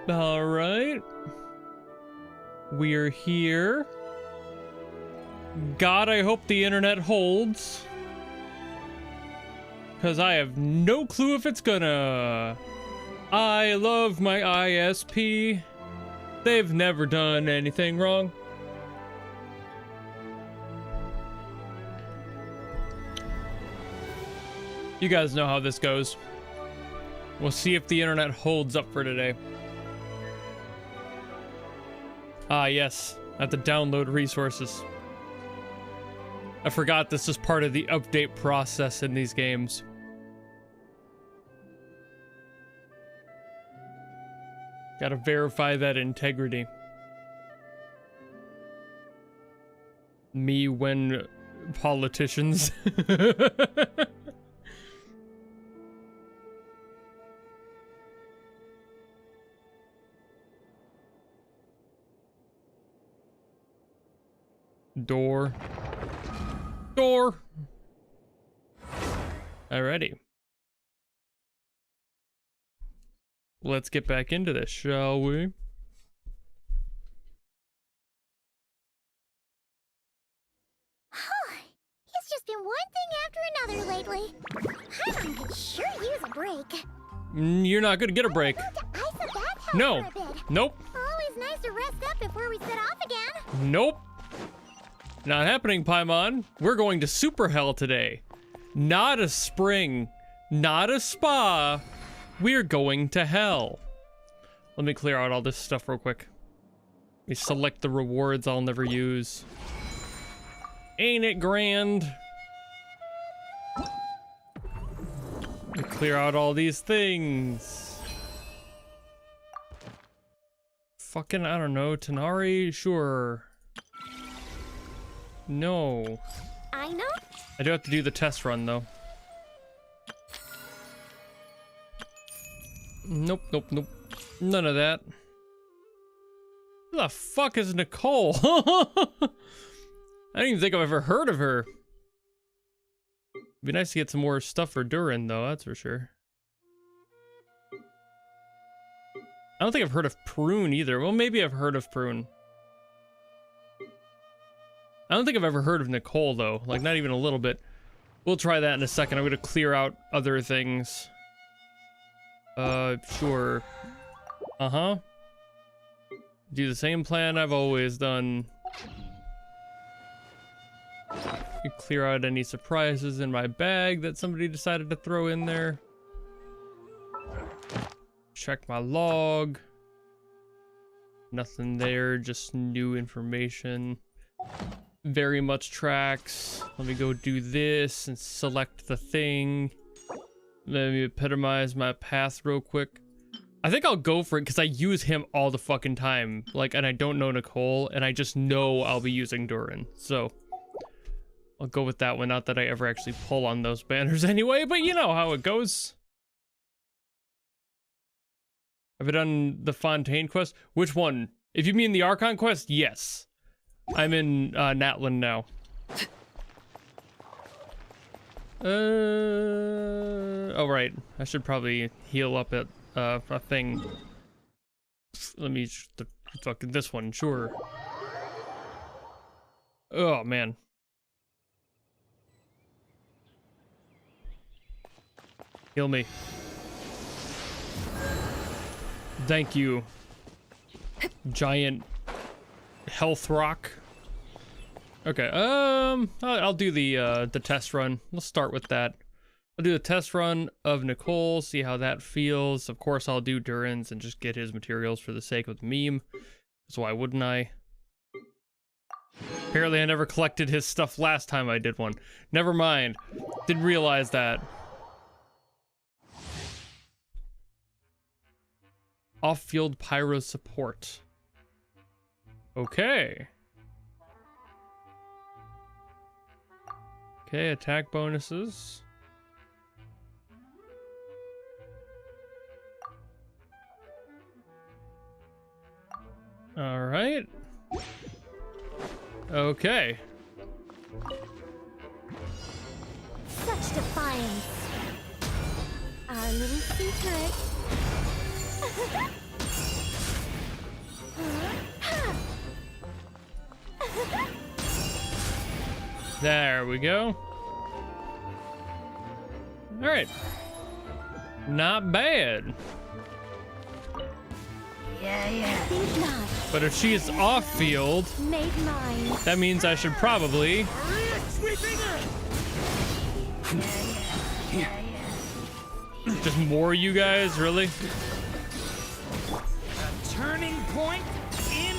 All right. We're here. God, I hope the internet holds. Because I have no clue if it's gonna. I love my ISP. They've never done anything wrong. You guys know how this goes. We'll see if the internet holds up for today. Ah, yes. I have to download resources. I forgot this is part of the update process in these games. Gotta verify that integrity. Me when politicians. Door. Alrighty. Let's get back into this, shall we? It's just been one thing after another lately. Paimon could sure use a break. You're not gonna get a break. Ice a bathhouse No. for a bit. Nope. Always nice to rest up before we set off again. Nope. Not happening, Paimon. We're going to Super Hell today. Not a spring. Not a spa. We're going to hell. Let me clear out all this stuff real quick. Let me select the rewards I'll never use. Ain't it grand? Let me clear out all these things. Fucking, I don't know, Tanari? Sure. No. I know. I do have to do the test run, though. Nope. None of that. Who the fuck is Nicole? I don't even think I've ever heard of her. Be nice to get some more stuff for Durin, though, that's for sure. I don't think I've heard of Prune either. Well, maybe I've heard of Prune. I don't think I've ever heard of Nicole, though. Like, not even a little bit. We'll try that in a second. I'm gonna clear out other things. Sure. Uh-huh. Do the same plan I've always done. You clear out any surprises in my bag that somebody decided to throw in there. Check my log. Nothing there, just new information. Very much tracks. Let me go do this and select the thing. Let me epitomize my path real quick. I think I'll go for it because I use him all the fucking time. Like, and I don't know Nicole, and I just know I'll be using Durin. So, I'll go with that one. Not that I ever actually pull on those banners anyway, but you know how it goes. Have I done the Fontaine quest? Which one? If you mean the Archon quest, yes. I'm in Natlan now. Oh right. I should probably heal up at a thing. Let me fucking this one, sure. Oh man. Heal me. Thank you. Giant health rock. Okay, I'll do the test run. Let's start with that. I'll do the test run of Nicole, see how that feels. Of course, I'll do Durin's and just get his materials for the sake of the meme. So why wouldn't I? Apparently, I never collected his stuff last time I did one. Never mind. Didn't realize that. Off-field pyro support. Okay. Okay, attack bonuses. All right. Okay. Such defiance. Our little secret. There we go. All right. Not bad. Think not. But if she is off field, Make mine. that means I should probably just more you guys, really? Turning point in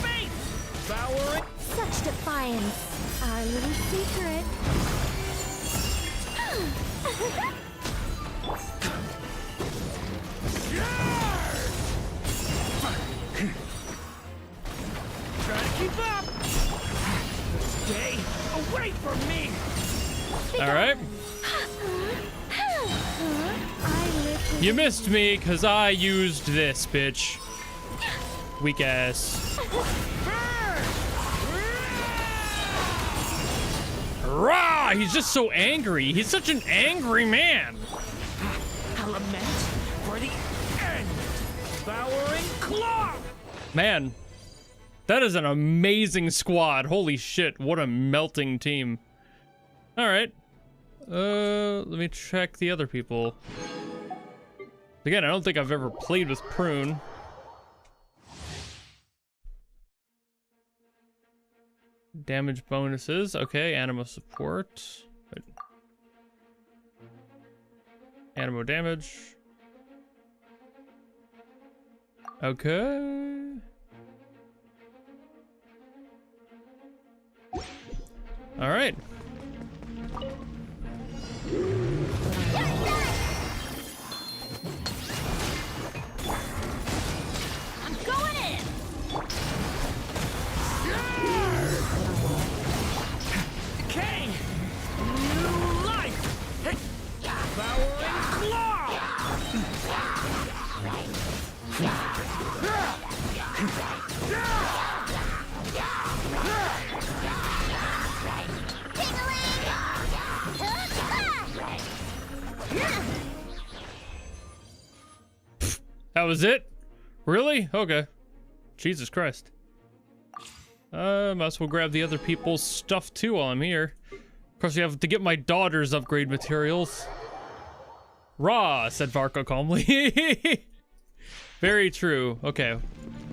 fate. Devouring. Such defiance. Our little secret. Try to keep up. Stay away from me. All right. I live You missed me because I used this, bitch. Weak ass. Rah! He's just so angry. He's such an angry man. A lament for the end. Devouring claw. Man, that is an amazing squad. Holy shit, what a melting team. All right. Let me check the other people. Again, I don't think I've ever played with Prune. Damage bonuses. Okay, Animo support. Wait. Animo damage. Okay. All right. I'm going in. King. New life. Devouring claw. That was it? Really? Okay. Jesus Christ. Might as well grab the other people's stuff too while I'm here. Of course, you have to get my daughter's upgrade materials. Rah, said Varka calmly. Very true. Okay.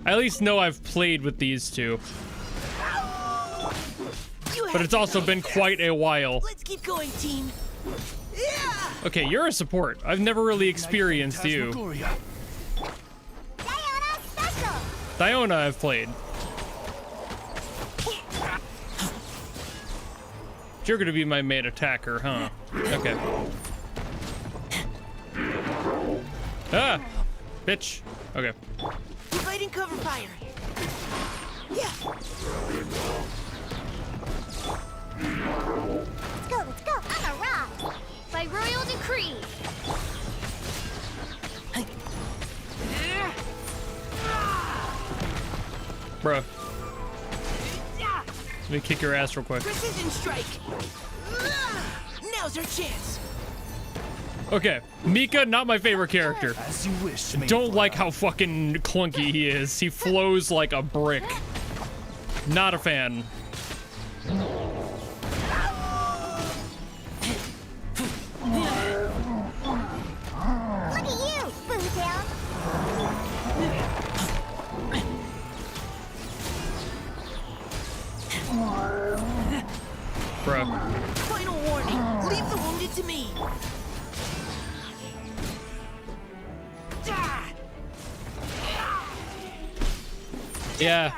I at least know I've played with these two. But it's also been quite a while. Let's keep going, team. Okay, you're a support. I've never really experienced you. Diana special. Diona I've played. You're gonna be my main attacker, huh? Okay. Ah! Bitch. Okay. Dividing cover fire. Yeah. Let's go. I'm a rock. By royal decree. Bruh. Let me kick your ass real quick. Precision strike. Now's our chance. Okay. Mika, not my favorite character. As you wish. Don't like how fucking clunky he is. He flows like a brick. Not a fan. Look at you, Bootown. Bruh. Final warning. Leave the wounded to me. Yeah.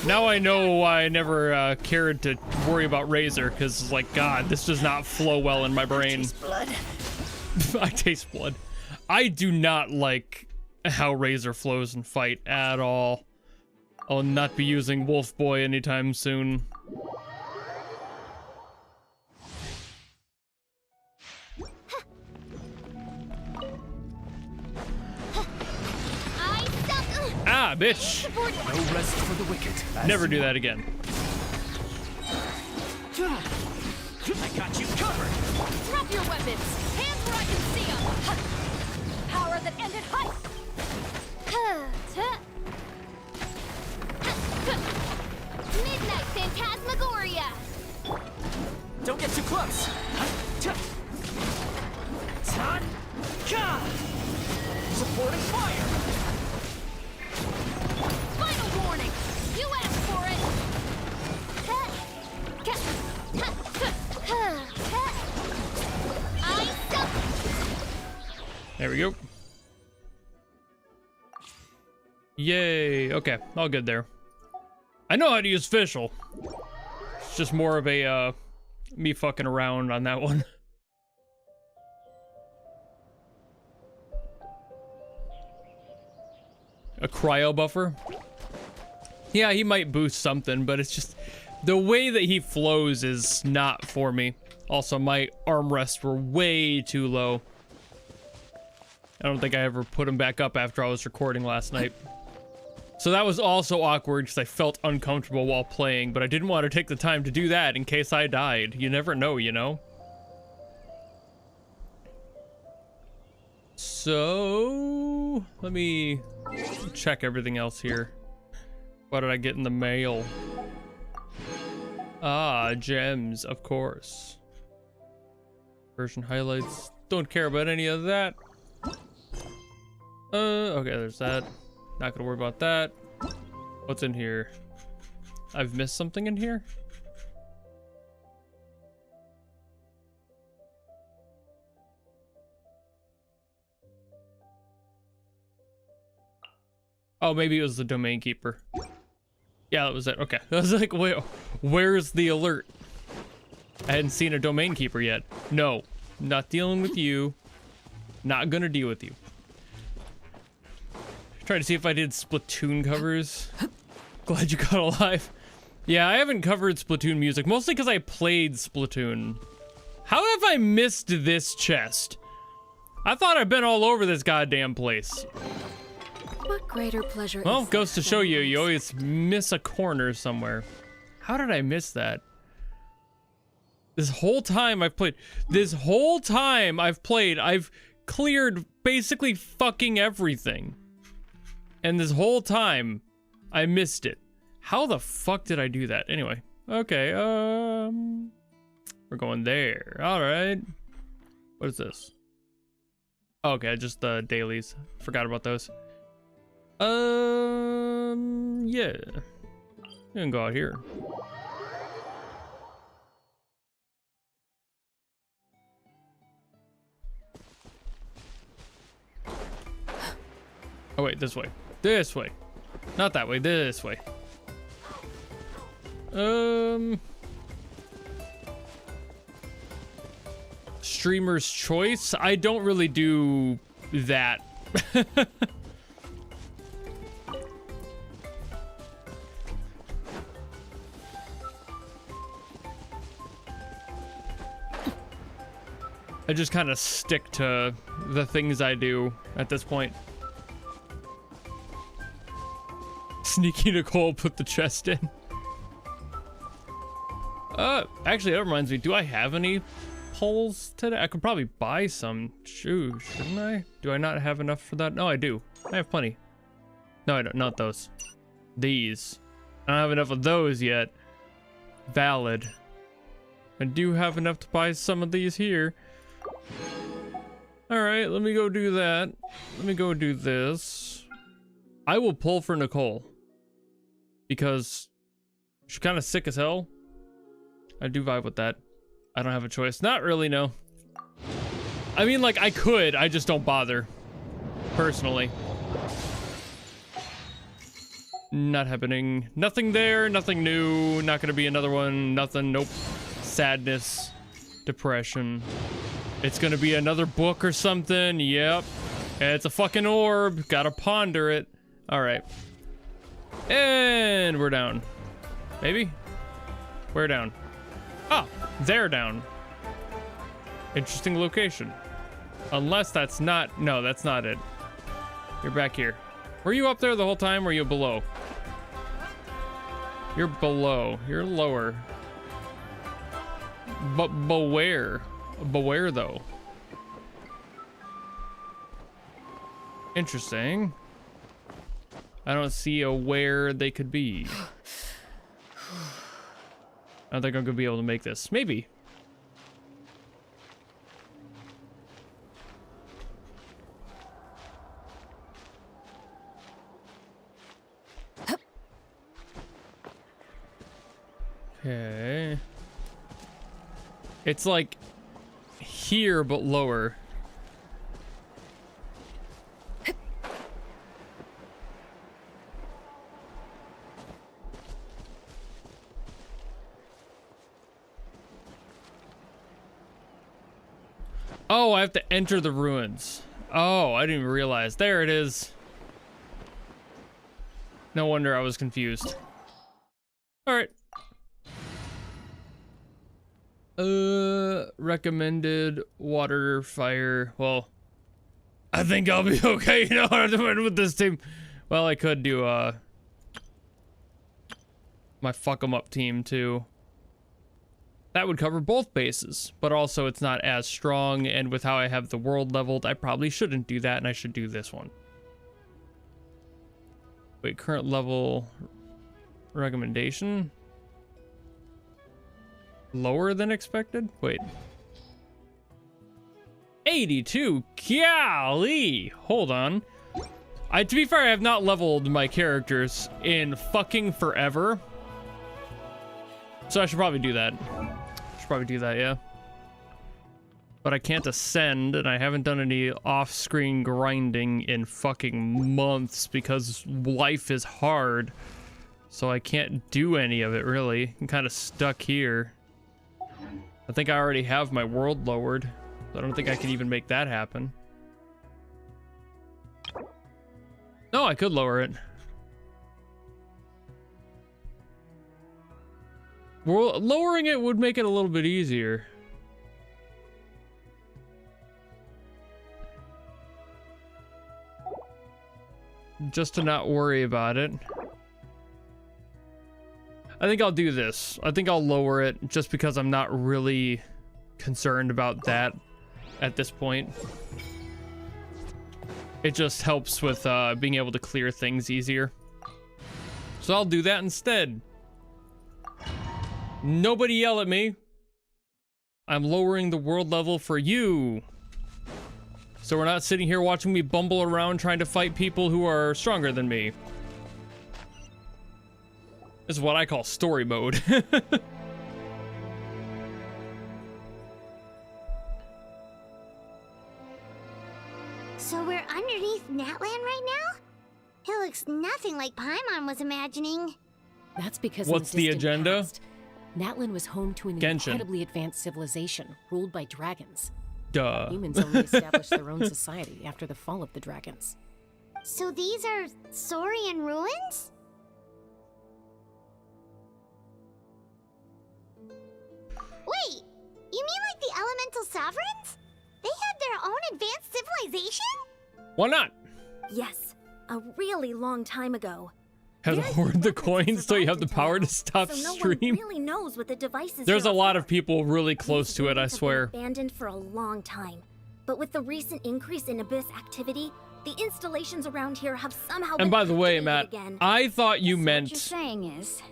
Now I know why I never cared to worry about Razor, because, like, God, this does not flow well in my brain. Taste blood. I taste blood. I do not like how Razor flows in fight at all. I'll not be using Wolf Boy anytime soon. Ah, bitch! No rest for the wicked. Never do that again. I got you covered. Drop your weapons! Hands where I can see them! Power that ended height! Reporting fire! Final warning! You asked for it! There we go. Yay. Okay, all good there. I know how to use Fischl. It's just more of a, me fucking around on that one. A cryo buffer? Yeah, he might boost something, but it's just... the way that he flows is not for me. Also, my armrests were way too low. I don't think I ever put them back up after I was recording last night. So that was also awkward because I felt uncomfortable while playing, but I didn't want to take the time to do that in case I died. You never know, you know? So... let me check everything else here. What did I get in the mail? Ah, gems, of course. Version highlights. Don't care about any of that. Okay, there's that. Not gonna worry about that. What's in here? I've missed something in here? Oh, maybe it was the domain keeper. Yeah, that was it. Okay. I was like, wait, where's the alert? I hadn't seen a domain keeper yet. No, not dealing with you. Not gonna deal with you. Trying to see if I did Splatoon covers. Glad you got alive. Yeah, I haven't covered Splatoon music, mostly because I played Splatoon. How have I missed this chest? I thought I'd been all over this goddamn place. What greater pleasure Well, is goes to there show than you, this? you always miss a corner somewhere. How did I miss that? This whole time I've played, I've cleared basically fucking everything. And this whole time, I missed it. How the fuck did I do that? Anyway, okay, we're going there. All right. What is this? Okay, just the dailies. Forgot about those. Yeah. You can go out here. Oh wait, this way. This way. Not that way, this way. Streamer's choice? I don't really do that. I just kind of stick to the things I do at this point. Sneaky Nicole put the chest in. Actually, that reminds me. Do I have any poles today? I could probably buy some. Shoo, shouldn't I? Do I not have enough for that? No, I do. I have plenty. No, I don't. Not those. These. I don't have enough of those yet. Valid. I do have enough to buy some of these here. All right, let me go do that. Let me go do this. I will pull for Nicole because she's kind of sick as hell. I do vibe with that. I don't have a choice. Not really, no. I mean, like, I could. I just don't bother. Personally. Not happening. Nothing there. Nothing new. Not gonna be another one. Nothing. Nope. Sadness. Depression. It's gonna be another book or something. Yep. It's a fucking orb. Gotta ponder it. Alright. And we're down. Maybe? We're down. Oh, they're down. Interesting location. Unless that's not... No, that's not it. You're back here. Were you up there the whole time, or were you below? You're below. You're lower. But beware. Beware, though. Interesting. I don't see a where they could be. I don't think I'm gonna be able to make this. Maybe. Okay. It's like here, but lower. Oh, I have to enter the ruins. Oh, I didn't even realize. There it is. No wonder I was confused. All right. Recommended water fire. Well, I think I'll be okay. You know, with this team. Well, I could do my fuck 'em up team too. That would cover both bases, but also it's not as strong, and with how I have the world leveled, I probably shouldn't do that, and I should do this one. Wait, current level recommendation? Lower than expected? Wait. 82? Golly! Hold on. To be fair, I have not leveled my characters in fucking forever. So I should probably do that. Yeah. But I can't ascend, and I haven't done any off-screen grinding in fucking months because life is hard. So I can't do any of it, really. I'm kind of stuck here. I think I already have my world lowered. I don't think I can even make that happen. No, I could lower it. Well, lowering it would make it a little bit easier. Just to not worry about it. I think I'll do this. I think I'll lower it just because I'm not really concerned about that at this point. It just helps with being able to clear things easier. So I'll do that instead. Nobody yell at me. I'm lowering the world level for you. So we're not sitting here watching me bumble around trying to fight people who are stronger than me. This is what I call story mode. So we're underneath Natlan right now? It looks nothing like Paimon was imagining. That's because What's in the the distant agenda? past, Natlan was home to an Genshin. incredibly advanced civilization ruled by dragons. Duh. Humans only established their own society after the fall of the dragons. So these are Saurian ruins? Wait, you mean like the Elemental Sovereigns? They had their own advanced civilization? Why not? Yes, a really long time ago. Have to Very hoard few the weapons coins so you have the survived power to until stop now, so no stream. one really knows what the devices There's a here lot are of for. people really close These to it, I ruins have been swear. abandoned for a long time, but with the recent increase in Abyss activity, the installations around here have somehow And been by the way, activated Matt, again. I thought you So what meant you're saying is,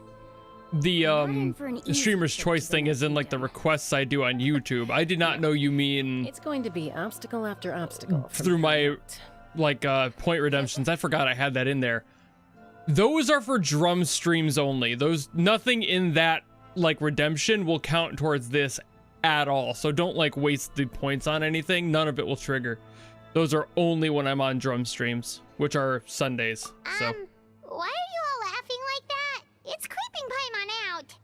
the Not in for an easy streamer's trip choice to thing the is in like the requests I do on YouTube. I did not know you mean It's going to be obstacle after obstacle. from through my here out. like point redemptions. I forgot I had that in there. Those are for drum streams only. Those, nothing in that like redemption will count towards this at all. So don't like waste the points on anything. None of it will trigger. Those are only when I'm on drum streams, which are Sundays. So why are you all laughing like that? It's creeping Paimon out.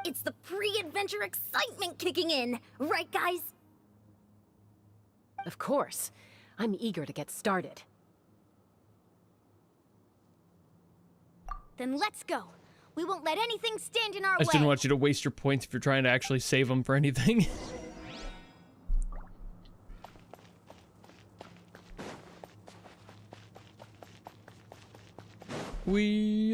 It's the pre-adventure excitement kicking in, right guys? Of course. I'm eager to get started. Then let's go. We won't let anything stand in our I just way. didn't want you to waste your points if you're trying to actually save them for anything. We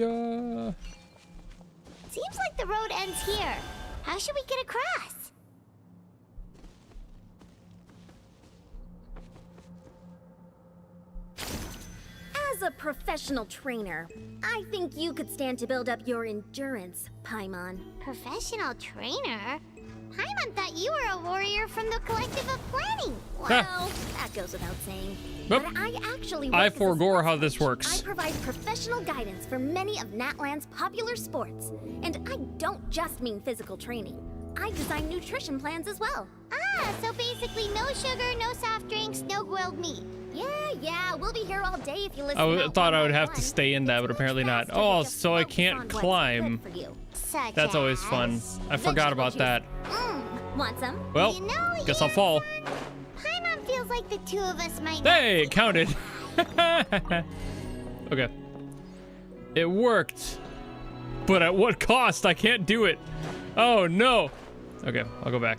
Seems like the road ends here. How should we get across? As a professional trainer, I think you could stand to build up your endurance, Paimon. Professional trainer? Paimon thought you were a warrior from the Collective of Planning. Well, that goes without saying. Nope. But I actually I work as a forego sports how this coach. works. I provide professional guidance for many of Natlan's popular sports. And I don't just mean physical training. I design nutrition plans as well. Ah, so basically no sugar, no soft drinks, no grilled meat. Yeah, we'll be here all day if you listen. I out thought I one would by have to one. stay in that, but It's apparently much not. faster to Oh, just so I focus can't on what's climb. good for you. Such That's always as fun. I forgot about that. Want some? Well, You know, guess I'll fall. Paimon feels like the two of us might. Hey, it counted. Okay. It worked. But at what cost? I can't do it. Oh, no. Okay, I'll go back.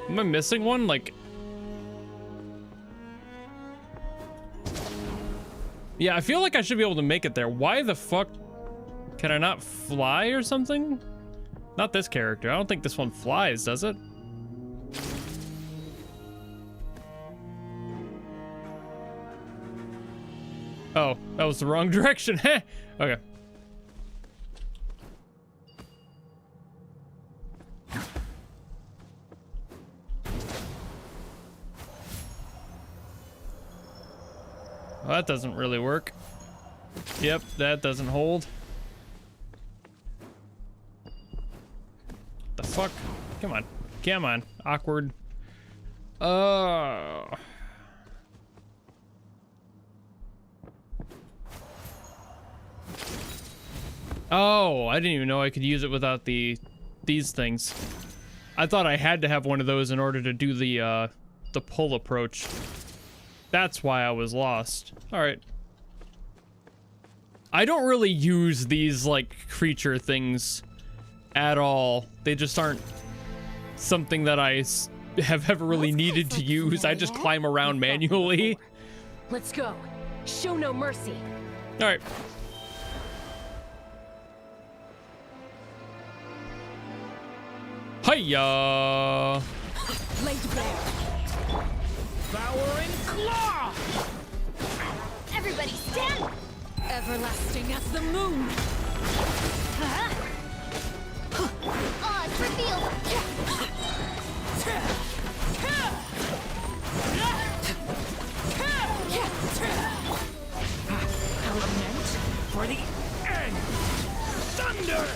Am I missing one? Like... Yeah, I feel like I should be able to make it there. Why the fuck can I not fly or something? Not this character. I don't think this one flies, does it? Oh, that was the wrong direction. Okay. Well, that doesn't really work. Yep, that doesn't hold. The fuck? Come on. Come on. Awkward. Oh, I didn't even know I could use it without these things. I thought I had to have one of those in order to do the pull approach. That's why I was lost. All right. I don't really use these like creature things at all. They just aren't something that I have ever really needed to use. I just climb around manually. Let's go. Show no mercy. All right. Hiya! Laid bare. Devouring claw! Everybody stand! Everlasting as the moon. Oh, it's revealed. Element for the end! Thunder!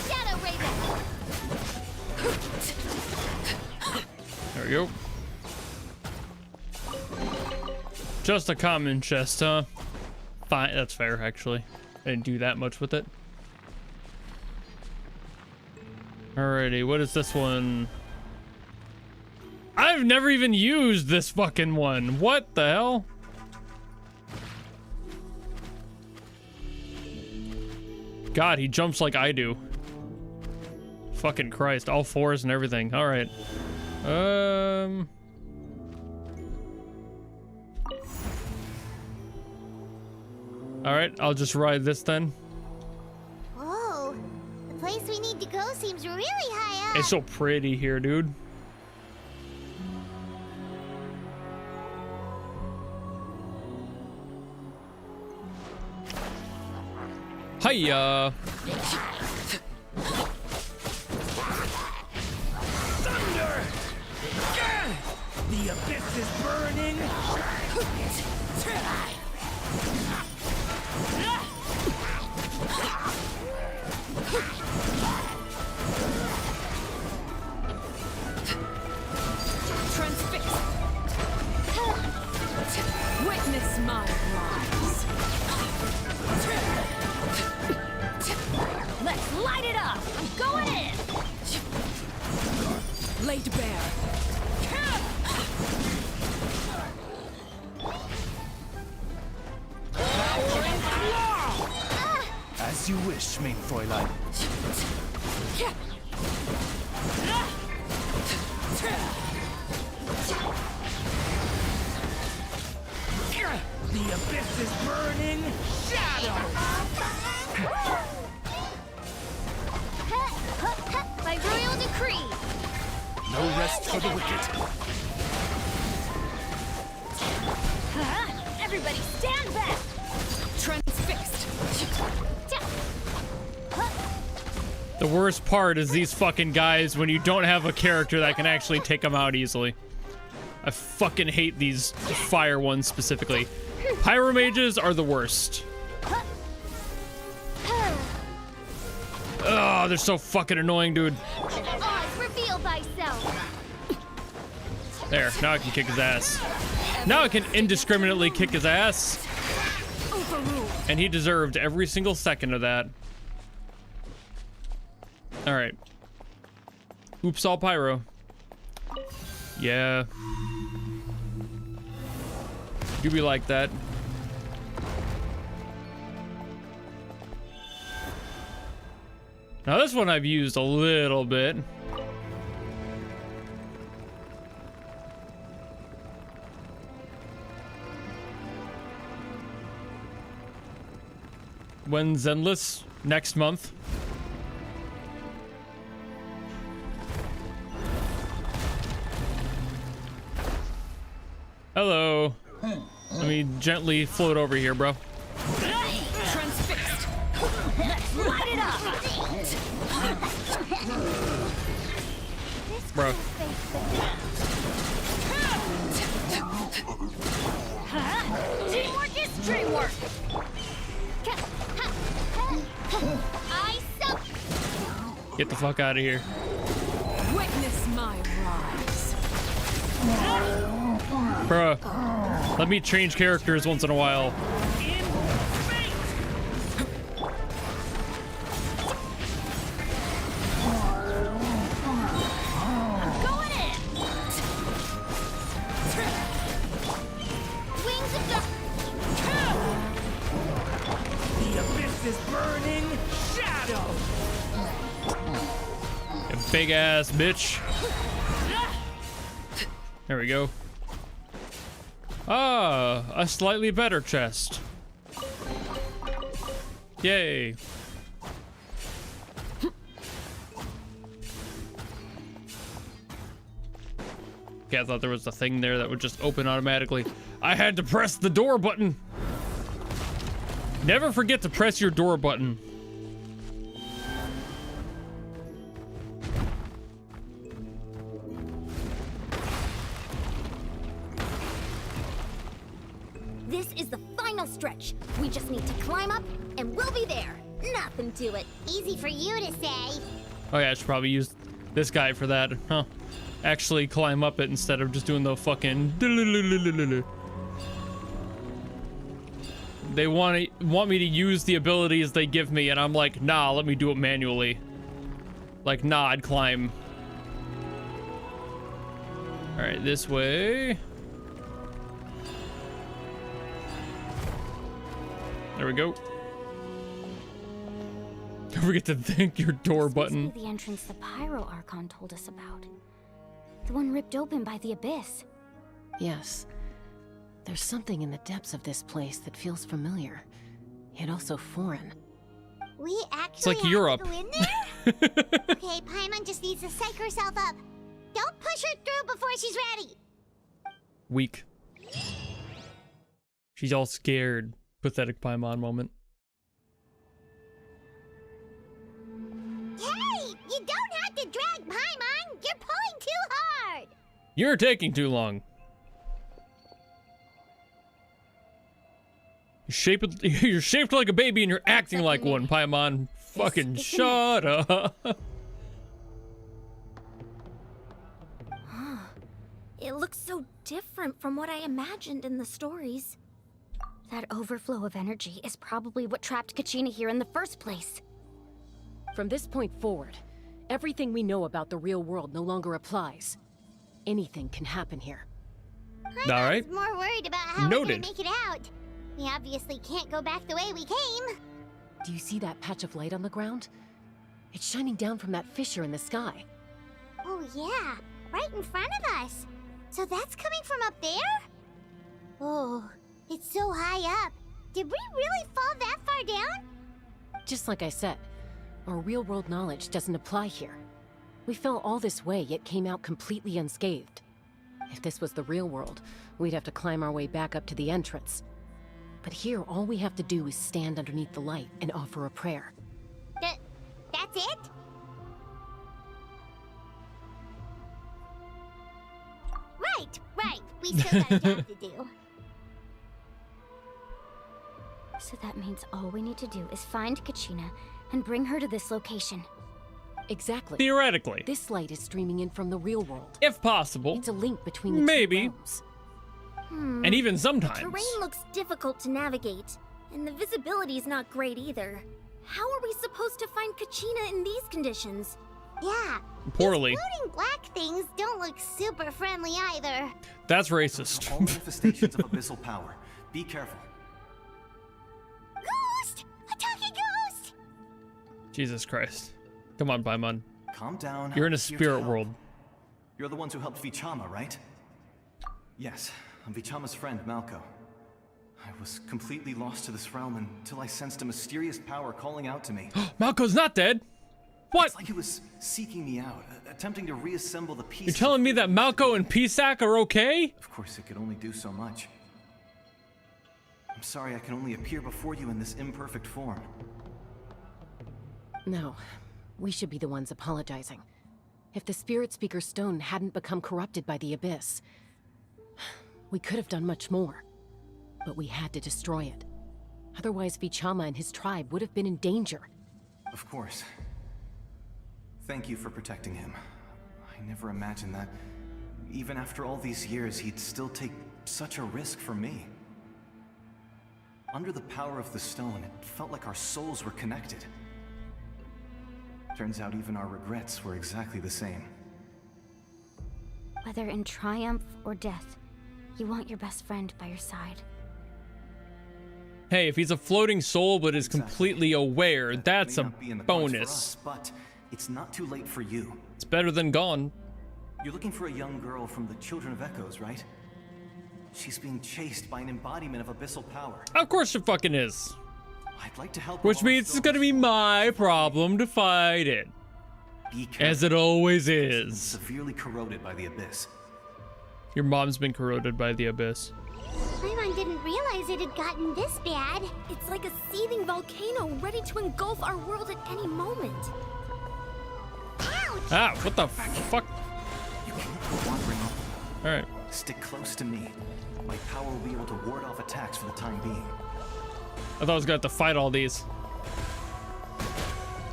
Shadow Raven. There we go. Just a common chest, huh? Fine, that's fair, actually. I didn't do that much with it. Alrighty, what is this one? I've never even used this fucking one. What the hell? God, he jumps like I do. Fucking Christ, all fours and everything. All right. All right, I'll just ride this then. Whoa, the place we need to go seems really high up. It's so pretty here, dude. Hiya! Thunder! The abyss is burning! Transfix. Witness my rise. Let's light it up. I'm going in. Laid bare. Devouring claw! As you wish, main Fräulein. The abyss is burning! Shadow! By royal decree. No rest for the wicked. The worst part is these fucking guys when you don't have a character that can actually take them out easily. I fucking hate these fire ones specifically. Pyromages are the worst. Oh, they're so fucking annoying, dude. Oz, reveal thyself. There, now I can kick his ass. Now I can indiscriminately kick his ass. And he deserved every single second of that. Alright. Oops, all pyro. Yeah. Do be like that. Now this one I've used a little bit. When's Endless? Next month. Hello. Let me gently float over here, bro. Transfixed. Let's light it up. Bro. Teamwork is dreamwork. Get the fuck out of here. Witness my rise. Bro. Let me change characters once in a while. Going in. Wings of The abyss is burning. Shadow. You big ass bitch. There we go. Ah, a slightly better chest. Yay. Okay, I thought there was a thing there that would just open automatically. I had to press the door button. Never forget to press your door button. This is the final stretch. We just need to climb up, and we'll be there. Nothing to it. Easy for you to say. Oh yeah, I should probably use this guy for that. Huh. Actually climb up it instead of just doing the fucking... They want me to use the abilities they give me, and I'm like, nah, let me do it manually. Like, nah, I'd climb. Alright, this way. There we go. Don't forget to thank your door button. Must be the entrance the Pyro Archon told us about. The one ripped open by the abyss. Yes. There's something in the depths of this place that feels familiar, yet also foreign. We actually like have Europe. to go in there? Okay, Paimon just needs to psych herself up. Don't push her through before she's ready. Weak. She's all scared. Pathetic Paimon moment. Hey, you don't have to drag Paimon. You're pulling too hard. You're taking too long. You're shaped like a baby and you're acting like one, Paimon. Fucking shut up. It looks so different from what I imagined in the stories. That overflow of energy is probably what trapped Kachina here in the first place. From this point forward, everything we know about the real world no longer applies. Anything can happen here. All right. I'm more worried about how Noted. we're gonna make it out. We obviously can't go back the way we came. Do you see that patch of light on the ground? It's shining down from that fissure in the sky. Oh yeah, right in front of us. So that's coming from up there? Oh, it's so high up. Did we really fall that far down? Just like I said, our real-world knowledge doesn't apply here. We fell all this way, yet came out completely unscathed. If this was the real world, we'd have to climb our way back up to the entrance. But here, all we have to do is stand underneath the light and offer a prayer. That's it? we still got a job to do. So that means all we need to do is find Kachina and bring her to this location. Exactly. Theoretically. This light is streaming in from the real world. If possible. It's a link between the Maybe. two realms. And even sometimes. Terrain looks difficult to navigate, and the visibility's not great either. How are we supposed to find Kachina in these conditions? Yeah. Poorly. These floating black things don't look super friendly either. That's racist. All manifestations of abyssal power. Be careful. Ghost! A talking ghost! Jesus Christ. Come on, Paimon. Calm down. You're in a I'm here to spirit help. world. You're the ones who helped Vichama, right? Yes, I'm Vichama's friend, Malco. I was completely lost to this realm until I sensed a mysterious power calling out to me. Malco's not dead. What? It's like it was seeking me out, attempting to reassemble the pieces. You're telling me that Malco and Pisac are okay? Of course, it could only do so much. I'm sorry I can only appear before you in this imperfect form. No, we should be the ones apologizing. If the Spirit Speaker Stone hadn't become corrupted by the Abyss, we could have done much more. But we had to destroy it. Otherwise, Vichama and his tribe would have been in danger. Of course. Thank you for protecting him. I never imagined that, even after all these years, he'd still take such a risk for me. Under the power of the stone, it felt like our souls were connected. Turns out even our regrets were exactly the same. Whether in triumph or death, you want your best friend by your side. Hey, if he's a floating soul but is completely aware, That that's may a not be in the cards for bonus. us, but it's not too late for you. It's better than gone. You're looking for a young girl from the Children of Echoes, right? She's being chased by an embodiment of abyssal power. Of course it fucking is. I'd like to help. Which her while means it's still gonna be my problem to fight it. Be careful. As it always She's been is. severely corroded by the abyss. Your mom's been corroded by the Abyss. Paimon didn't realize it had gotten this bad. It's like a seething volcano ready to engulf our world at any moment. Ouch! Ah, what the fuck? You can't go wandering off. Alright. Stick close to me. My power will be able to ward off attacks for the time being. I thought I was gonna have to fight all these.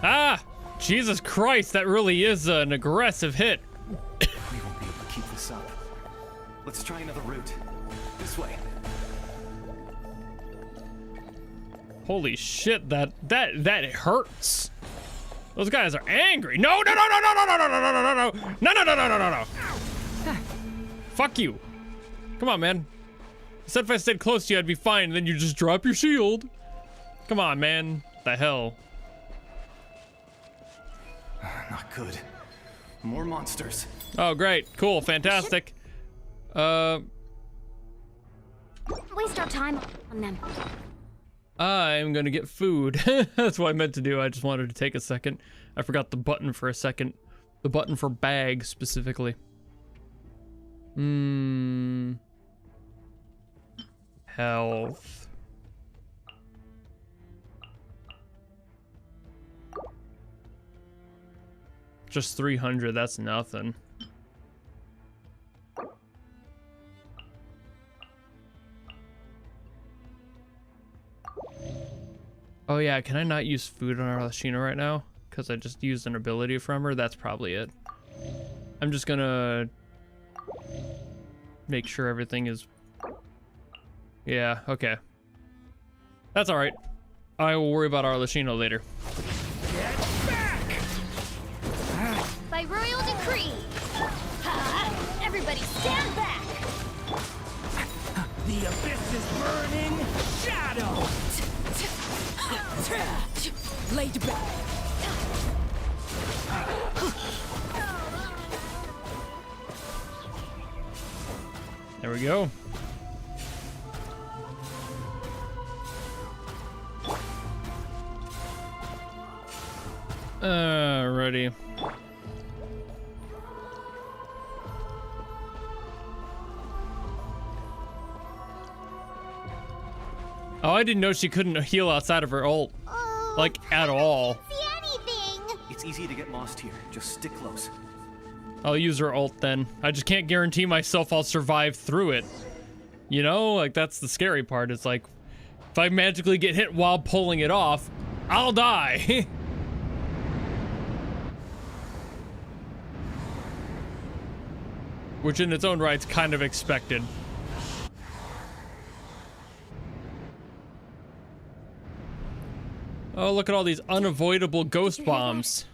Ah! Jesus Christ, that really is an aggressive hit. We won't be able to keep this up. Let's try another route. This way. Holy shit, that hurts. Those guys are angry. No, no, no, no, no, no, no, no, no, no, no, no, no, no, no, no, no, no, no. Fuck you. Come on, man. I said if I stayed close to you, I'd be fine, and then you just drop your shield. Come on, man. The hell? Not good. More monsters. Oh, great. Cool. Fantastic. Waste our time on them. I'm gonna get food. That's what I meant to do. I just wanted to take a second. I forgot the button for a second. The button for bag, specifically. Health. Just 300, that's nothing. Oh yeah, can I not use food on Arlecchino right now? Because I just used an ability from her? That's probably it. I'm just gonna make sure everything is... Yeah, okay. That's alright. I will worry about Arlecchino later. Get back! By royal decree. Ha! Everybody stand back! The abyss is burning! Shadow! Laid back. There we go. Alrighty. Oh, I didn't know she couldn't heal outside of her ult. Oh, Like, at all. I can't see anything. It's easy to get lost here. Just stick close. I'll use her ult then. I just can't guarantee myself I'll survive through it. You know, like that's the scary part. It's like, if I magically get hit while pulling it off, I'll die. Which in its own right's kind of expected. Oh, look at all these unavoidable ghost bombs.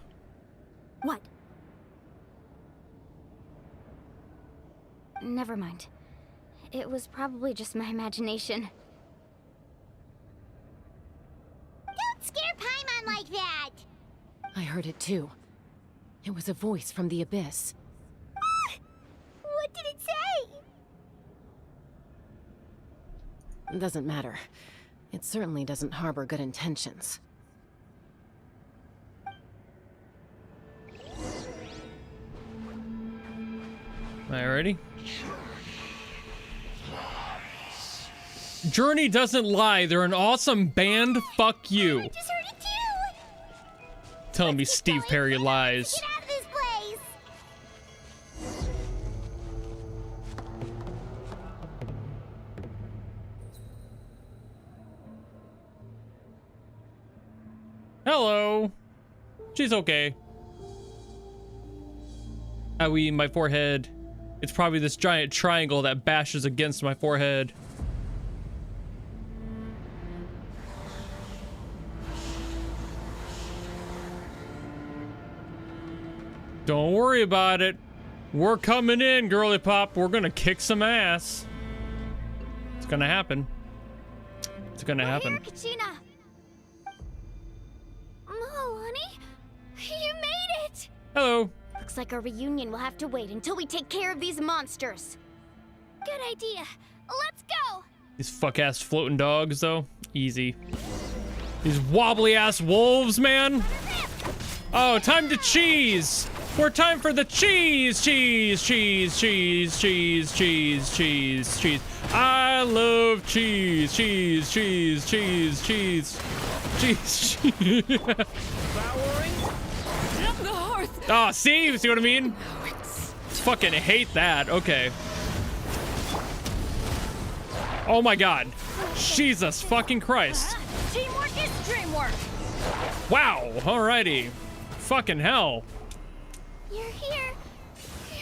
What? Never mind. It was probably just my imagination. Don't scare Paimon like that! I heard it too. It was a voice from the abyss. What did it say? It doesn't matter. It certainly doesn't harbor good intentions. Alrighty. Journey doesn't lie. They're an awesome band. Fuck you. I just heard it too! Telling me Steve Perry lies. Get out of this place! Hello. She's okay. My forehead. It's probably this giant triangle that bashes against my forehead. Don't worry about it. We're coming in, girly pop. We're gonna kick some ass. It's gonna happen. It's gonna happen. Here, Kachina. Oh, honey, you made it. Hello. Looks like our reunion will have to wait until we take care of these monsters. Good idea. Let's go. These fuck-ass floating dogs, though. Easy. These wobbly-ass wolves, man. Oh, time to cheese. We're time for the cheese. Cheese, cheese, cheese, cheese, cheese, cheese, cheese. I love cheese. Cheese, cheese, cheese, cheese. Cheese, cheese. The hearth. Oh, see? See what I mean? Fucking hate that. Okay. Oh my god. Jesus fucking Christ. Teamwork is dreamwork. Wow. Alrighty. Fucking hell. You're here.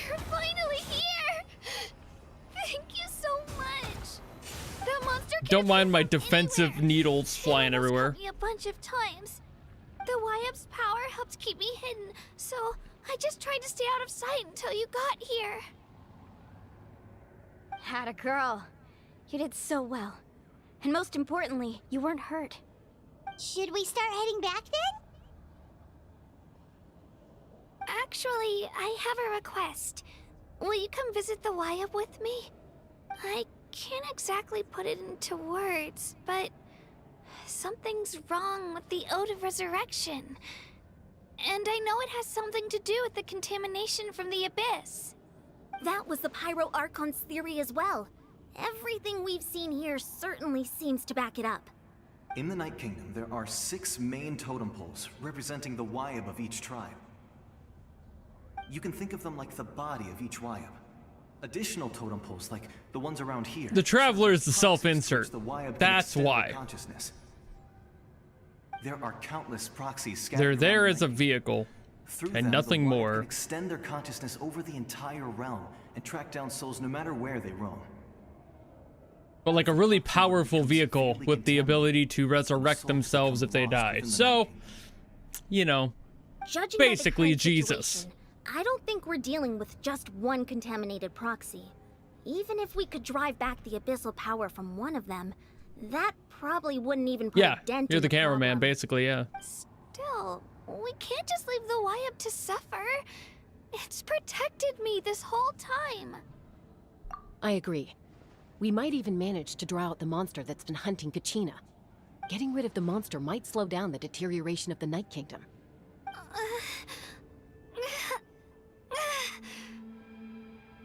You're finally here. Thank you so much. That monster can't Don't mind my come from defensive anywhere. needles It flying almost everywhere. got me a bunch of times. The Wyap's power helped keep me hidden, so I just tried to stay out of sight until you got here. Had a girl. You did so well. And most importantly, you weren't hurt. Should we start heading back then? Actually, I have a request. Will you come visit the Wyap with me? I can't exactly put it into words, but something's wrong with the Ode of Resurrection. And I know it has something to do with the contamination from the Abyss. That was the Pyro Archon's theory as well. Everything we've seen here certainly seems to back it up. In the Night Kingdom, there are 6 main totem poles representing the Wyap of each tribe. You can think of them like the body of each Wyap. Additional totem poles, like the ones around here. The Traveler is the self-insert. The Wyap can That's extend their why. consciousness. There are countless proxies scattered They're around there the as a Night vehicle. Through and them, nothing the Wyap more. Can extend their consciousness over the entire realm and track down souls no matter where they roam. But like a really powerful vehicle with the ability to resurrect themselves if they die. So, you know, Judging by the basically current Jesus. situation, I don't think we're dealing with just one contaminated proxy. Even if we could drive back the abyssal power from one of them, that probably wouldn't even put Yeah, a dent you're in the the cameraman, problem. basically, yeah. Still, we can't just leave the Wyap to suffer. It's protected me this whole time. I agree. We might even manage to draw out the monster that's been hunting Kachina. Getting rid of the monster might slow down the deterioration of the Night Kingdom.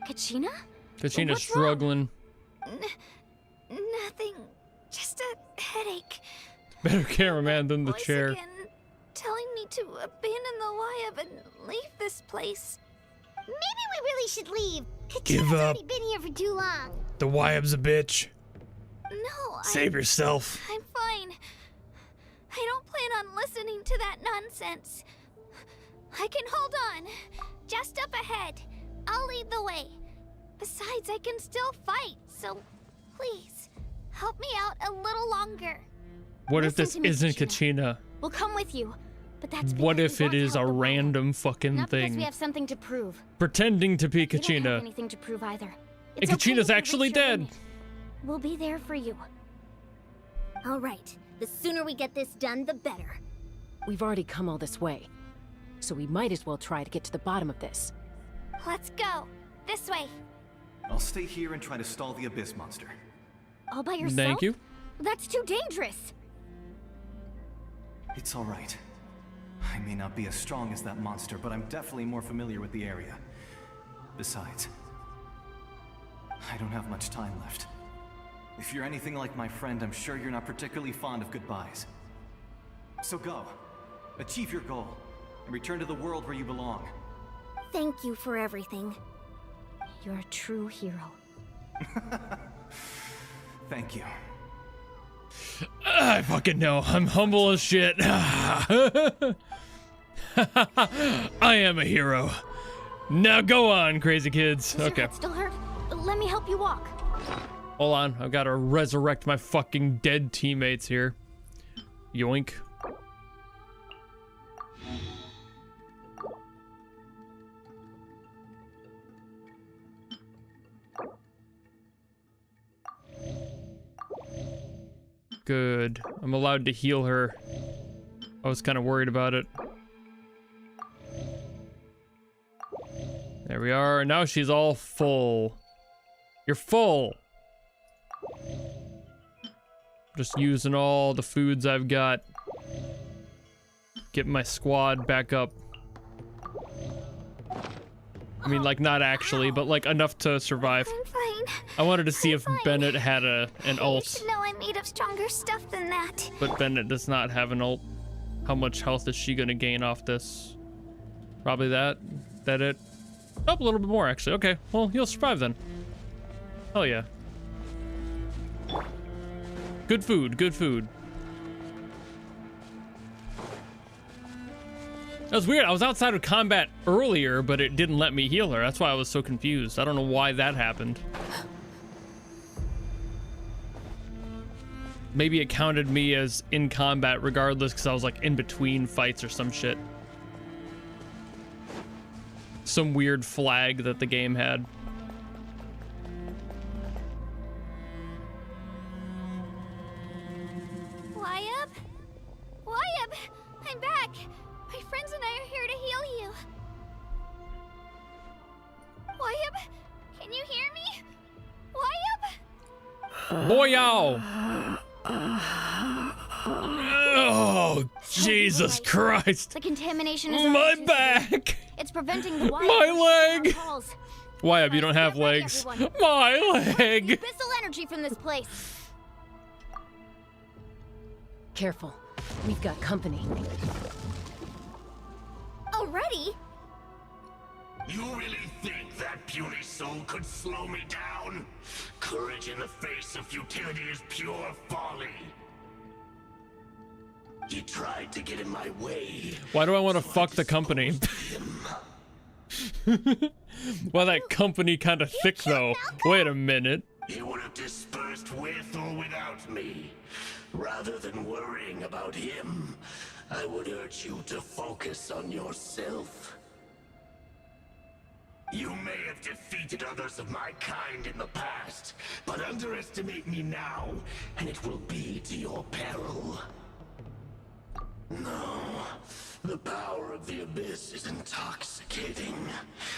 Kachina? Kachina's What's struggling. Nothing. Just a headache. Better cameraman than the Voice chair. Again, telling me to abandon the Wyap and leave this place. maybe we really should leave. Give Kachina's up. already been here for too long. The Wyab's a bitch. No, Save yourself. I'm fine. I don't plan on listening to that nonsense. I can hold on. Just up ahead. I'll lead the way. Besides, I can still fight, so please, help me out a little longer. What if this Listen to me, isn't Kachina. Kachina? We'll come with you. But that's What because if we it want to is a help the world. random fucking Not because we thing? have something to prove. Pretending to be We don't have Kachina. anything to prove either. And It's okay Kachina's if you actually reach your dead. limit. We'll be there for you. All right. The sooner we get this done, the better. We've already come all this way, so we might as well try to get to the bottom of this. Let's go. This way. I'll stay here and try to stall the Abyss Monster. All by yourself? Thank you. That's too dangerous. It's all right. I may not be as strong as that monster, but I'm definitely more familiar with the area. Besides, I don't have much time left. If you're anything like my friend, I'm sure you're not particularly fond of goodbyes. So go. Achieve your goal, and return to the world where you belong. Thank you for everything. You're a true hero. Thank you. I fucking know. I'm humble as shit. I am a hero. Now go on, crazy kids. Does your Okay. head still hurt? Let me help you walk. Hold on. I've got to resurrect my fucking dead teammates here. Yoink. Good. I'm allowed to heal her. I was kind of worried about it. There we are. Now she's all full. You're full. Just using all the foods I've got. Get my squad back up. I mean, like, not actually, but like enough to survive. I'm fine. I wanted to see if fine. Bennett had an You ult, should know I'm made of stronger stuff than that. but Bennett does not have an ult. How much health is she gonna gain off this? Probably that. That it? Oh, a little bit more actually. Okay, well, you'll survive then. Hell yeah. Good food, good food. That was weird. I was outside of combat earlier, but it didn't let me heal her. That's why I was so confused. I don't know why that happened. Maybe it counted me as in combat regardless because I was like in between fights or some shit. Some weird flag that the game had. Wyab? Wyab! I'm back! My friends and I are here to heal you. Wyab? Can you hear me? Wyab? Boyow! Oh, Jesus Christ! The contamination is My already- back! It's preventing the wild My leg! calls. Wyab, you don't have Get ready, legs. everyone. My The leg! abyssal energy from this place. Careful. We've got company. Already? You really think that puny soul could slow me down? Courage in the face of futility is pure folly. He tried to get in my way. Why do I want to fuck the company? Well, that company kind of thick though. Wait a minute. He would have dispersed with or without me. Rather than worrying about him, I would urge you to focus on yourself. You may have defeated others of my kind in the past, but underestimate me now, and it will be to your peril. No, the power of the Abyss is intoxicating.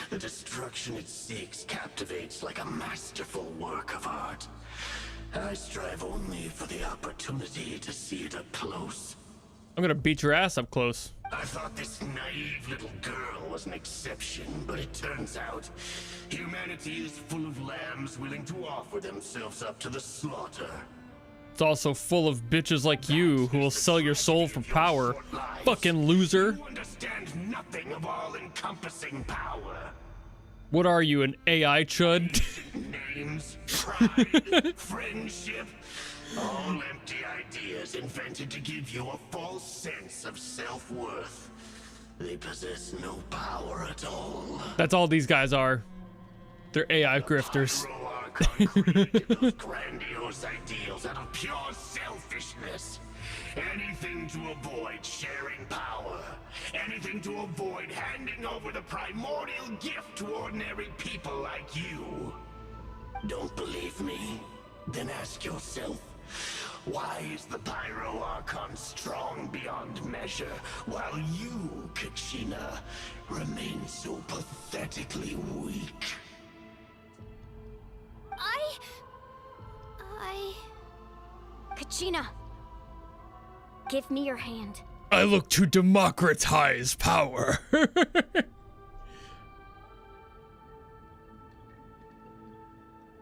The destruction it seeks captivates like a masterful work of art. I strive only for the opportunity to see it up close. I'm gonna beat your ass up close. I thought this naive little girl was an exception, but it turns out humanity is full of lambs willing to offer themselves up to the slaughter. It's also full of bitches like you who will sell your soul for power. Fucking loser. You understand nothing of all-encompassing power. What are you, an AI chud? Names, pride, friendship, all empty ideas invented to give you a false sense of self-worth. They possess no power at all. That's all these guys are. They're AI grifters. Pyro Archon created those grandiose ideals out of pure selfishness. Anything to avoid sharing power. Anything to avoid handing over the primordial gift to ordinary people like you. Don't believe me? Then ask yourself, why is the Pyro Archon strong beyond measure, while you, Kachina, remain so pathetically weak? Kachina, give me your hand. I look to democratize power.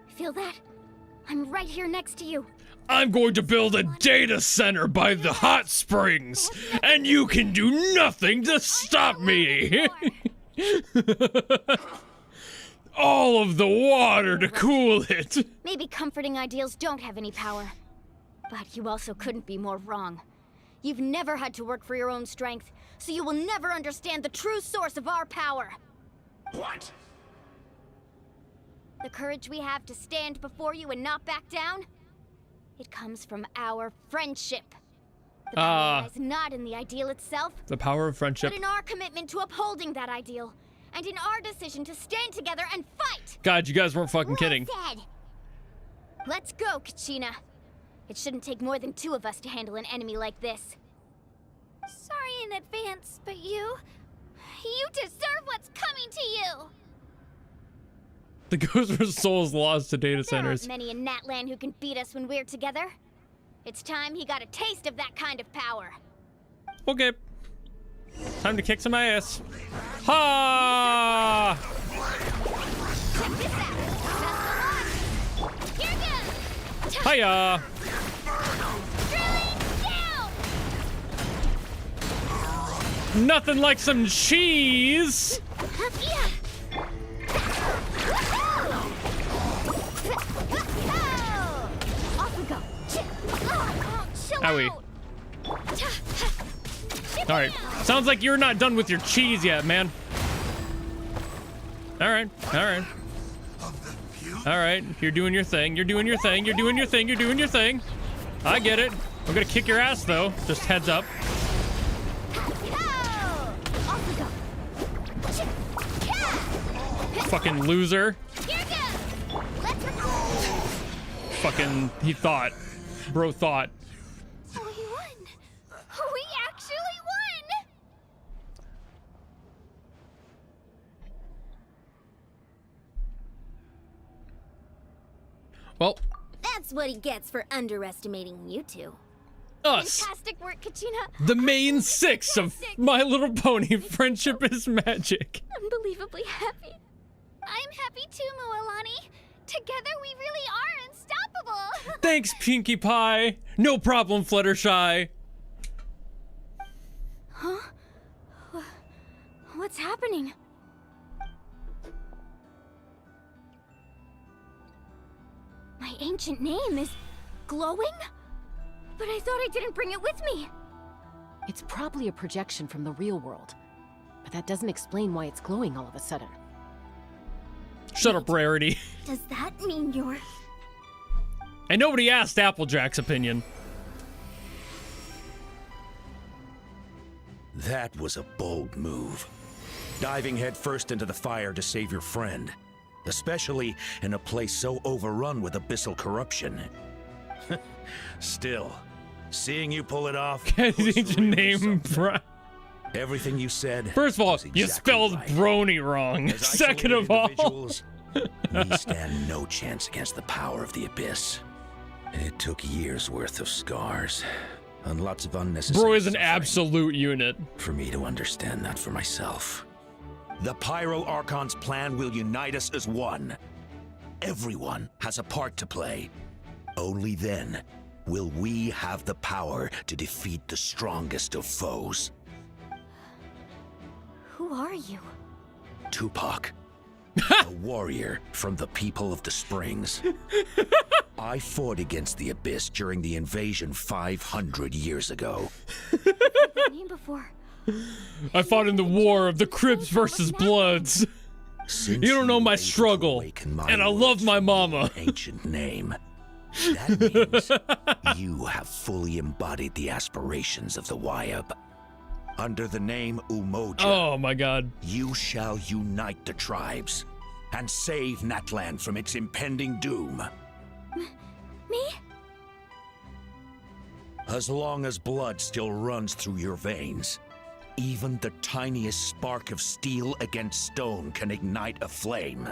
Feel that? I'm right here next to you. I'm going to build a data center by the hot springs, and you can do nothing to stop me. All of the water to cool it. Maybe comforting ideals don't have any power. But you also couldn't be more wrong. You've never had to work for your own strength, so you will never understand the true source of our power. What? The courage we have to stand before you and not back down? It comes from our friendship. The power lies not in the ideal itself, The power of friendship. but in our commitment to upholding that ideal, and in our decision to stand together and fight! God, you guys weren't fucking kidding. Well said. Let's go, Kachina. It shouldn't take more than 2 of us to handle an enemy like this. Sorry in advance, but you deserve what's coming to you! The Ghost for Souls lost to data There centers. aren't many in Natlan who can beat us when we're together. It's time he got a taste of that kind of power. Okay. Time to kick some ass. Ha! Check this out. Just the one. Here goes. Hiya! Drilling down. Nothing like some cheese. Yeah. Off we go. Chill Owie. out. Alright. Sounds like you're not done with your cheese yet, man. Alright. Alright. Alright. You're doing your thing. You're doing your thing. You're doing your thing. You're doing your thing. I get it. I'm gonna kick your ass, though. Just heads up. Off we go. Fucking loser. Here goes. Let's record. Fucking, he thought. Bro thought. We won. We actually won. Well, That's what he gets for underestimating you two. us. Fantastic work, Kachina. The main 6 of My Little Pony. Friendship is magic. Unbelievably happy. I'm happy too, Mualani. Together we really are unstoppable. Thanks, Pinkie Pie. No problem, Fluttershy. Huh? What's happening? My ancient name is glowing? But I thought I didn't bring it with me. It's probably a projection from the real world. But that doesn't explain why it's glowing all of a sudden. Shut up, Rarity. Does that mean you're... And nobody asked Applejack's opinion. That was a bold move. Diving headfirst into the fire to save your friend. Especially in a place so overrun with abyssal corruption. Still, seeing you pull it off... His ancient name, bro. Everything you said... First of all, was you exactly spelled right. Brony wrong. As Second of isolated all... individuals, we stand no chance against the power of the Abyss. It took years' worth of scars, and lots of unnecessary Bro is an suffering absolute unit. for me to understand that for myself. The Pyro Archon's plan will unite us as one. Everyone has a part to play. Only then will we have the power to defeat the strongest of foes. Who are you? Tupac, a warrior from the people of the Springs. I fought against the Abyss during the invasion 500 years ago. Name before. I fought in the war of the Crips versus Bloods. Since You don't know my were able to struggle, awaken my and I love words my from mama. your ancient name. That means you have fully embodied the aspirations of the Wyab. Under the name Umoja, Oh my god. you shall unite the tribes and save Natlan from its impending doom. Me? As long as blood still runs through your veins, even the tiniest spark of steel against stone can ignite a flame.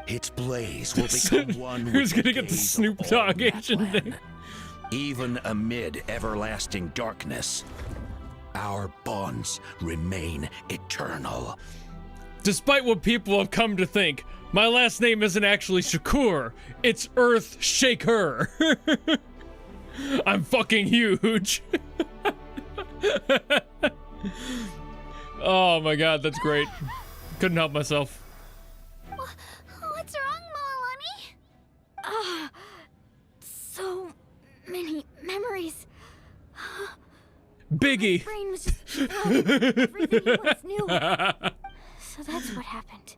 Its blaze will become one with Who's gonna the get the gaze of Snoop all Dogg Asian Natlan. thing? Even amid everlasting darkness, our bonds remain eternal. Despite what people have come to think, my last name isn't actually Shakur. It's Earth Shaker. I'm fucking huge. Oh my god, that's great. Couldn't help myself. What's wrong, Moalani? Ah, so many memories. Biggie. Brain was just everything you once knew. So that's what happened.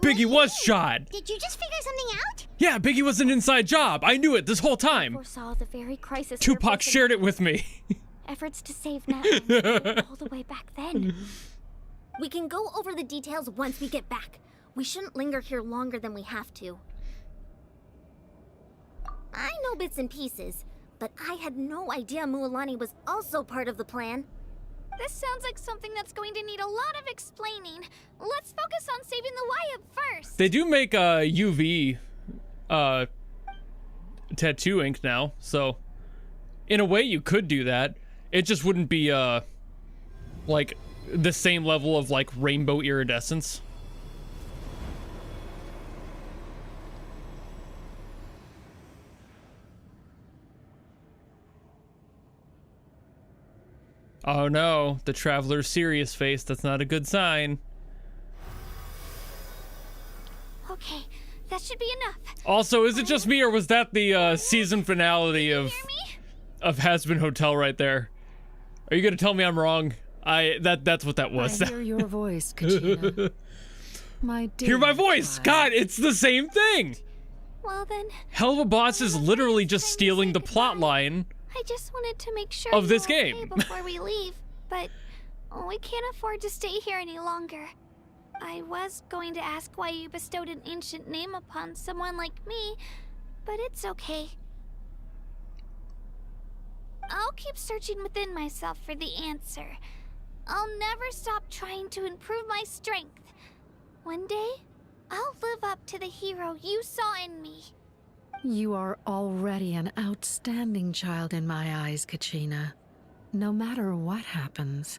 Biggie was shot. Did you just figure something out? Yeah, Biggie was an inside job. I knew it this whole time. Foresaw the very crisis. Tupac shared it with me. Efforts to save Natlan all the way back then. We can go over the details once we get back. We shouldn't linger here longer than we have to. I know bits and pieces, but I had no idea Mualani was also part of the plan. This sounds like something that's going to need a lot of explaining. Let's focus on saving the Wyab first. They do make UV tattoo ink now, so in a way you could do that. It just wouldn't be like the same level of like rainbow iridescence. Oh no, the Traveler's serious face. That's not a good sign. Okay, that should be enough. Also, is it just me or was that the season finale of Hazbin Hotel right there? Are you gonna tell me I'm wrong? That's what that was. I hear your voice, Kachina. My dear Hear my voice! child. God, it's the same thing! Well then, Hell of a Boss is literally just stealing the plot line. I just wanted to make sure Of you this were okay game. before we leave, but we can't afford to stay here any longer. I was going to ask why you bestowed an ancient name upon someone like me, but it's okay. I'll keep searching within myself for the answer. I'll never stop trying to improve my strength. One day, I'll live up to the hero you saw in me. You are already an outstanding child in my eyes, Kachina. No matter what happens.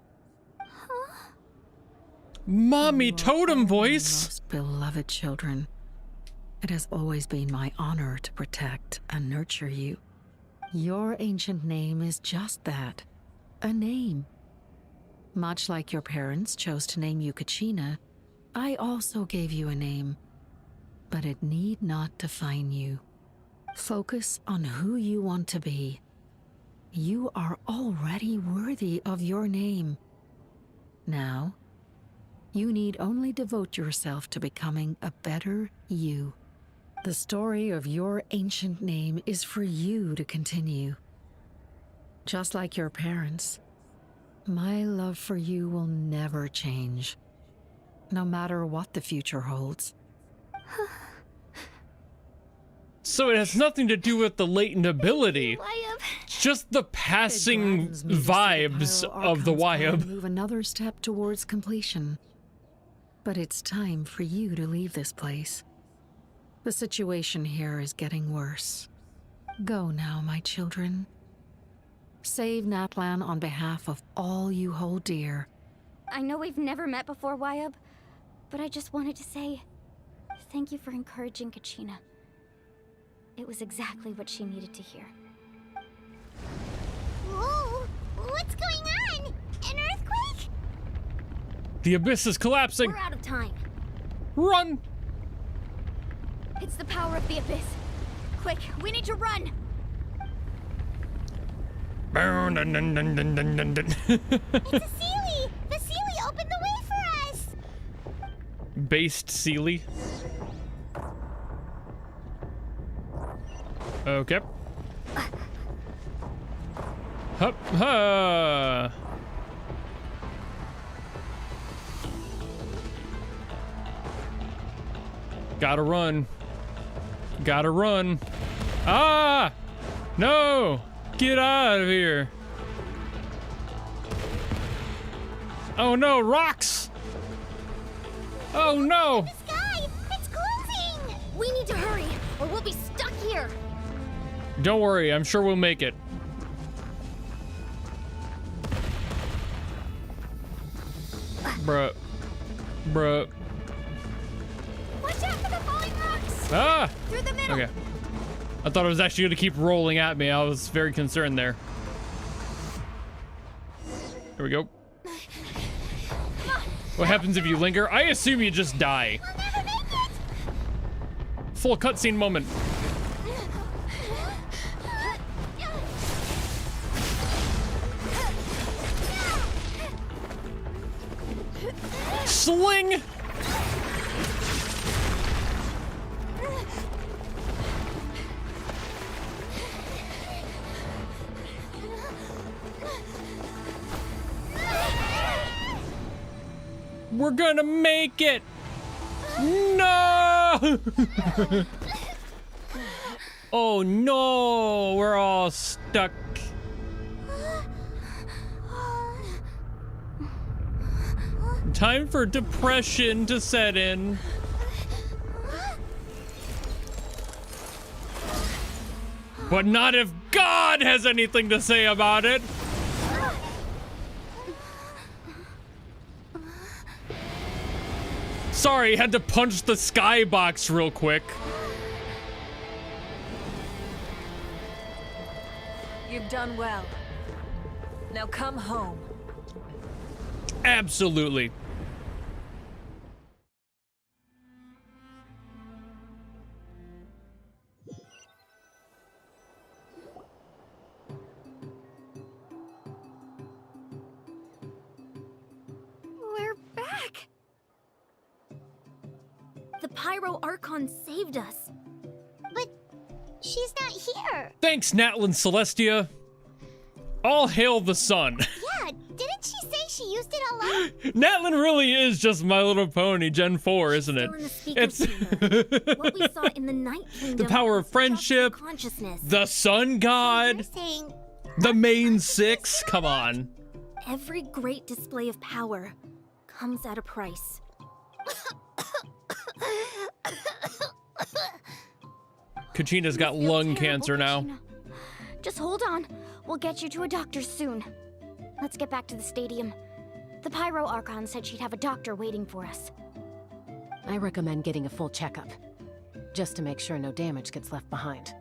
Mommy You are totem all my voice. most beloved children. It has always been my honor to protect and nurture you. Your ancient name is just that, a name. Much like your parents chose to name you Kachina, I also gave you a name, but it need not define you. Focus on who you want to be. You are already worthy of your name. Now, you need only devote yourself to becoming a better you. The story of your ancient name is for you to continue. Just like your parents, my love for you will never change, no matter what the future holds. So it has nothing to do with the latent ability. Wyab. Just the passing It gladdens me to see the vibes Pyro of the Archon's plan Wyab. move another step towards completion. But it's time for you to leave this place. The situation here is getting worse. Go now, my children. Save Natlan on behalf of all you hold dear. I know we've never met before, Wyab, but I just wanted to say thank you for encouraging Kachina. It was exactly what she needed to hear. Whoa! What's going on? An earthquake? The abyss is collapsing. We're out of time. Run! It's the power of the abyss. Quick, we need to run. It's a Seelie! The Seelie opened the way for us! Based Seelie. Okay. Hup ha. Gotta run. Gotta run. Ah! No! Get out of here. Oh no, rocks! Oh no! The sky! It's closing! We need to hurry, or we'll be stuck here. Don't worry, I'm sure we'll make it. Bruh. Bruh. Watch out for the falling rocks! Ah! Through the middle! Okay. I thought it was actually gonna keep rolling at me. I was very concerned there. Here we go. What happens if you linger? I assume you just die. We'll never make it! Full cutscene moment. Sling! We're gonna make it! No! Oh no! We're all stuck. Time for depression to set in. But not if God has anything to say about it. Sorry, had to punch the skybox real quick. You've done well. Now come home. Absolutely. We're back. The Pyro Archon saved us. But she's not here. Thanks, Natlin Celestia. All hail the sun. Yeah, didn't she say she used it all up? Natlin really is just My Little Pony Gen 4, isn't it? Still in the speaker chamber. What we saw in the Night Kingdom. The power of was friendship, just consciousness. the sun You're god, saying the main six. Come on. Every great display of power comes at a price. Kachina's got You feel lung terrible, cancer now. Kachina. Just hold on. We'll get you to a doctor soon. Let's get back to the stadium. The Pyro Archon said she'd have a doctor waiting for us. I recommend getting a full checkup, just to make sure no damage gets left behind.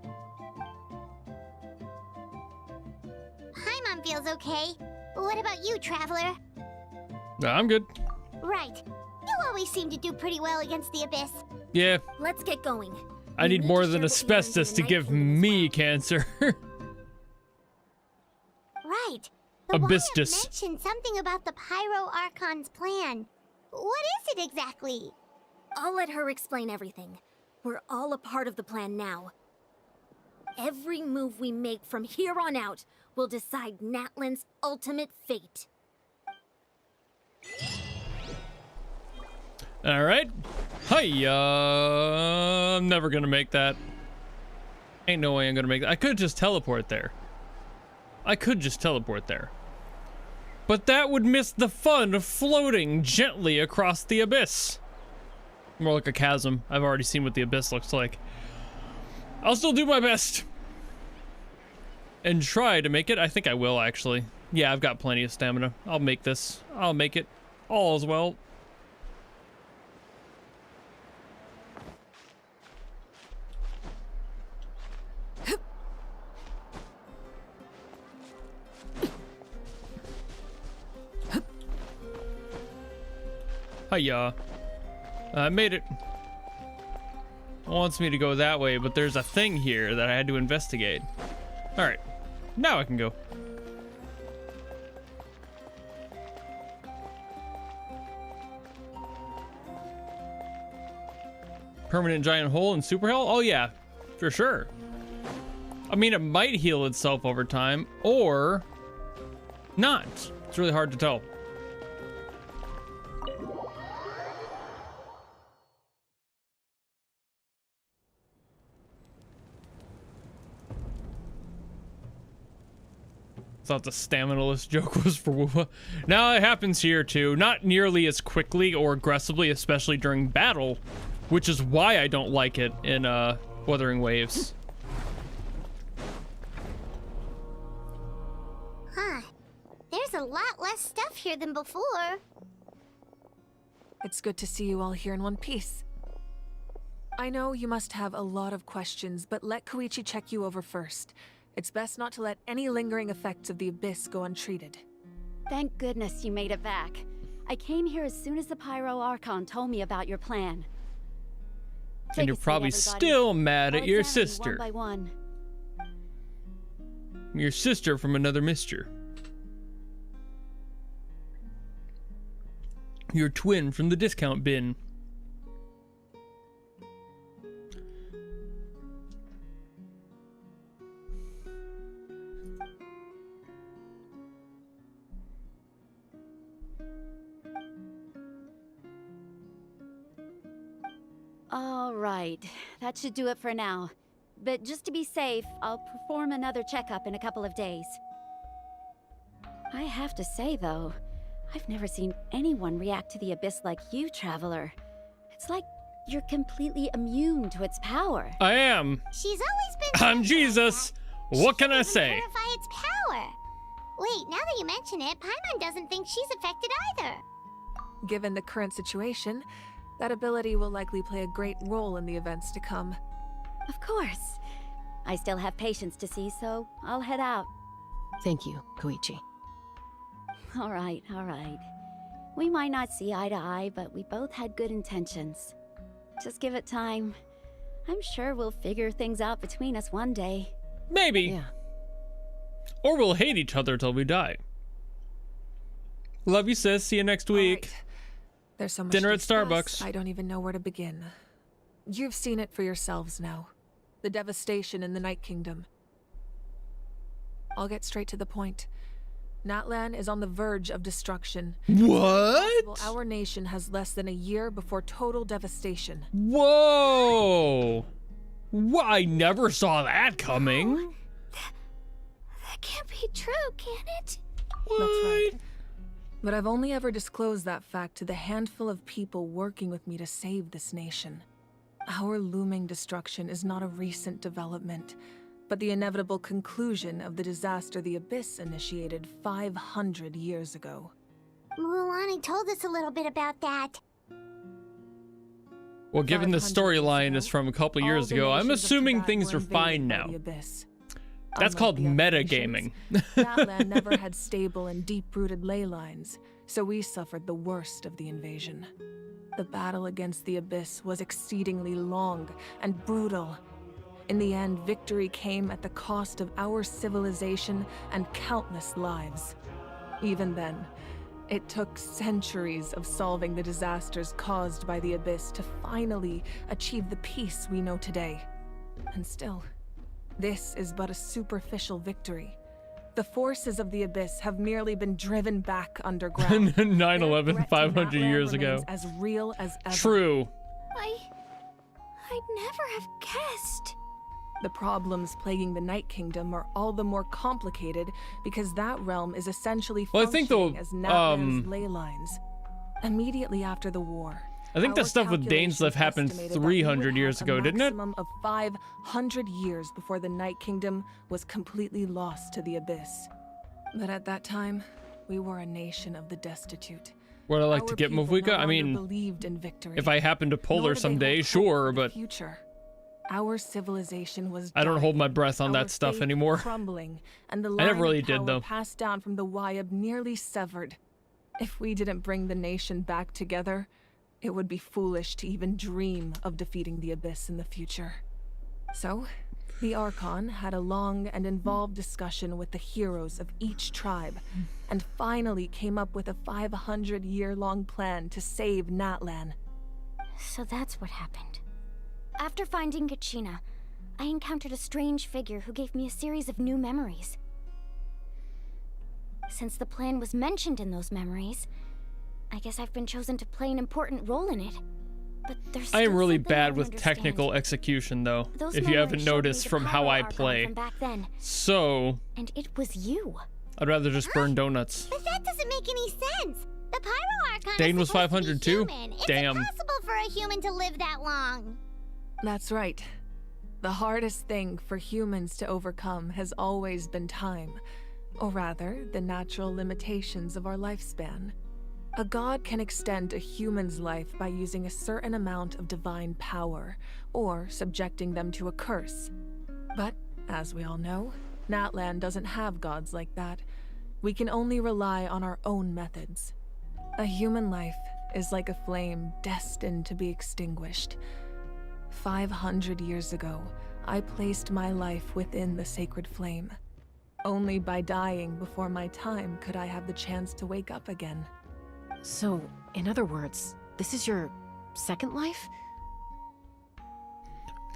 Paimon feels okay. What about you, Traveler? No, I'm good. Right. You always seem to do pretty well against the Abyss. Yeah, Let's get going. I We need need more to than share what we learned in asbestos the to Night give Kingdom as me well. cancer. Right. The Abystus. Wyatt mentioned something about the Pyro Archon's plan. What is it exactly? I'll let her explain everything. We're all a part of the plan now. Every move we make from here on out will decide Natlin's ultimate fate. All right. Hiya. I'm never gonna make that. Ain't no way I'm gonna make that. I could just teleport there. But that would miss the fun of floating gently across the abyss. More like a chasm. I've already seen what the abyss looks like. I'll still do my best. And try to make it. I think I will, actually. Yeah, I've got plenty of stamina. I'll make this. I'll make it. All as well. Hiya. I made it. wants me to go that way, but there's a thing here that I had to investigate. All right, now I can go. Permanent giant hole in super hell? Oh yeah, for sure. I mean, it might heal itself over time, or not. It's really hard to tell. Thought the stamina-less joke was for Wuha. Now it happens here too, not nearly as quickly or aggressively, especially during battle, which is why I don't like it in Wuthering Waves. Huh. There's a lot less stuff here than before. It's good to see you all here in one piece. I know you must have a lot of questions, but let Koichi check you over first. It's best not to let any lingering effects of the Abyss go untreated. Thank goodness you made it back. I came here as soon as the Pyro Archon told me about your plan. And you're probably still mad at your sister. One by one. Your sister from another mister. Your twin from the discount bin. All right, that should do it for now. But just to be safe, I'll perform another checkup in a couple of days. I have to say, though, I've never seen anyone react to the Abyss like you, Traveler. It's like you're completely immune to its power. I am. She's always been. I'm Jesus. What can I say? Verify its power. Wait, now that you mention it, Paimon doesn't think she's affected either. Given the current situation, that ability will likely play a great role in the events to come. Of course. I still have patients to see, so I'll head out. Thank you, Koichi. All right, all right. We might not see eye to eye, but we both had good intentions. Just give it time. I'm sure we'll figure things out between us one day. Maybe. Yeah. Or we'll hate each other till we die. Love you, sis. See you next week. Right. There's so much Dinner to at discuss, Starbucks. I don't even know where to begin. You've seen it for yourselves now. The devastation in the Night Kingdom. I'll get straight to the point. Natlan is on the verge of destruction. What? Our nation has less than a year before total devastation. Whoa! I never saw that coming. That can't be true, can it? What? That's right. But I've only ever disclosed that fact to the handful of people working with me to save this nation. Our looming destruction is not a recent development, but the inevitable conclusion of the disaster the Abyss initiated 500 years ago. Mualani told us a little bit about that. Well, given the 500 storyline years is from a couple all years the ago, I'm nations of assuming Tibet things were are fine invaded by now. the Abyss. That's Unlike called the other metagaming. nations, Natlan never had stable and deep-rooted ley lines, so we suffered the worst of the invasion. The battle against the Abyss was exceedingly long and brutal. In the end, victory came at the cost of our civilization and countless lives. Even then, it took centuries of solving the disasters caused by the Abyss to finally achieve the peace we know today. And still, this is but a superficial victory. The forces of the Abyss have merely been driven back underground. 9/11, 500 years ago. As real as ever. True. I'd never have guessed. The problems plaguing the Night Kingdom are all the more complicated because that realm is essentially Well, I think functioning the, as Natlan's ley lines. Immediately after the war, I think that our stuff with calculations Dainsleif happened estimated that we 300 would years have ago, a didn't it? maximum of 500 years before the Night Kingdom was completely lost to the Abyss. But at that time, we were a nation of the destitute. Would I like Our to get people Mufika? no I longer mean, believed in victory, if I happen to pull nor her did they someday, hold hope sure, for the but future. Our civilization was I don't hold dying, my breath on our that stuff faith anymore. crumbling, and the I never line really of did, power though. passed down from the Wayab nearly severed. If we didn't bring the nation back together, It would be foolish to even dream of defeating the Abyss in the future. So, the Archon had a long and involved discussion with the heroes of each tribe, and finally came up with a 500-year-long plan to save Natlan. So that's what happened. After finding Kachina, I encountered a strange figure who gave me a series of new memories. Since the plan was mentioned in those memories, I guess I've been chosen to play an important role in it. But there's I am still really something I bad don't with understand. technical execution, though, Those if you haven't memories showed me noticed the from how Pyro I Archon play. from back then, So, and it was you. I'd rather just burn donuts. But that doesn't make any sense. The Pyro Archon Dane is was supposed to be 500 too? human. It's Damn. impossible for a human to live that long. That's right. The hardest thing for humans to overcome has always been time, or rather, the natural limitations of our lifespan. A god can extend a human's life by using a certain amount of divine power, or subjecting them to a curse. But, as we all know, Natlan doesn't have gods like that. We can only rely on our own methods. A human life is like a flame destined to be extinguished. 500 years ago, I placed my life within the sacred flame. Only by dying before my time could I have the chance to wake up again. So, in other words, this is your second life?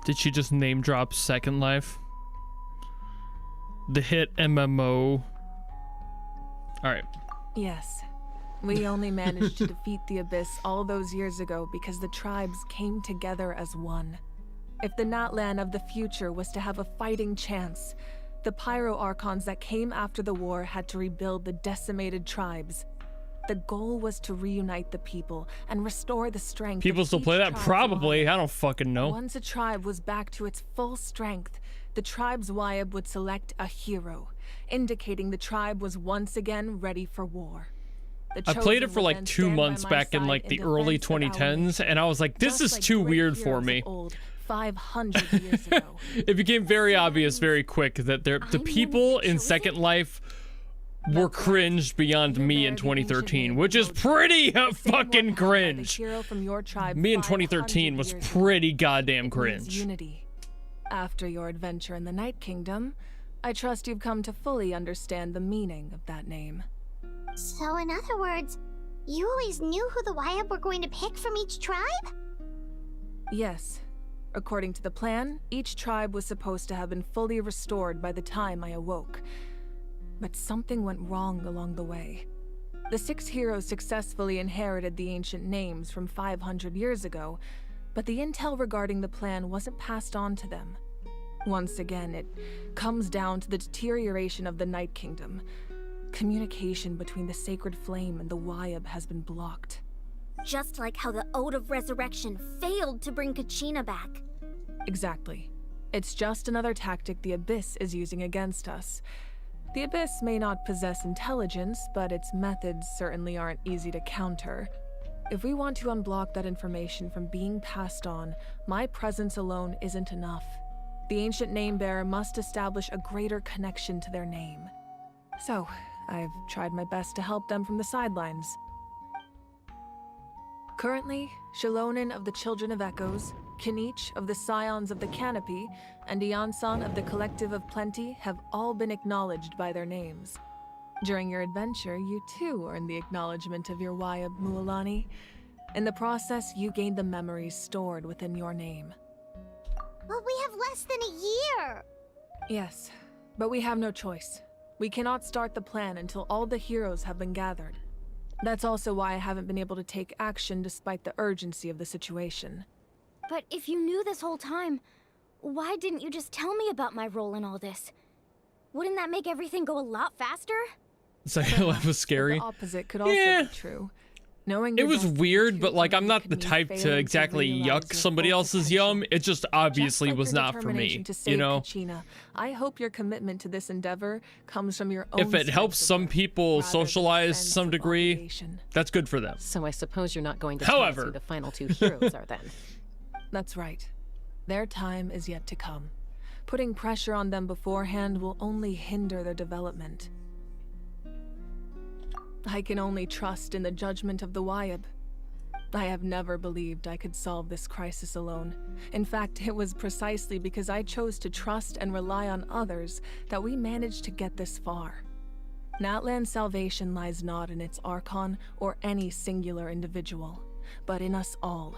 Did she just name drop Second Life? The hit MMO. Alright. Yes. We only managed to defeat the Abyss all those years ago because the tribes came together as one. If the Natlan of the future was to have a fighting chance, the Pyro Archons that came after the war had to rebuild the decimated tribes. The goal was to reunite the people and restore the strength. People of still each play that? tribe's Probably. Wayab. I don't fucking know. Once a tribe was back to its full strength, the tribe's Wayab would select a hero, indicating the tribe was once again ready for war. The I played it chosen for would like then 2 stand by months my back in side like the in early defense of our 2010s, nation. and I was like, this Just is like too great weird for heroes of me. old, 500 years ago. It became very obvious very quick that the I'm people one of the in Second chosen? Life were cringed beyond You me bear in the ancient 2013, name which is Mojo, pretty the same one fucking held by the cringe. hero from your tribe Me in 500 2013 was years ago. pretty goddamn It means cringe. unity. After your adventure in the Night Kingdom, I trust you've come to fully understand the meaning of that name. So in other words, you always knew who the Wayab were going to pick from each tribe? Yes. According to the plan, each tribe was supposed to have been fully restored by the time I awoke. But something went wrong along the way. The 6 heroes successfully inherited the ancient names from 500 years ago, but the intel regarding the plan wasn't passed on to them. Once again, it comes down to the deterioration of the Night Kingdom. Communication between the Sacred Flame and the Wayab has been blocked. Just like how the Ode of Resurrection failed to bring Kachina back. Exactly. It's just another tactic the Abyss is using against us. The Abyss may not possess intelligence, but its methods certainly aren't easy to counter. If we want to unblock that information from being passed on, my presence alone isn't enough. The ancient name-bearer must establish a greater connection to their name. So, I've tried my best to help them from the sidelines. Currently, Shilonen of the Children of Echoes, Kinich of the Scions of the Canopy, and Iansan of the Collective of Plenty have all been acknowledged by their names. During your adventure, you too earned the acknowledgement of your Wayab, Mualani. In the process, you gained the memories stored within your name. But we have less than a year! Yes, but we have no choice. We cannot start the plan until all the heroes have been gathered. That's also why I haven't been able to take action despite the urgency of the situation. But if you knew this whole time, why didn't you just tell me about my role in all this? Wouldn't that make everything go a lot faster? Second Life was scary. The opposite could also Yeah. be true. Knowing It your was destiny weird, too but like I'm early not could the mean type failing to exactly realize yuck your somebody full else's potential. yum. It just obviously Just like was your not for determination me, to you save know? Kachina, I hope your commitment to this endeavor comes from your own If it helps sense of some worth, people rather than socialize sense some of degree, obligation. that's good for them. So I suppose you're not going to tell us However, who the final 2 heroes are then. That's right. Their time is yet to come. Putting pressure on them beforehand will only hinder their development. I can only trust in the judgment of the Wayab. I have never believed I could solve this crisis alone. In fact, it was precisely because I chose to trust and rely on others that we managed to get this far. Natlan's salvation lies not in its Archon or any singular individual, but in us all.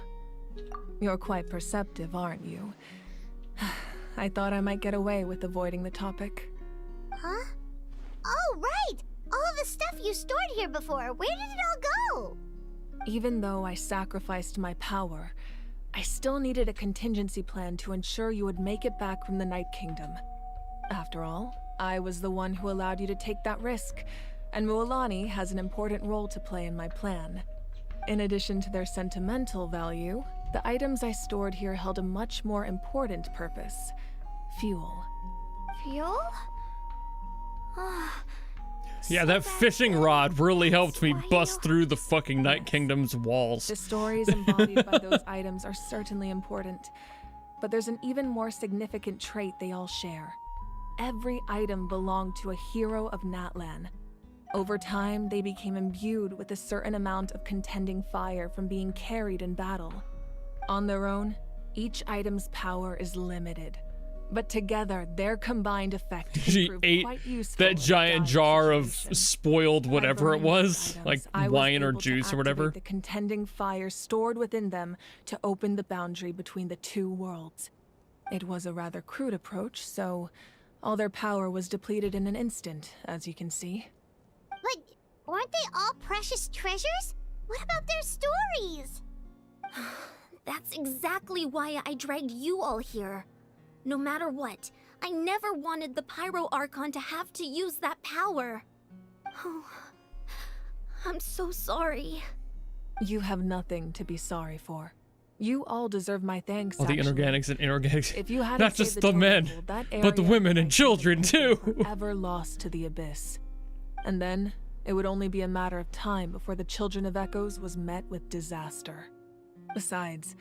You're quite perceptive, aren't you? I thought I might get away with avoiding the topic. Huh? Oh, right! All the stuff you stored here before, where did it all go? Even though I sacrificed my power, I still needed a contingency plan to ensure you would make it back from the Night Kingdom. After all, I was the one who allowed you to take that risk, and Mualani has an important role to play in my plan. In addition to their sentimental value, the items I stored here held a much more important purpose: fuel. Fuel? Yeah, that fishing rod really helped me bust through the fucking Night Kingdom's walls. The stories embodied by those items are certainly important, but there's an even more significant trait they all share. Every item belonged to a hero of Natlan. Over time, they became imbued with a certain amount of contending fire from being carried in battle. On their own, each item's power is limited, but together, their combined effect can She prove ate quite useful that in giant dire jar of situations. spoiled By whatever it burning was, these like items, I was wine or able to juice or whatever. activate the contending fire stored within them to open the boundary between the two worlds. It was a rather crude approach, so all their power was depleted in an instant, as you can see. But weren't they all precious treasures? What about their stories? That's exactly why I dragged you all here. No matter what, I never wanted the Pyro Archon to have to use that power. Oh, I'm so sorry. You have nothing to be sorry for. You all deserve my thanks, All the actually. inorganics and inorganics. If you hadn't Not saved just the totem men, pool, that but the area women and might children be too. forever lost to the abyss. And then, it would only be a matter of time before the Children of Echoes was met with disaster. Besides,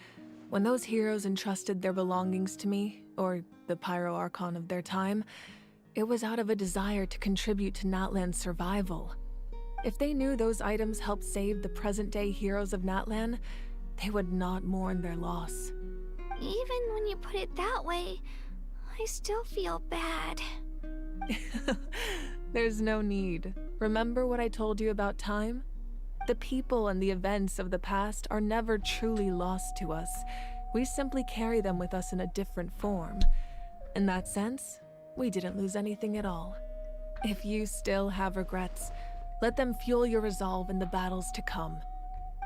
when those heroes entrusted their belongings to me, or the Pyro Archon of their time, it was out of a desire to contribute to Natlan's survival. If they knew those items helped save the present-day heroes of Natlan, they would not mourn their loss. Even when you put it that way, I still feel bad. There's no need. Remember what I told you about time? The people and the events of the past are never truly lost to us. We simply carry them with us in a different form. In that sense, we didn't lose anything at all. If you still have regrets, let them fuel your resolve in the battles to come.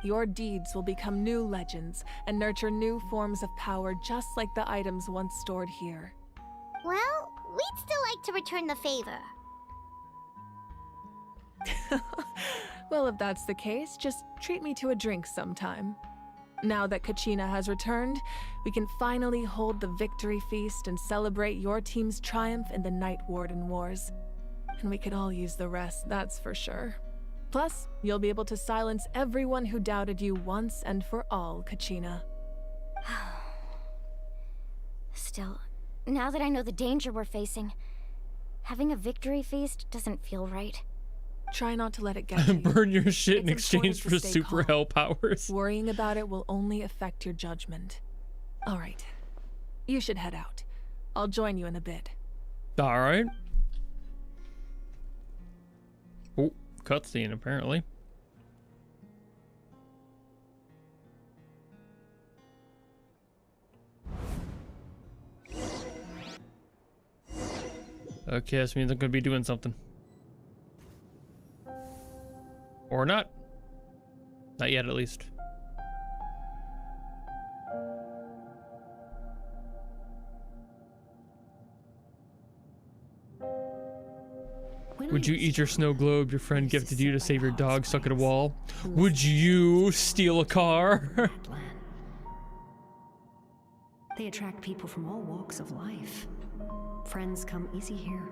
Your deeds will become new legends and nurture new forms of power just like the items once stored here. Well, we'd still like to return the favor. Well, if that's the case, just treat me to a drink sometime. Now that Kachina has returned, we can finally hold the victory feast and celebrate your team's triumph in the Night Warden Wars. And we could all use the rest, that's for sure. Plus, you'll be able to silence everyone who doubted you once and for all, Kachina. Still, now that I know the danger we're facing, having a victory feast doesn't feel right. Try not to let it get to you. Burn your shit in It's exchange important for to stay super calm. hell powers. Worrying about it will only affect your judgment. All right. You should head out. I'll join you in a bit. All right. Oh, cutscene apparently. Okay, this means I'm gonna be doing something. Or not. Not yet, at least. Would you eat your snow globe your friend gifted you to save your dog stuck at a wall? Would you steal a car? They attract people from all walks of life. Friends come easy here,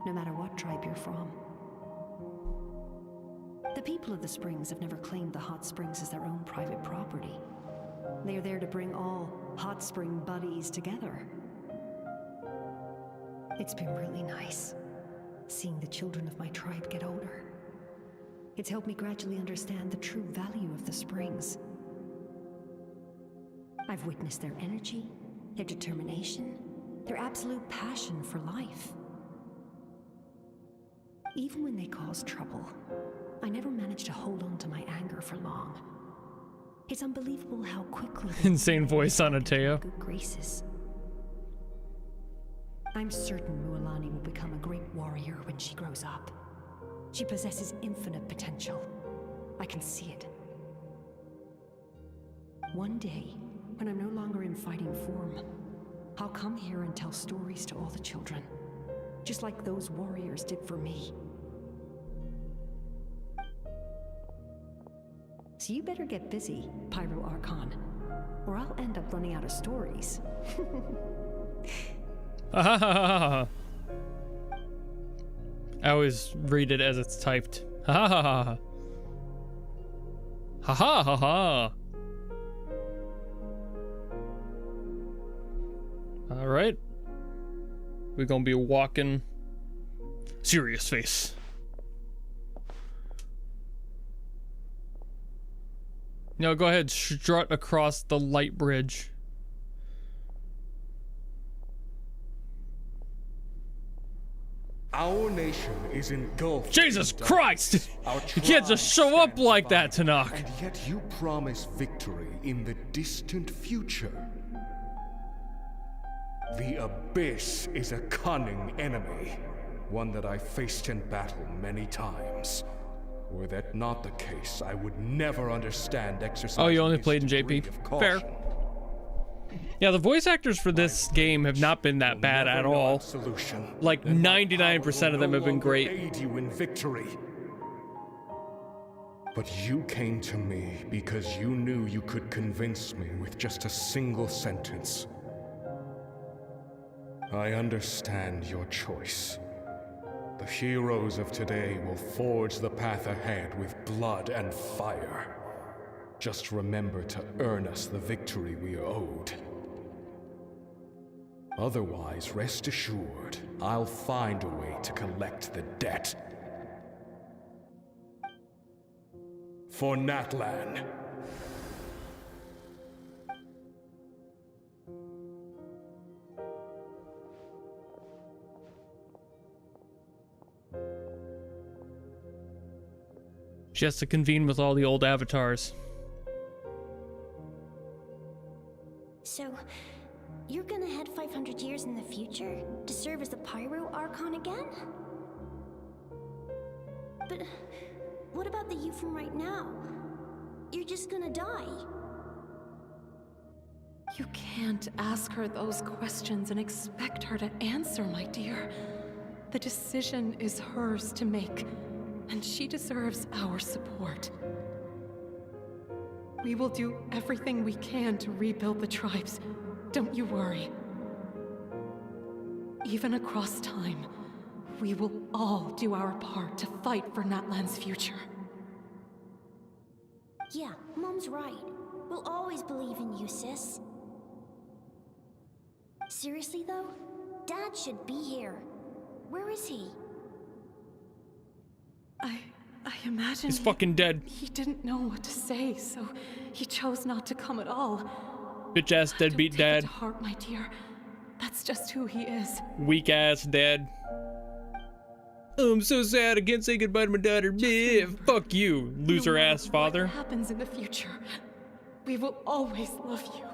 no matter what tribe you're from. The people of the Springs have never claimed the hot springs as their own private property. They are there to bring all hot spring buddies together. It's been really nice, seeing the children of my tribe get older. It's helped me gradually understand the true value of the springs. I've witnessed their energy, their determination, their absolute passion for life. Even when they cause trouble, I never managed to hold on to my anger for long. It's unbelievable how quickly Insane voice on Ateo. good graces. I'm certain Mualani will become a great warrior when she grows up. She possesses infinite potential. I can see it. One day, when I'm no longer in fighting form, I'll come here and tell stories to all the children, just like those warriors did for me. So you better get busy, Pyro Archon, or I'll end up running out of stories. I always read it as it's typed. Ha ha ha ha. Ha ha ha ha. All right. We're gonna be walking. Serious face. Now go ahead, strut across the light bridge. Our nation is engulfed. Jesus in Christ! darkness. Our You can't just tribe show up stands like that, by, Tanakh. And yet you promise victory in the distant future. The Abyss is a cunning enemy, one that I faced in battle many times. Were that not the case, I would never understand exercising. Oh, you only this played in degree JP. of Fair. caution. Yeah, the voice actors for this game have not been that bad Never at know all. our solution. Like Then my 99% power of them will have been no great. longer aid you in victory. But you came to me because you knew you could convince me with just a single sentence. I understand your choice. The heroes of today will forge the path ahead with blood and fire. Just remember to earn us the victory we are owed. Otherwise, rest assured, I'll find a way to collect the debt. For Natlan. She has to convene with all the old avatars. So, you're gonna head 500 years in the future to serve as the Pyro Archon again? But what about the you from right now? You're just gonna die. You can't ask her those questions and expect her to answer, my dear. The decision is hers to make, and she deserves our support. We will do everything we can to rebuild the tribes. Don't you worry. Even across time, we will all do our part to fight for Natlan's future. Yeah, Mom's right. We'll always believe in you, sis. Seriously, though? Dad should be here. Where is he? I imagine He's fucking dead. He didn't know what to say, so he chose not to come at all. Bitch ass deadbeat Don't take it dad. to heart, my dear. That's just who he is. Weak ass dad. Oh, I'm so sad I can't say goodbye to my daughter. Bleh, fuck you, loser No matter ass father. What happens in the future, we will always love you.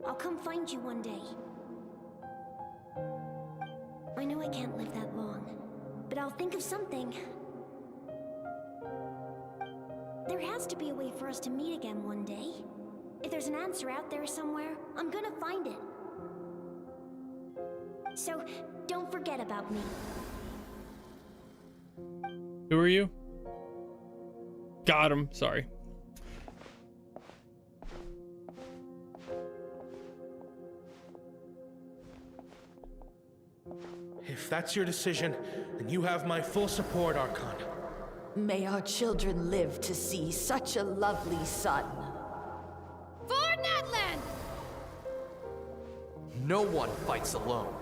I'll come find you one day. I know I can't live that long, but I'll think of something. There has to be a way for us to meet again one day. If there's an answer out there somewhere, I'm gonna find it. So, don't forget about me. Who are you? Got him. Sorry. If that's your decision, then you have my full support, Archon. May our children live to see such a lovely son. For Natlan! No one fights alone.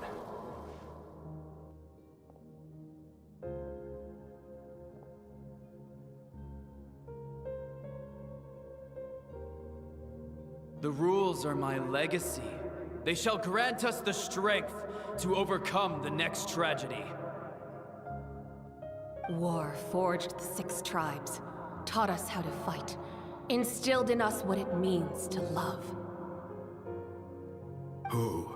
The rules are my legacy. They shall grant us the strength to overcome the next tragedy. War forged the 6 tribes, taught us how to fight, instilled in us what it means to love. Who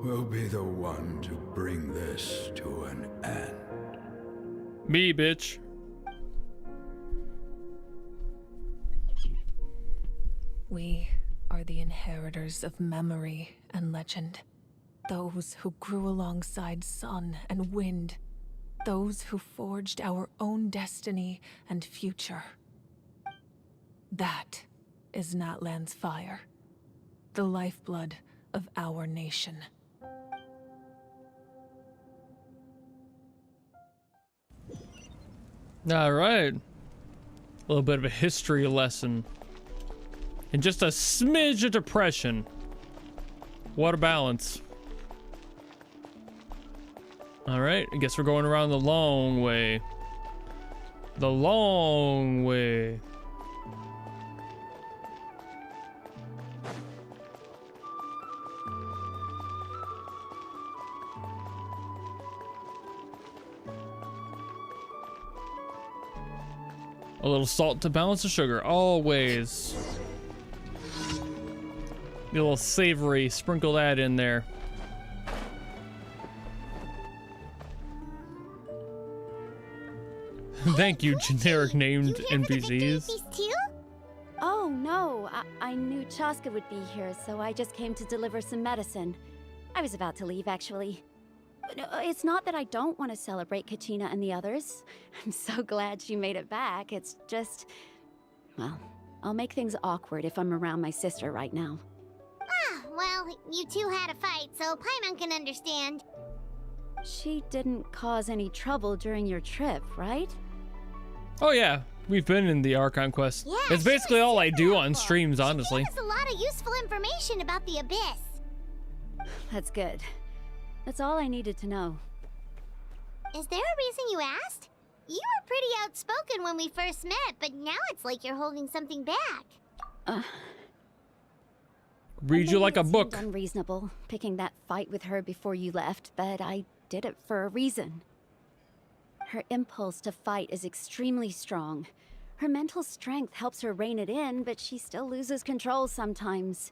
will be the one to bring this to an end? Me, bitch. We are the inheritors of memory and legend. Those who grew alongside sun and wind. Those who forged our own destiny and future. That is Natlan's fire. The lifeblood of our nation. All right. A little bit of a history lesson. And just a smidge of depression. What a balance. All right, I guess we're going around the long way. The long way. A little salt to balance the sugar, always. A little savory, sprinkle that in there. Thank you, generic named NPCs. Oh, no. I knew Chaska would be here, so I just came to deliver some medicine. I was about to leave, actually. But it's not that I don't want to celebrate Kachina and the others. I'm so glad she made it back. It's just... well, I'll make things awkward if I'm around my sister right now. Ah, well, you two had a fight, so Paimon can understand. She didn't cause any trouble during your trip, right? Oh yeah, we've been in the Archon quest. Yeah, it's basically all I do on streams, honestly. She gave us a lot of useful information about the Abyss. That's good. That's all I needed to know. Is there a reason you asked? You were pretty outspoken when we first met, but now it's like you're holding something back. Read you like a book. It seemed unreasonable, picking that fight with her before you left, but I did it for a reason. Her impulse to fight is extremely strong. Her mental strength helps her rein it in, but she still loses control sometimes.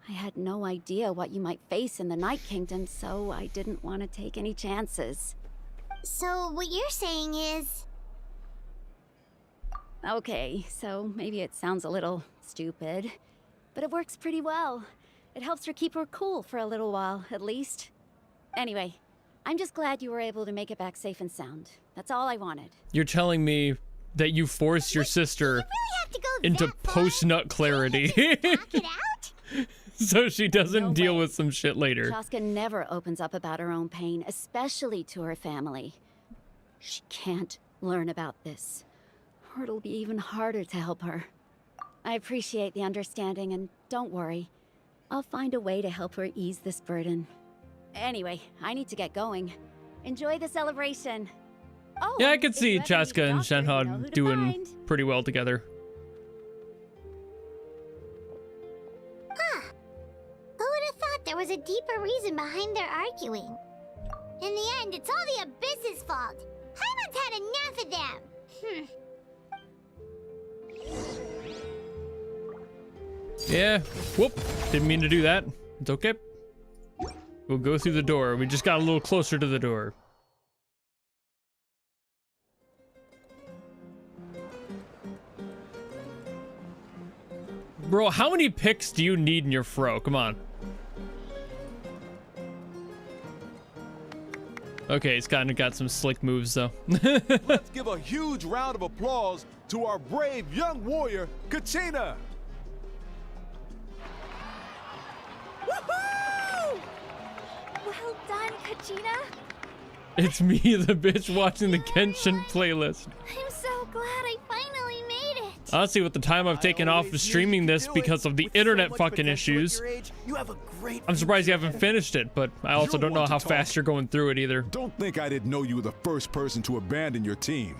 I had no idea what you might face in the Night Kingdom, so I didn't want to take any chances. So what you're saying is... Okay, so maybe it sounds a little stupid, but it works pretty well. It helps her keep her cool for a little while, at least. Anyway, I'm just glad you were able to make it back safe and sound. That's all I wanted. You're telling me that you forced your sister into post-nut clarity. So she doesn't deal with some shit later. Chaska never opens up about her own pain, especially to her family. She can't learn about this, or it'll be even harder to help her. I appreciate the understanding, and don't worry. I'll find a way to help her ease this burden. Anyway, I need to get going. Enjoy the celebration. Oh, Yeah, I could see Chaska and Shenhe doing pretty well together. Huh. Who would have thought there was a deeper reason behind their arguing? In the end, it's all the Abyss's fault. Paimon's had enough of them. Yeah, whoop, didn't mean to do that. It's okay. We'll go through the door. We just got a little closer to the door. Bro, how many picks do you need in your fro? Come on. Okay, it's kind of got some slick moves though. Let's give a huge round of applause to our brave young warrior, Kachina. Woohoo! Well done, Kachina. It's me, the bitch, watching the Genshin playlist. I'm so glad I finally made it. Honestly, with the time I've taken off of streaming this because of the internet fucking issues, I'm surprised you haven't finished it, but I also don't know how fast you're going through it either. Don't think I didn't know you were the first person to abandon your team.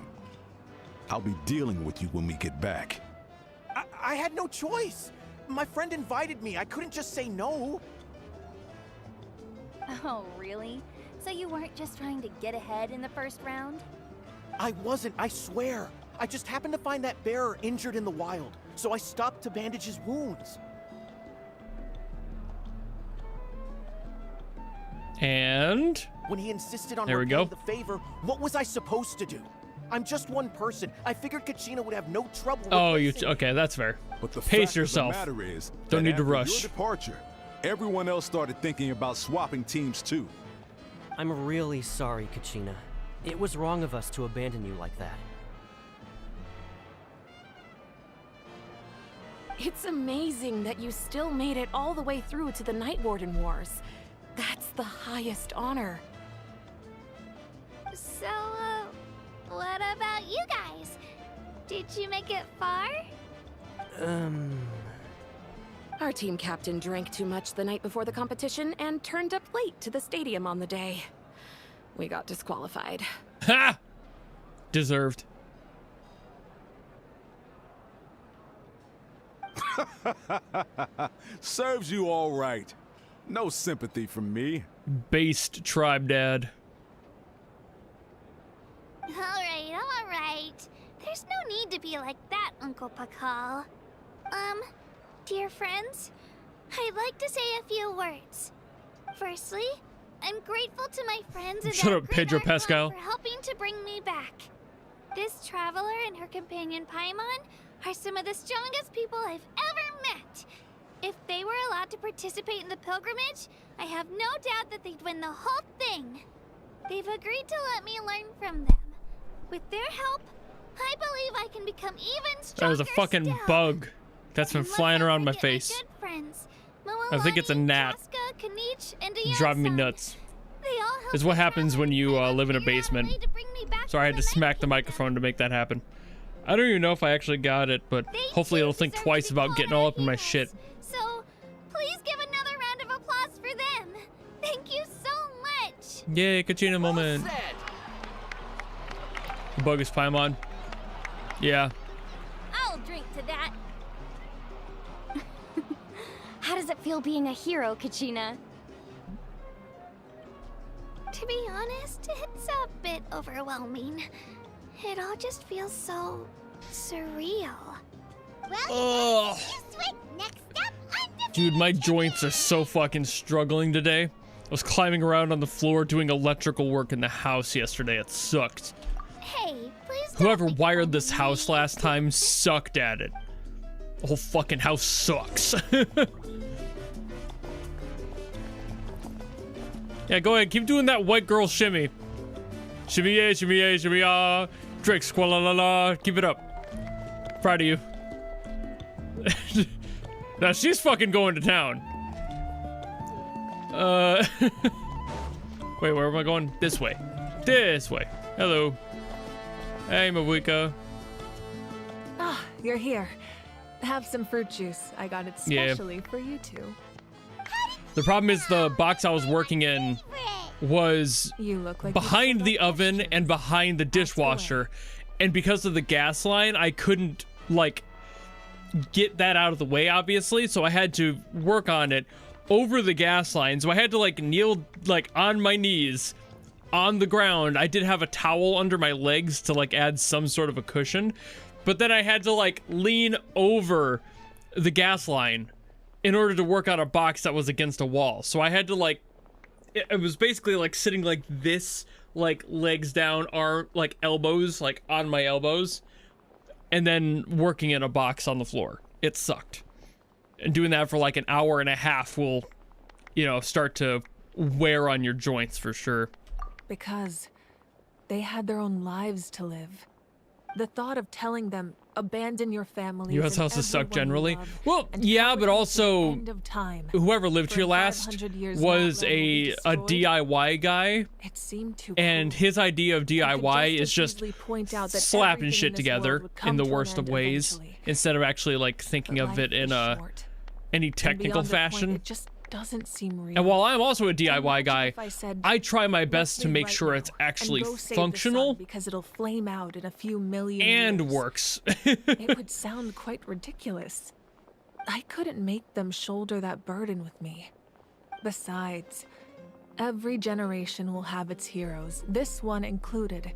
I'll be dealing with you when we get back. I had no choice. My friend invited me. I couldn't just say no. Oh, really? So you weren't just trying to get ahead in the first round? I wasn't, I swear. I just happened to find that bearer injured in the wild, so I stopped to bandage his wounds. And when he insisted on there we repaying go. the favor, what was I supposed to do? I'm just one person. I figured Kachina would have no trouble. Oh, okay, that's fair. But the Pace fact yourself. Of the matter is don't need to after rush. Your departure, everyone else started thinking about swapping teams too. I'm really sorry, Kachina. It was wrong of us to abandon you like that. It's amazing that you still made it all the way through to the Night Warden Wars. That's the highest honor. So, what about you guys? Did you make it far? Our team captain drank too much the night before the competition and turned up late to the stadium on the day. We got disqualified. Ha! Deserved. Serves you all right. No sympathy from me. Based tribe dad. All right. There's no need to be like that, Uncle Pakal. Dear friends, I'd like to say a few words. Firstly, I'm grateful to my friends and Shut up, Pedro Pascal. for helping to bring me back. This traveler and her companion Paimon are some of the strongest people I've ever met. If they were allowed to participate in the pilgrimage, I have no doubt that they'd win the whole thing. They've agreed to let me learn from them. With their help, I believe I can become even stronger. That was a fucking still. bug that's been flying around my face. Good friends, I think it's a gnat. Casca, Kanich, and Driving me nuts. It's what happens when you live in a basement. Sorry, I had to smack the microphone to make that happen. I don't even know if I actually got it, but hopefully it'll think twice about getting all up in my shit. So, please give another round of applause for them. Thank you so much. Yay, Kachina moment. The bug is Paimon. Yeah. I'll drink to that. How does it feel being a hero, Kachina? To be honest, it's a bit overwhelming. It all just feels so surreal. Ugh. Dude, my joints are so fucking struggling today. I was climbing around on the floor doing electrical work in the house yesterday. It sucked. Hey, please. Whoever wired this house last time sucked at it. The whole fucking house sucks. Yeah, go ahead. Keep doing that white girl shimmy. Shimmy yeah, shimmy yeah, shimmy ah. Drake squalla la la. Keep it up. Proud of you. Now she's fucking going to town. Wait, where am I going? This way. This way. Hello. Hey, Mabuika. Ah, you're here. Have some fruit juice. I got it specially for you two. The problem is the box I was working in was behind the oven and behind the dishwasher. And because of the gas line, I couldn't, like, get that out of the way, obviously. So I had to work on it over the gas line. So I had to, like, kneel, like, on my knees on the ground. I did have a towel under my legs to, like, add some sort of a cushion. But then I had to, like, lean over the gas line in order to work on a box that was against a wall. So I had to, like, it was basically like sitting like this, like legs down, arm, like elbows, like on my elbows, and then working in a box on the floor. It sucked. And doing that for like an hour and a half will, you know, start to wear on your joints for sure. Because they had their own lives to live. The thought of telling them abandon your families. U.S. and houses suck everyone you generally. love, Well, and yeah, cower but into the also end of time. whoever lived For here in last 500 years, was Natlan will be a destroyed. DIY guy, It seemed too and cruel. his idea of I could DIY just is as just easily point out that slapping everything shit in this together world would come in the to an worst of end ways eventually. instead of actually like thinking But of it life in is a short. any And technical beyond a point, fashion. it just doesn't seem real. And while I'm also a So DIY imagine guy, if I said, I try my best "Let's to leave make right sure now it's and actually go save the functional sun because it'll flame out in a few million and years." works. It would sound quite ridiculous. I couldn't make them shoulder that burden with me. Besides, every generation will have its heroes, this one included.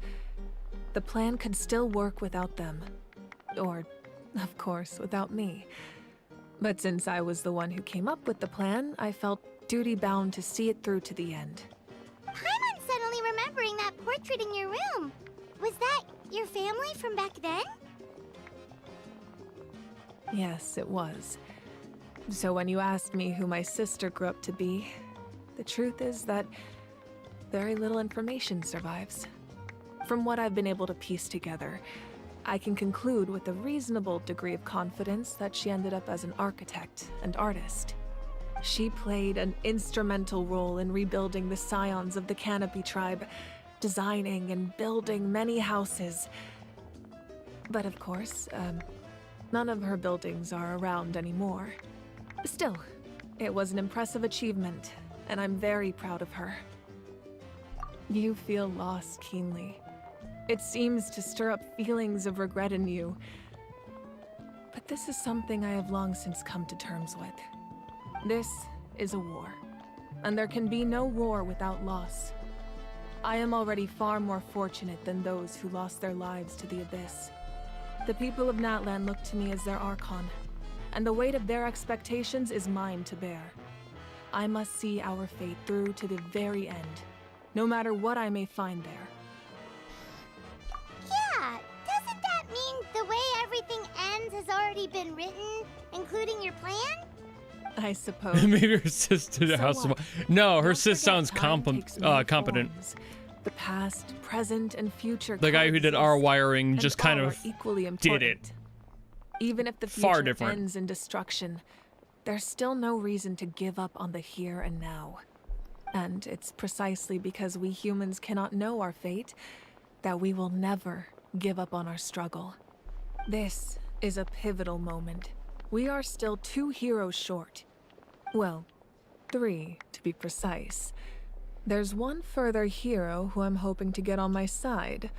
The plan could still work without them. Or, of course, without me. But since I was the one who came up with the plan, I felt duty-bound to see it through to the end. I'm suddenly remembering that portrait in your room. Was that your family from back then? Yes, it was. So when you asked me who my sister grew up to be, the truth is that very little information survives. From what I've been able to piece together, I can conclude with a reasonable degree of confidence that she ended up as an architect and artist. She played an instrumental role in rebuilding the scions of the Canopy tribe, designing and building many houses. But of course, none of her buildings are around anymore. Still, it was an impressive achievement, and I'm very proud of her. You feel loss keenly. It seems to stir up feelings of regret in you. But this is something I have long since come to terms with. This is a war, and there can be no war without loss. I am already far more fortunate than those who lost their lives to the Abyss. The people of Natlan look to me as their Archon, and the weight of their expectations is mine to bear. I must see our fate through to the very end, no matter what I may find there. Yeah, doesn't that mean the way everything ends has already been written, including your plan? I suppose. Maybe her sis did a house. what? No, her Don't sis forget sounds time takes many competent. forms. The past, present, and future. The guy who did our wiring and just kind all of are equally did important. it. Even if the Far future different. ends in destruction, there's still no reason to give up on the here and now. And it's precisely because we humans cannot know our fate that we will never give up on our struggle. This is a pivotal moment. We are still 2 heroes short. Well, 3 to be precise. There's one further hero who I'm hoping to get on my side.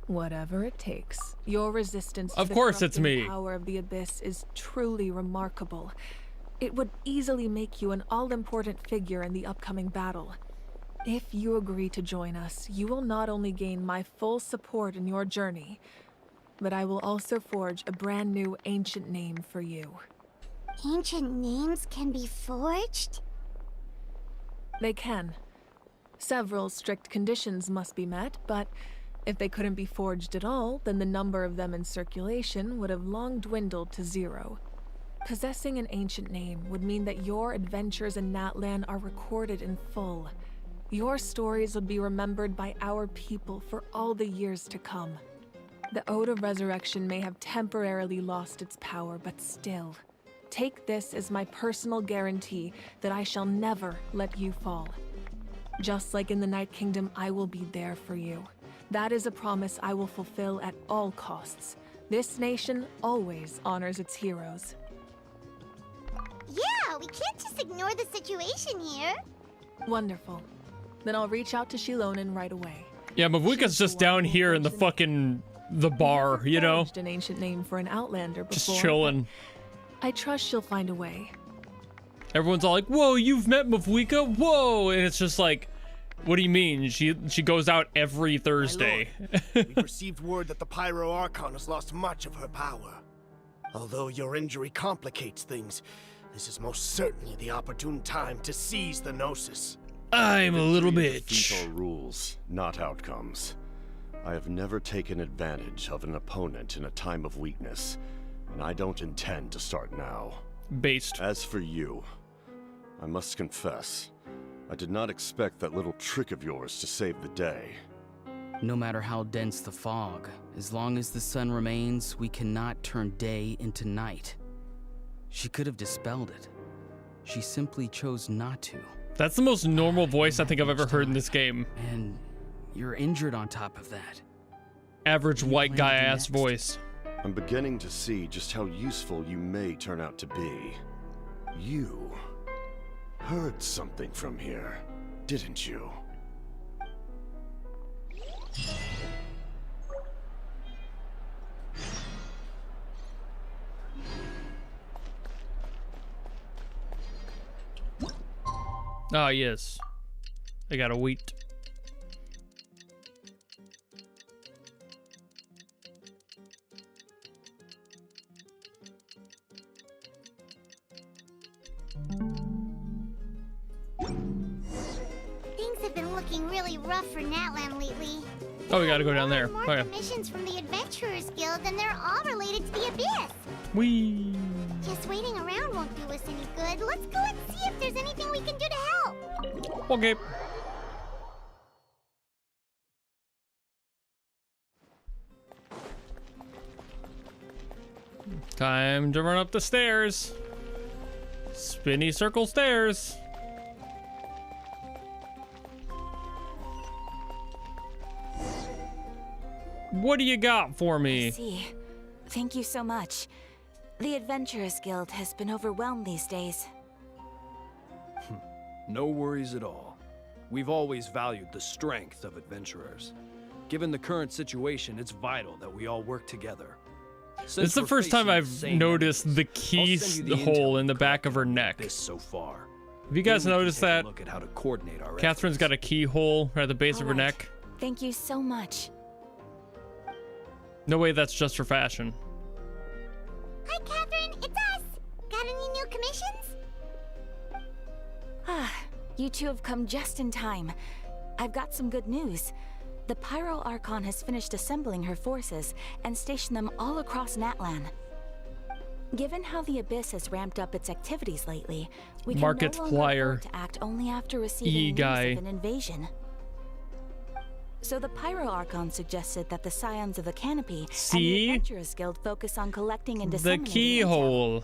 Whatever it takes. Your resistance to Of the course it's corrupting me. power of the Abyss is truly remarkable. It would easily make you an all-important figure in the upcoming battle. If you agree to join us, you will not only gain my full support in your journey, but I will also forge a brand new ancient name for you. Ancient names can be forged? They can. Several strict conditions must be met, but if they couldn't be forged at all, then the number of them in circulation would have long dwindled to 0. Possessing an ancient name would mean that your adventures in Natlan are recorded in full. Your stories would be remembered by our people for all the years to come. The Ode of Resurrection may have temporarily lost its power, but still, take this as my personal guarantee that I shall never let you fall. Just like in the Night Kingdom, I will be there for you. That is a promise I will fulfill at all costs. This nation always honors its heroes. Yeah, we can't just ignore the situation here. Wonderful. Then I'll reach out to Shilonen right away. Yeah, Mavuika's just down here in the bar, you know? Forged an ancient name for an Outlander before. Just chilling. I trust she'll find a way. Everyone's all like, "Whoa, you've met Mavuika? Whoa!" And it's just like, what do you mean? She goes out every Thursday. We've received word that the Pyro Archon has lost much of her power. Although your injury complicates things, this is most certainly the opportune time to seize the Gnosis. I'm a little Victory bitch. defeat are rules, not outcomes. I have never taken advantage of an opponent in a time of weakness, and I don't intend to start now. Based. As for you, I must confess, I did not expect that little trick of yours to save the day. No matter how dense the fog, as long as the sun remains, we cannot turn day into night. She could have dispelled it. She simply chose not to. That's the most normal voice I think I've ever heard in this game. And you're injured on top of that. Average white guy ass voice. I'm beginning to see just how useful you may turn out to be. You heard something from here, didn't you? Ah, yes. I got a wheat. Things have been looking really rough for Natlan lately. Oh, we gotta go down there. More Okay. commissions from the Adventurers Guild, and they're all related to the Abyss. Whee! Just waiting around won't do us any good. Let's go and see if there's anything we can do to help. Okay. Time to run up the stairs. Spinny circle stairs. What do you got for me? I see. Thank you so much. The Adventurers Guild has been overwhelmed these days. No worries at all. We've always valued the strength of adventurers. Given the current situation, it's vital that we all work together. It's the first time I've noticed the key hole in the back of her neck. So far. Have you guys noticed that? Look at how to coordinate our Catherine's got a keyhole right at the base of her neck. Thank you so much. No way that's just for fashion. Hi, Catherine. It's us. Got any new commissions? Ah, you two have come just in time. I've got some good news. The Pyro Archon has finished assembling her forces and stationed them all across Natlan. Given how the Abyss has ramped up its activities lately, we can no longer afford to act only after receiving news of an invasion. So the Pyro Archon suggested that the Scions of the Canopy and the Adventurers Guild focus on collecting and disseminating the keyhole.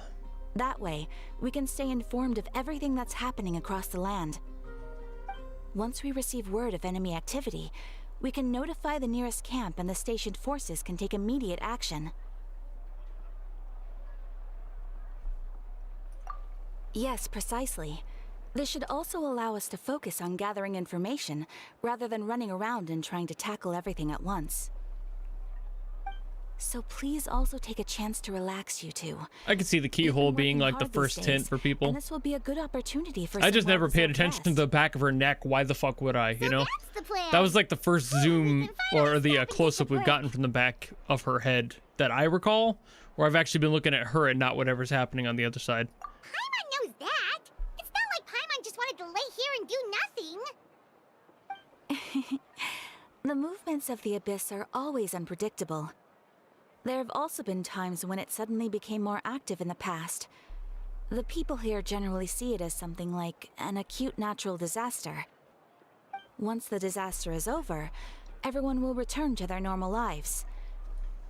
That way, we can stay informed of everything that's happening across the land. Once we receive word of enemy activity, we can notify the nearest camp and the stationed forces can take immediate action. Yes, precisely. This should also allow us to focus on gathering information, rather than running around and trying to tackle everything at once. So please also take a chance to relax, you two. I can see the keyhole being like the first hint for people. And this will be a good opportunity for I just never paid attention to the back of her neck. Why the fuck would I, you know? That was like the first zoom or the close-up we've gotten from the back of her head that I recall, where I've actually been looking at her and not whatever's happening on the other side. Paimon knows that. It's not like Paimon just wanted to lay here and do nothing. The movements of the Abyss are always unpredictable. There have also been times when it suddenly became more active in the past. The people here generally see it as something like an acute natural disaster. Once the disaster is over, everyone will return to their normal lives.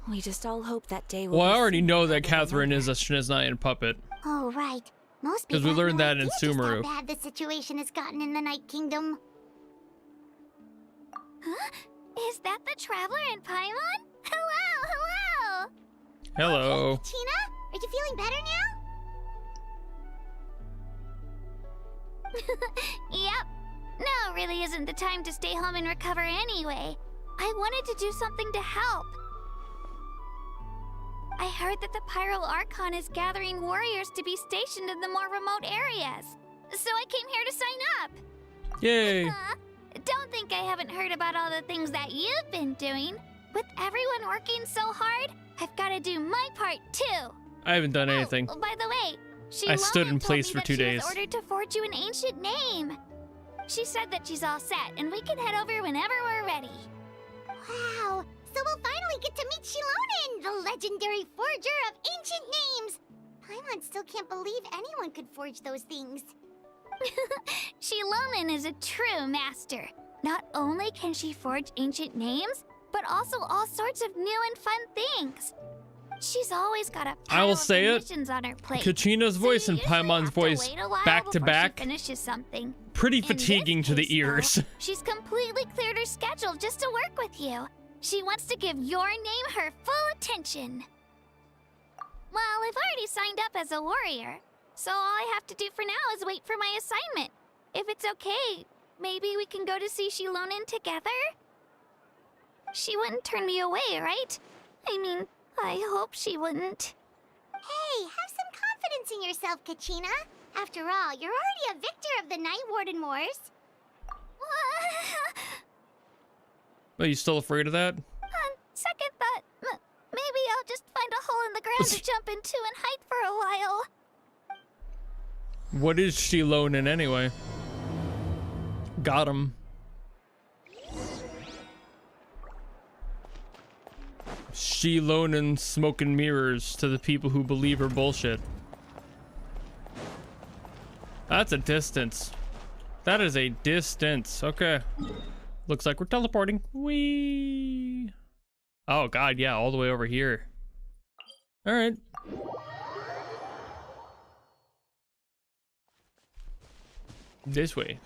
We just all hope that day will. Well, I already know that Catherine is a Shneznian puppet. Oh, right. Most because people we learned that in Sumeru. How bad the situation has gotten in the Night Kingdom. Huh? Is that the Traveler and Paimon? Hello, hello! Hello. Tina, are you feeling better now? Yep. Now really isn't the time to stay home and recover anyway. I wanted to do something to help. I heard that the Pyro Archon is gathering warriors to be stationed in the more remote areas. So I came here to sign up. Yay. Don't think I haven't heard about all the things that you've been doing. With everyone working so hard, I've got to do my part too. I haven't done anything. Oh, by the way, I stood in place for 2 days. She was ordered to forge you an ancient name. She said that she's all set, and we can head over whenever we're ready. Wow, so we'll finally get to meet Xilonen, the legendary forger of ancient names. Paimon still can't believe anyone could forge those things. Xilonen is a true master. Not only can she forge ancient names, but also all sorts of new and fun things. She's always got a I will pile of say it. commissions on her plate. Kachina's voice and Paimon's voice Wait a while back to before back. She finishes something. Pretty In fatiguing this to the case, ears. though, she's completely cleared her schedule just to work with you. She wants to give your name her full attention. Well, I've already signed up as a warrior, so all I have to do for now is wait for my assignment. If it's okay, maybe we can go to see Xilonen together? She wouldn't turn me away, right? I mean, I hope she wouldn't. Hey, have some confidence in yourself, Kachina. After all, you're already a victor of the Night Warden Wars. Are you still afraid of that? On second thought, maybe I'll just find a hole in the ground to jump into and hide for a while. What is Xilonen anyway? Got him. Xilonen smoke and mirrors to the people who believe her bullshit. That's a distance. That is a distance. Okay. Looks like we're teleporting. Whee! Oh god, yeah, all the way over here. Alright. This way.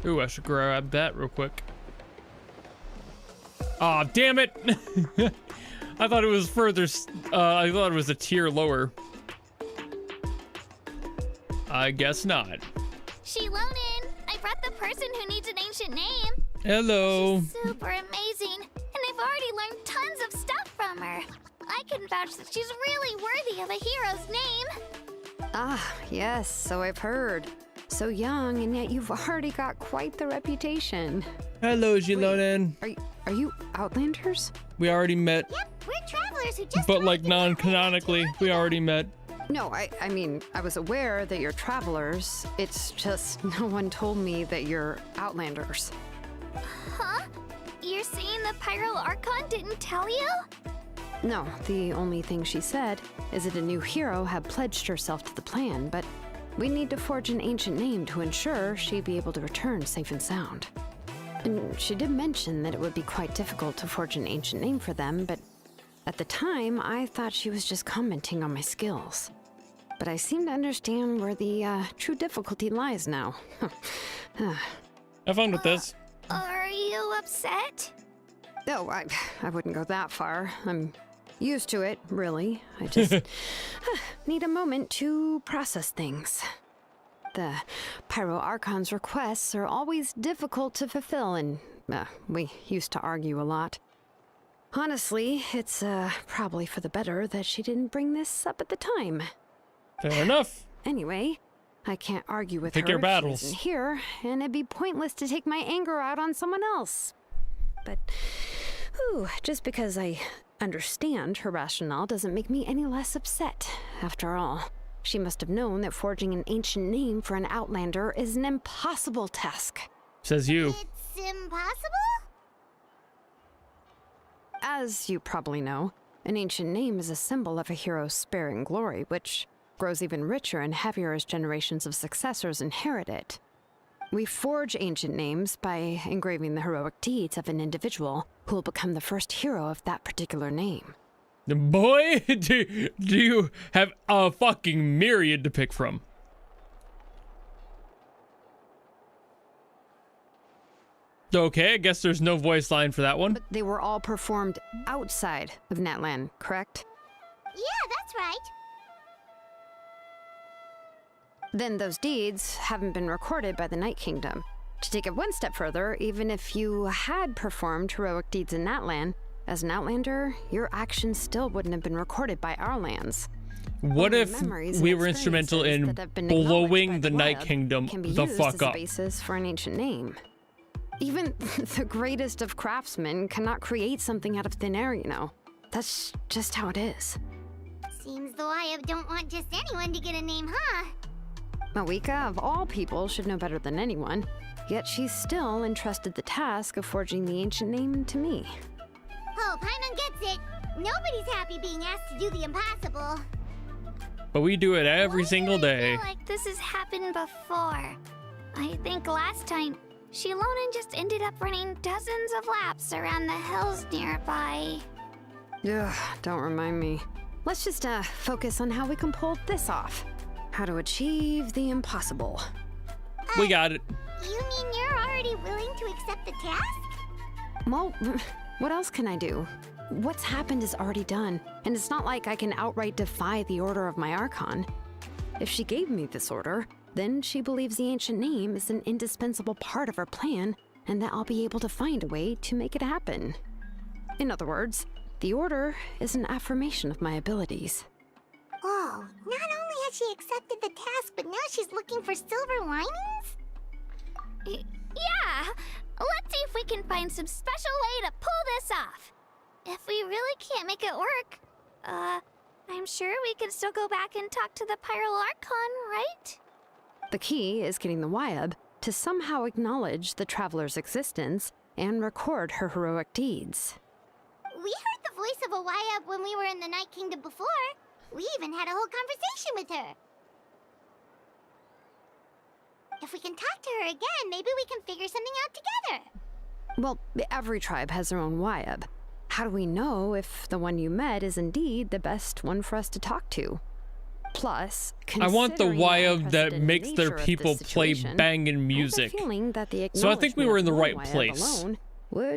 Ooh, I should grab that real quick. Aw, damn it! I thought it was further, I thought it was a tier lower. I guess not. Xilonen, I brought the person who needs an ancient name. Hello. She's super amazing, and I've already learned tons of stuff from her. I can vouch that she's really worthy of a hero's name. Ah, yes, so I've heard. So young, and yet you've already got quite the reputation. Hello, Xilonen. Are you Outlanders? We already met. Yep, we're travelers who just But like non-canonically, we already met. No, I mean, I was aware that you're travelers. It's just no one told me that you're Outlanders. Huh? You're saying the Pyro Archon didn't tell you? No, the only thing she said is that a new hero had pledged herself to the plan, but we need to forge an ancient name to ensure she'd be able to return safe and sound. And she did mention that it would be quite difficult to forge an ancient name for them, but at the time, I thought she was just commenting on my skills. But I seem to understand where the true difficulty lies now. Have fun with this. Are you upset? No, I wouldn't go that far. I'm used to it, really. I just need a moment to process things. The Pyro Archon's requests are always difficult to fulfill, and we used to argue a lot. Honestly, it's probably for the better that she didn't bring this up at the time. Fair enough. Anyway, I can't argue with Pick her your if battles. she isn't here, and it'd be pointless to take my anger out on someone else. But, just because I understand her rationale doesn't make me any less upset. After all, she must have known that forging an ancient name for an Outlander is an impossible task. Says you. It's impossible? As you probably know, an ancient name is a symbol of a hero's sparing glory, which grows even richer and heavier as generations of successors inherit it. We forge ancient names by engraving the heroic deeds of an individual who will become the first hero of that particular name. Boy, do you have a fucking myriad to pick from. Okay, I guess there's no voice line for that one. But they were all performed outside of Natlan, correct? Yeah, that's right. Then those deeds haven't been recorded by the Night Kingdom. To take it one step further, even if you had performed heroic deeds in Natlan, as an Outlander, your actions still wouldn't have been recorded by our lands. What Only if memories and we were instrumental in experiences that have been acknowledged blowing by the Night web Kingdom can be the used fuck as a up? basis for an ancient name. Even the greatest of craftsmen cannot create something out of thin air, you know. That's just how it is. Seems the Wayab don't want just anyone to get a name, huh? Marika, of all people, should know better than anyone, yet she's still entrusted the task of forging the ancient name to me. Oh, Paimon gets it. Nobody's happy being asked to do the impossible. But we do it every single day. I feel like this has happened before. I think last time, Shilonen just ended up running dozens of laps around the hills nearby. Ugh, don't remind me. Let's just focus on how we can pull this off. How to achieve the impossible. We got it. You mean you're already willing to accept the task? Well, what else can I do? What's happened is already done, and it's not like I can outright defy the order of my Archon. If she gave me this order, then she believes the ancient name is an indispensable part of her plan, and that I'll be able to find a way to make it happen. In other words, the order is an affirmation of my abilities. Oh, not only has she accepted the task, but now she's looking for silver linings? Yeah! Let's see if we can find some special way to pull this off. If we really can't make it work, I'm sure we can still go back and talk to the Pyro Archon, right? The key is getting the Wyab to somehow acknowledge the traveler's existence and record her heroic deeds. We heard the voice of a Wyab when we were in the Night Kingdom before. We even had a whole conversation with her. If we can talk to her again, maybe we can figure something out together. Well, every tribe has their own Wyab. How do we know if the one you met is indeed the best one for us to talk to? Plus, I want the Wyab that unprecedented makes their nature of people this play situation, banging music. I have a feeling that the So I think we were in the right acknowledgement of place. one Wyab alone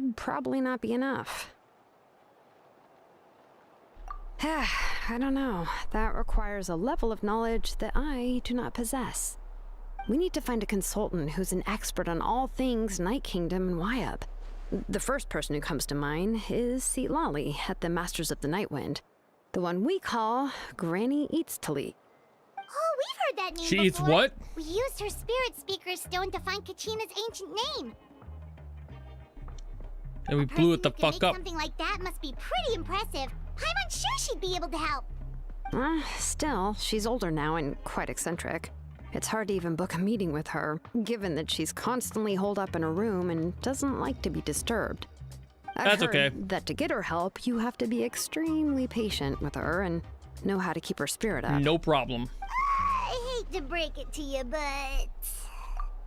would probably not be enough. I don't know. That requires a level of knowledge that I do not possess. We need to find a consultant who's an expert on all things Night Kingdom and Wyab. The first person who comes to mind is Citlali at the Masters of the Nightwind. The one we call Granny Eatstali. Oh, we've heard that name She before. eats what? We used her Spirit Speaker Stone to find Kachina's ancient name. And we blew it the Person who fuck can up. make something like that must be pretty impressive. Paimon's sure she'd be able to help. Still, she's older now and quite eccentric. It's hard to even book a meeting with her, given that she's constantly holed up in her room and doesn't like to be disturbed. I've That's okay. heard that to get her help, you have to be extremely patient with her and know how to keep her spirit up. No problem. I hate to break it to you, but...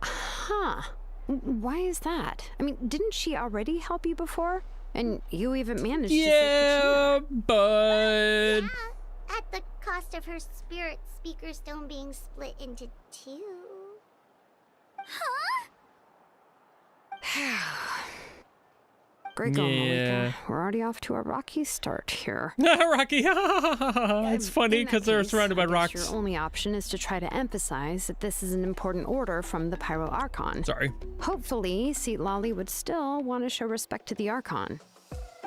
Huh. Why is that? I mean, didn't she already help you before? And you even managed to save Kachina. Bud. Yeah, at the cost of her Spirit Speaker Stone being split into two. Huh? Great going, Yeah. Malika. We're already off to a rocky start here. Rocky. It's funny because they're surrounded by I guess rocks. Your only option is to try to emphasize that this is an important order from the Pyro Archon. Sorry. Hopefully, Citlali would still want to show respect to the Archon.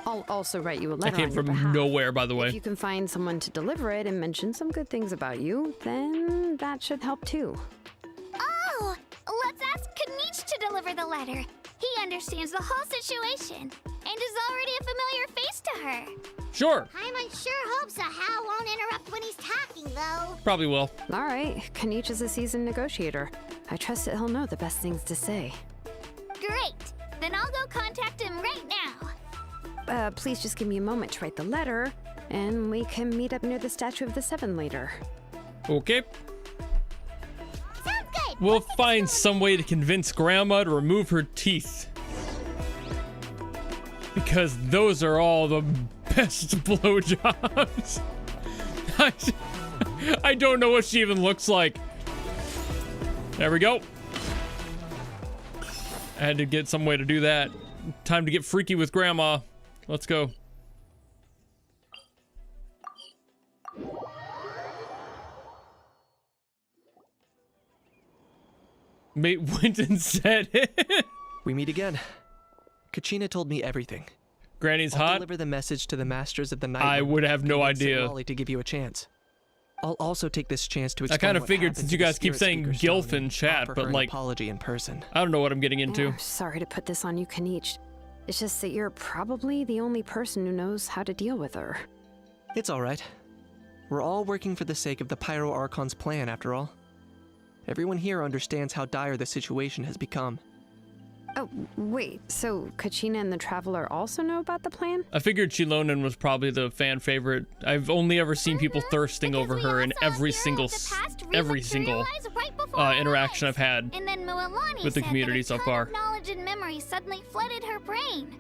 I'll also write you a That letter came on your from behalf. nowhere, by the way. If you can find someone to deliver it and mention some good things about you, then that should help too. Oh, let's ask Kanich to deliver the letter. He understands the whole situation and is already a familiar face to her. Sure. Paimon sure hopes a Hal won't interrupt when he's talking, though. Probably will. All right, Kanich is a seasoned negotiator. I trust that he'll know the best things to say. Great. Then I'll go contact him right now. Please just give me a moment to write the letter, and we can meet up near the Statue of the Seven later. Okay. Sounds good. We'll find some way to convince Grandma to remove her teeth. Because those are all the best blowjobs. I don't know what she even looks like. There we go. I had to get some way to do that. Time to get freaky with Grandma. Let's go. Mate went and said it. We meet again. Kachina told me everything. Granny's I'll hot. deliver the message to the Masters of the Night. I would have no idea. Citlali to give you a chance. I'll also take this chance to I explain kind of what figured happened since to you the guys keep Spirit saying Speaker gilf Stone in and chat, offer but her an like, apology in person. I don't know what I'm getting into. Sorry to put this on you, Kanich. It's just that you're probably the only person who knows how to deal with her. It's all right. We're all working for the sake of the Pyro Archon's plan, after all. Everyone here understands how dire the situation has become. Oh, wait, so Kachina and the Traveler also know about the plan? I figured Chilonen was probably the fan favorite. I've only ever seen people thirsting over her in every single interaction I've had And then Mualani with the said community that so a ton far. of knowledge and memory suddenly flooded her brain.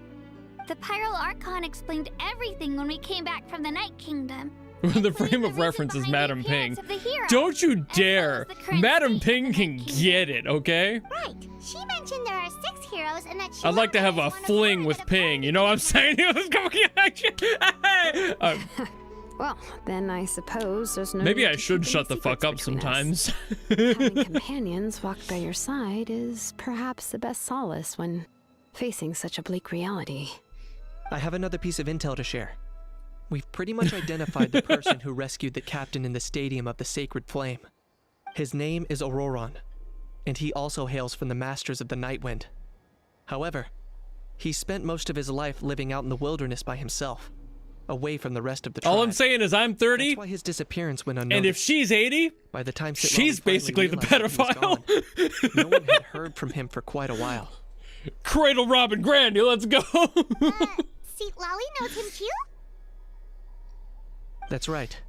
The Pyro Archon explained everything when we came back from the Night Kingdom. The frame of reference is Madam Ping. of the hero, Don't you dare! current Madam Ping can get it, okay? Right. She mentioned there are 6 heroes and that she I'd like to have a fling with Ping, you know what I'm saying? Well, then I suppose there's no Maybe need I to should keep shut any the fuck up secrets between us. sometimes. Having companions walk by your side is perhaps the best solace when facing such a bleak reality. I have another piece of intel to share. We've pretty much identified the person who rescued the captain in the Stadium of the Sacred Flame. His name is Auroron, and he also hails from the Masters of the Nightwind. However, he spent most of his life living out in the wilderness by himself, away from the rest of the tribe. All I'm saying is I'm 30. That's why his disappearance went unnoticed. And if she's 80, by the time Sitlali she's finally basically the realized that he was pedophile. gone, no one had heard from him for quite a while. Cradle Robin Grandy, let's go. See, Lolly knows him too? That's right.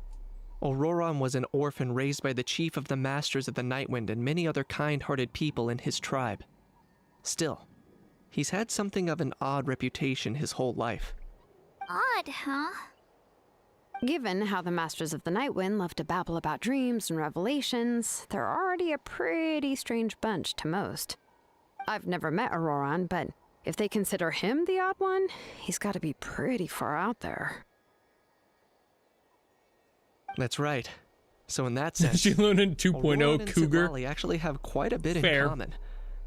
Auroron was an orphan raised by the chief of the Masters of the Nightwind and many other kind-hearted people in his tribe. Still, he's had something of an odd reputation his whole life. Odd, huh? Given how the Masters of the Nightwind love to babble about dreams and revelations, they're already a pretty strange bunch to most. I've never met Auroron, but if they consider him the odd one, he's got to be pretty far out there. That's right. So in that sense, Chilonen 2.0 Auroron and cougar. Sitlali actually have quite a bit Fair. in common,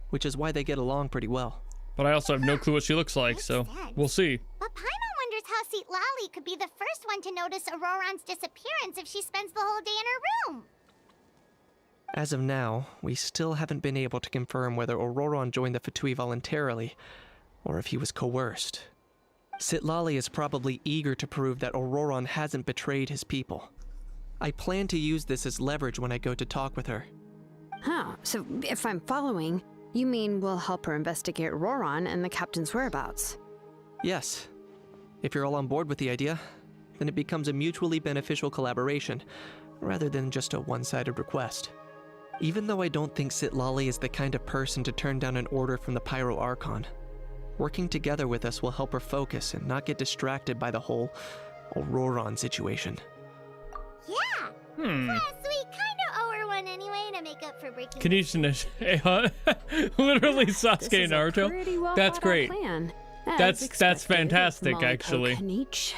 which is why they get along pretty well. But I also have no clue what she looks like, so we'll see. But Paimon wonders how Seat Lolly could be the first one to notice Auroron's disappearance if she spends the whole day in her room. As of now, we still haven't been able to confirm whether Auroron joined the Fatui voluntarily, or if he was coerced. Sitlali is probably eager to prove that Auroron hasn't betrayed his people. I plan to use this as leverage when I go to talk with her. Huh, so if I'm following, you mean we'll help her investigate Auroron and the captain's whereabouts? Yes. If you're all on board with the idea, then it becomes a mutually beneficial collaboration, rather than just a one-sided request. Even though I don't think Sitlali is the kind of person to turn down an order from the Pyro Archon, working together with us will help her focus and not get distracted by the whole Auroron situation. Yeah. Plus, we kind of owe her one anyway to make up for breaking. Kanichi literally Sasuke and Naruto. That's great. Plan, That's fantastic, Molly actually. Kanichi.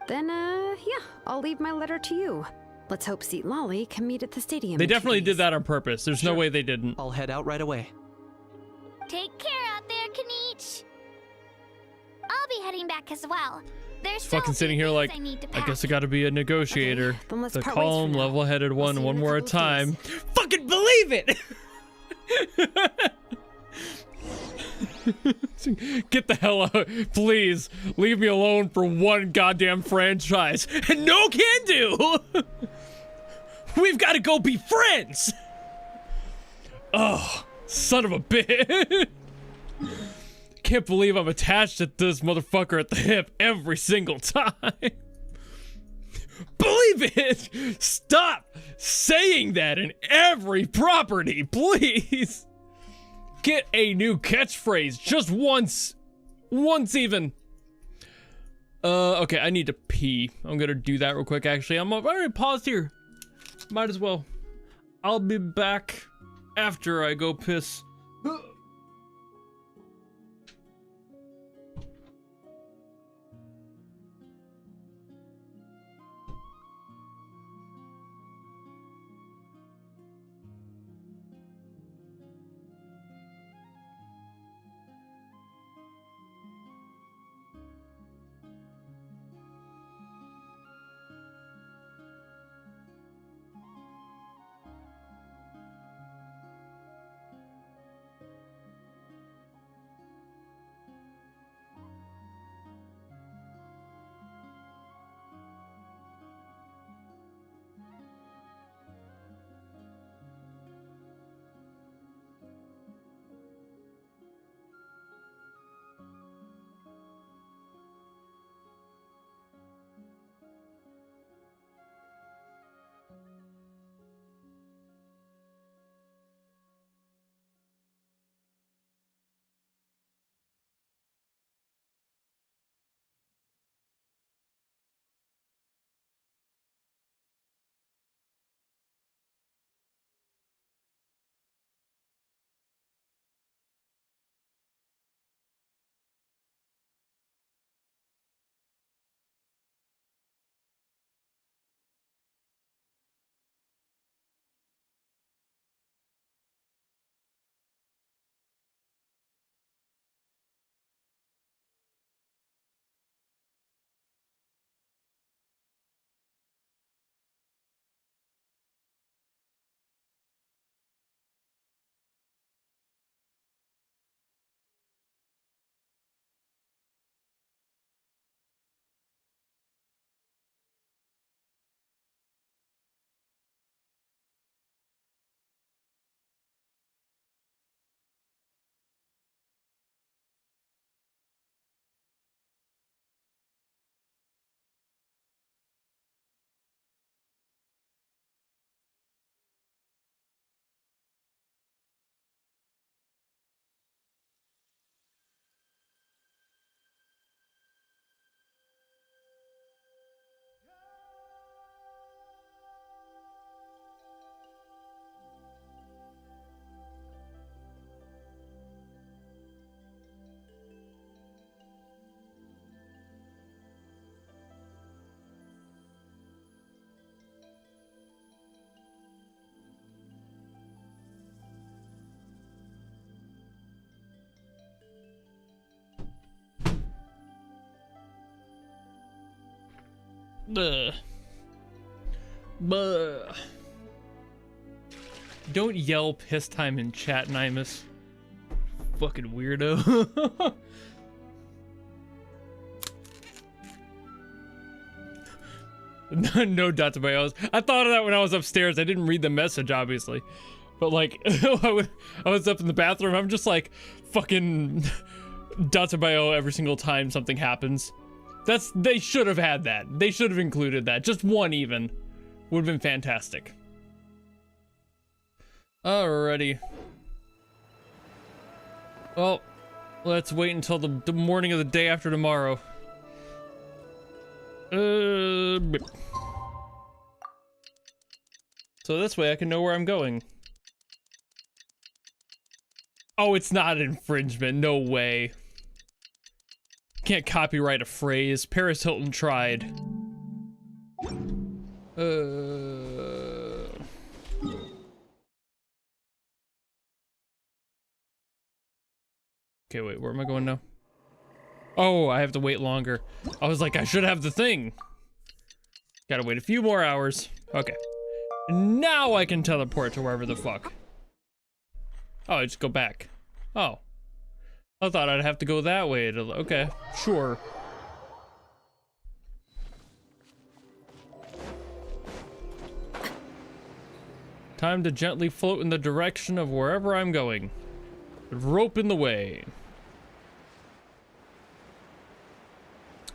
Then, yeah, I'll leave my letter to you. Let's hope Sitlali can meet at the stadium. They in 2 definitely days. did that on purpose. There's no way they didn't. I'll head out right away. Take care out there, Kanich. I'll be heading back as well. There's still Fucking a few sitting here things like, I need to I pack. guess I gotta be a negotiator. then let's The part ways for calm, now. level-headed one, see you one in a more at a couple of time. days. Fucking believe it! Get the hell out. Please, leave me alone for one goddamn franchise. And no can do! We've gotta go be friends! Oh, son of a bitch! Can't believe I'm attached to this motherfucker at the hip every single time. Believe it! Stop saying that in every property, please! Get a new catchphrase just once. Once even. Okay, I need to pee. I'm gonna do that real quick, actually. I'm already paused here. Might as well. I'll be back after I go piss. Ugh. Buh. Don't yell piss time in chat, Nimus. Fucking weirdo. No Databayos. I thought of that when I was upstairs. I didn't read the message, obviously. But like, I was up in the bathroom. I'm just like, fucking Databayo every single time something happens. They should have had that. They should have included that. Just one even. Would have been fantastic. Alrighty. Well, let's wait until the morning of the day after tomorrow. So this way I can know where I'm going. Oh, it's not infringement. No way. Can't copyright a phrase. Paris Hilton tried. Okay, wait, where am I going now? Oh, I have to wait longer. I was like, I should have the thing. Gotta wait a few more hours. Okay. Now I can teleport to wherever the fuck. Oh, I just go back. Oh. I thought I'd have to go that way to... Okay, sure. Time to gently float in the direction of wherever I'm going. Rope in the way.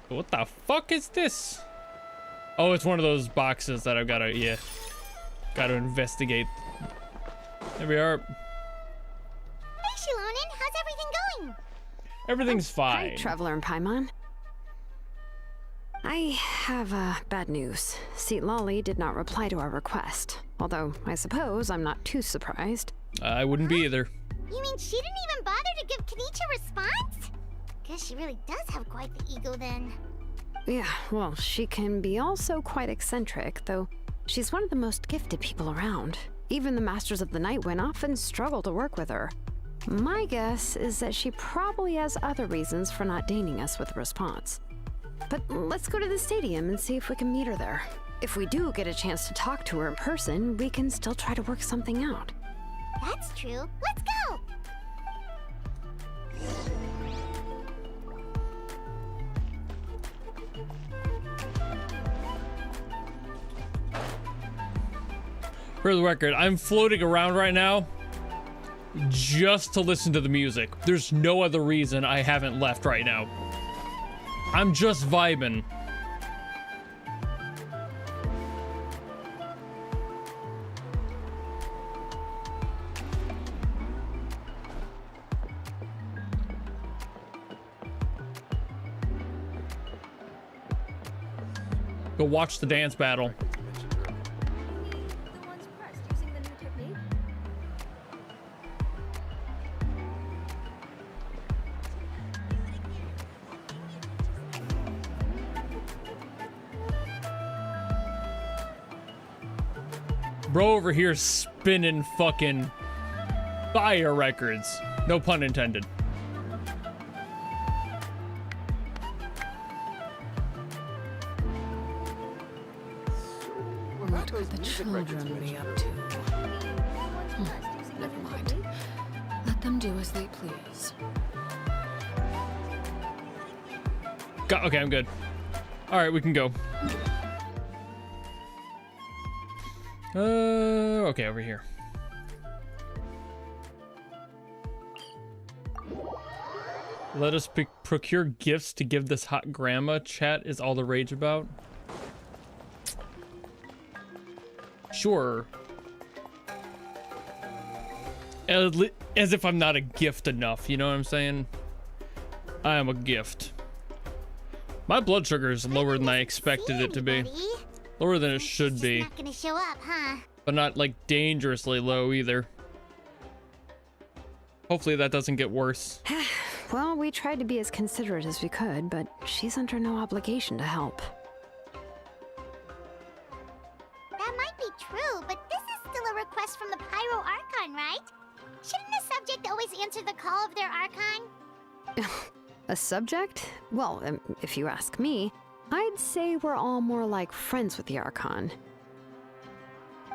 What the fuck is this? Oh, it's one of those boxes that I've gotta, yeah. Gotta investigate. There we are. Hey, Shilonen, how's everything going? Everything's fine. Hi, Traveler and Paimon. I have bad news. Seatlali did not reply to our request. Although, I suppose I'm not too surprised. I wouldn't be either. You mean she didn't even bother to give Kanicha a response? Guess she really does have quite the ego then. Yeah, well, she can be also quite eccentric, though she's one of the most gifted people around. Even the Masters of the Night Wind often struggle to work with her. My guess is that she probably has other reasons for not deigning us with a response. But let's go to the stadium and see if we can meet her there. If we do get a chance to talk to her in person, we can still try to work something out. That's true. Let's go! For the record, I'm floating around right now just to listen to the music. There's no other reason I haven't left right now. I'm just vibing. Go watch the dance battle. Bro over here spinning fucking fire records. No pun intended. What could the children be up to? Never mind. Let them do as they please. Okay, I'm good. All right, we can go. Okay, over here. Let us procure gifts to give this hot grandma. Chat is all the rage about. Sure. As if I'm not a gift enough, you know what I'm saying? I am a gift. My blood sugar is lower than I expected it to be. Lower than it should be. Not gonna show up, huh? But not like dangerously low either. Hopefully that doesn't get worse. Well, we tried to be as considerate as we could, but she's under no obligation to help. That might be true, but this is still a request from the Pyro Archon, right? Shouldn't a subject always answer the call of their Archon? A subject? Well, if you ask me, I'd say we're all more like friends with the Archon.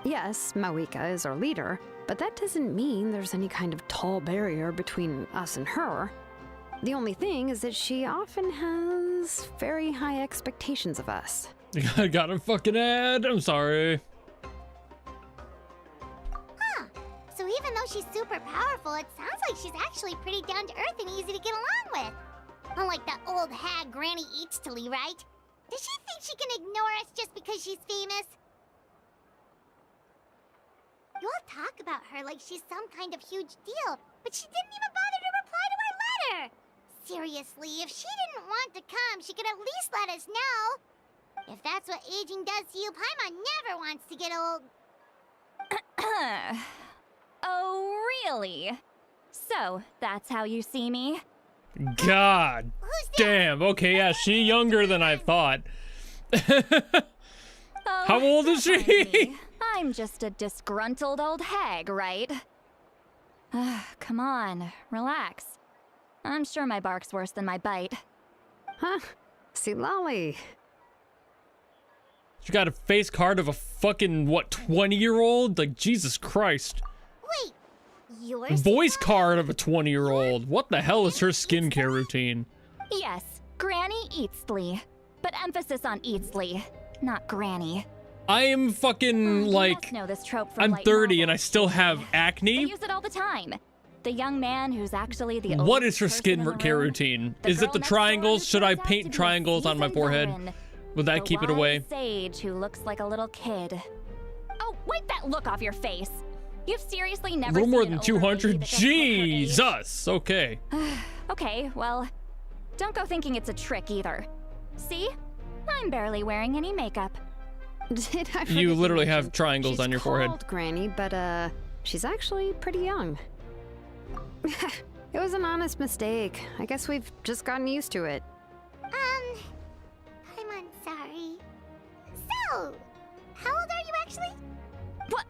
Yes, Mawika is our leader, but that doesn't mean there's any kind of tall barrier between us and her. The only thing is that she often has very high expectations of us. I got a fucking ad. I'm sorry. Huh. So even though she's super powerful, it sounds like she's actually pretty down to earth and easy to get along with. Unlike that old hag Granny Eatsley, right? Does she think she can ignore us just because she's famous? You all talk about her like she's some kind of huge deal, but she didn't even bother to reply to our letter! Seriously, if she didn't want to come, she could at least let us know. If that's what aging does to you, Paimon never wants to get old. Oh, really? So, that's how you see me? God damn. Okay, yeah, she younger than I thought. How old is she? I'm just a disgruntled old hag, right? Come on, relax. I'm sure my bark's worse than my bite. Huh? Seatlali. She got a face card of a fucking, what, 20-year-old? Like, Jesus Christ. Wait, you're Voice card of a 20-year-old. What the hell is her skincare routine? Yes, Granny Eatsley. But emphasis on Eatsley, not Granny. I am fucking, like, know this trope from I'm light 30 novels. and I still have They acne? use it all the time. The young man who's actually the What is her oldest person in the skincare room, routine? the Is it girl the next door triangles? who Should I turns out to paint be a triangles on my seasoned forehead? veteran, Would that the keep it away? wise sage who looks like a little kid. Oh, wipe that look off your face. You've seriously A never little seen more an than older lady 200? that doesn't look her age? Jesus! Okay. Okay, well, don't go thinking it's a trick either. See? I'm barely wearing any makeup. Did I You forget literally to have mention, triangles she's on your forehead. called Granny, but she's actually pretty young. It was an honest mistake. I guess we've just gotten used to it. I'm sorry. So, how old are you actually? What?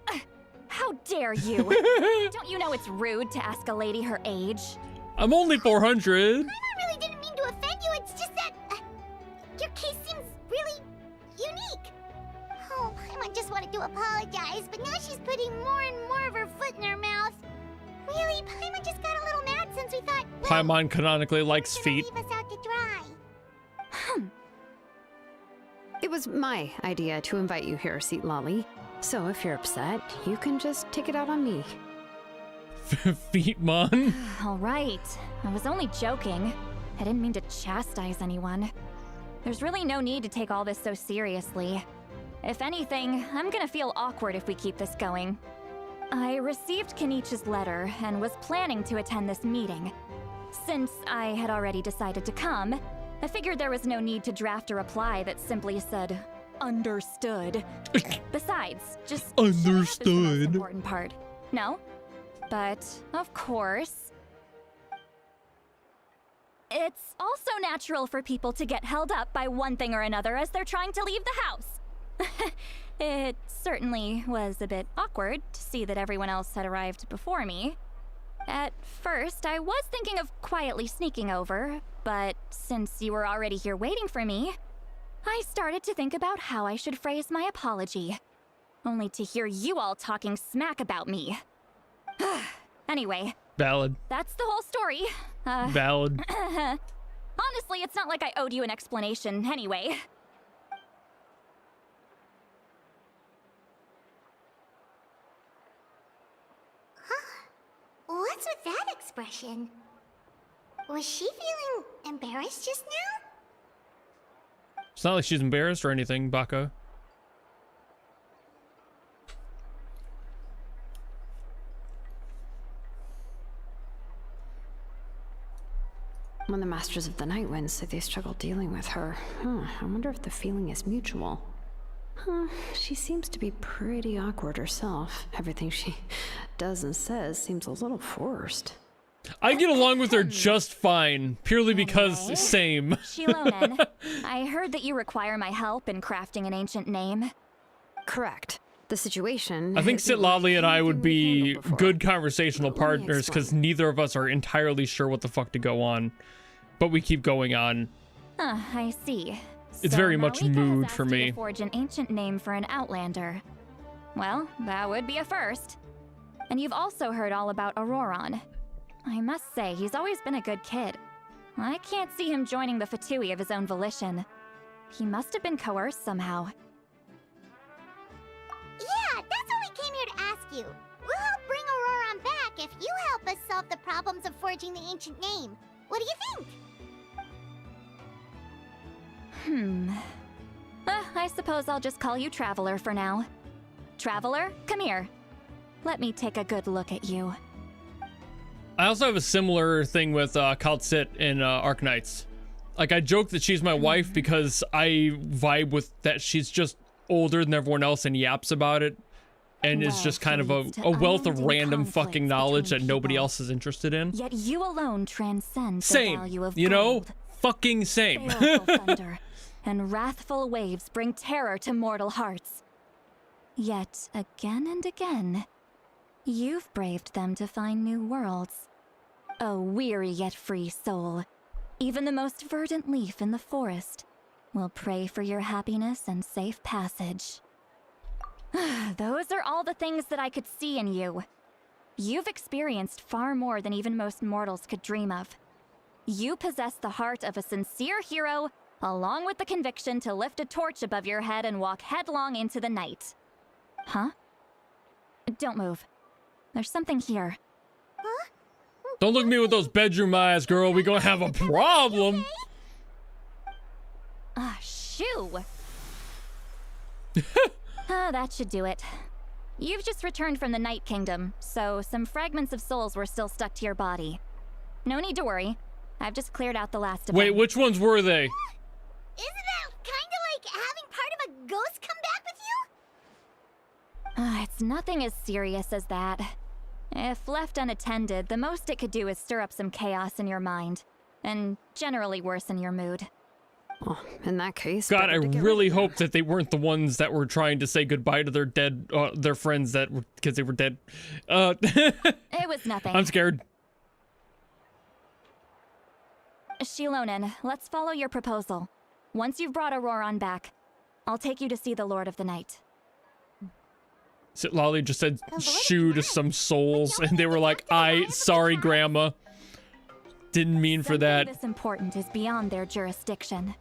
How dare you? Don't you know it's rude to ask a lady her age? I'm only 400. Paimon really didn't mean to offend you, it's just that your case seems really unique. Oh, Paimon just wanted to apologize, but now she's putting more and more of her foot in her mouth. Really, Paimon just got a little mad since we thought, well, Paimon canonically likes feet. leave us out to dry. It was my idea to invite you here, Seatlali. So if you're upset, you can just take it out on me. Feetmon. All right. I was only joking. I didn't mean to chastise anyone. There's really no need to take all this so seriously. If anything, I'm gonna feel awkward if we keep this going. I received Kenichi's letter and was planning to attend this meeting. Since I had already decided to come, I figured there was no need to draft a reply that simply said, understood. Besides, just showing up is the most Understood. important part. No? But, of course, it's also natural for people to get held up by one thing or another as they're trying to leave the house. It certainly was a bit awkward to see that everyone else had arrived before me. At first, I was thinking of quietly sneaking over, but since you were already here waiting for me, I started to think about how I should phrase my apology. Only to hear you all talking smack about me. Anyway, Valid. that's the whole story. Valid. Honestly, it's not like I owed you an explanation anyway. What's with that expression? Was she feeling embarrassed just now? It's not like she's embarrassed or anything, Baka. When the Masters of the Night Wind say they struggle dealing with her, I wonder if the feeling is mutual. She seems to be pretty awkward herself. Everything she does and says seems a little forced. I get along with her just fine, purely because same. Shilonen, I heard that you require my help in crafting an ancient name. Correct. The situation... I think Seatlali and I would be before. good conversational partners because neither of us are entirely sure what the fuck to go on. But we keep going on. I see. It's So very much Malika has mood asked for you to me. forge an ancient name for an Outlander. Well, that would be a first. And you've also heard all about Auroron. I must say, he's always been a good kid. I can't see him joining the Fatui of his own volition. He must have been coerced somehow. Yeah, that's what we came here to ask you. We'll help bring Auroron back if you help us solve the problems of forging the ancient name. What do you think? I suppose I'll just call you Traveler for now. Traveler, come here. Let me take a good look at you. I also have a similar thing with Kal'tsit in Arknights. Like, I joke that she's my wife because I vibe with that she's just older than everyone else and yaps about it. And is just kind of a wealth of random fucking knowledge that nobody else is interested in. Yet you alone transcend the Same, value of you know? gold. Fucking same. Baleful thunder and wrathful waves bring terror to mortal hearts. Yet, again and again, you've braved them to find new worlds. A weary yet free soul, even the most verdant leaf in the forest, will pray for your happiness and safe passage. Those are all the things that I could see in you. You've experienced far more than even most mortals could dream of. You possess the heart of a sincere hero, along with the conviction to lift a torch above your head and walk headlong into the night. Huh? Don't move. There's something here. Don't look at me with those bedroom eyes, girl. We gonna have a problem. Ah, shoo! That should do it. You've just returned from the Night Kingdom, so some fragments of souls were still stuck to your body. No need to worry. I've just cleared out the last of Wait, them. which ones were they? Isn't that kinda like having part of a ghost come back with you? It's nothing as serious as that. If left unattended, the most it could do is stir up some chaos in your mind, and generally worsen your mood. Oh, in that case, God, I better to get really hope that they weren't the ones that were trying to say goodbye to their dead, their friends that were, because they were dead. It was nothing. I'm scared. Shilonen, let's follow your proposal. Once you've brought Auroron back, I'll take you to see the Lord of the Night. Lolly just said shoo to some souls, and they were like, sorry, Grandma. Didn't mean for that. Something this important is beyond their jurisdiction.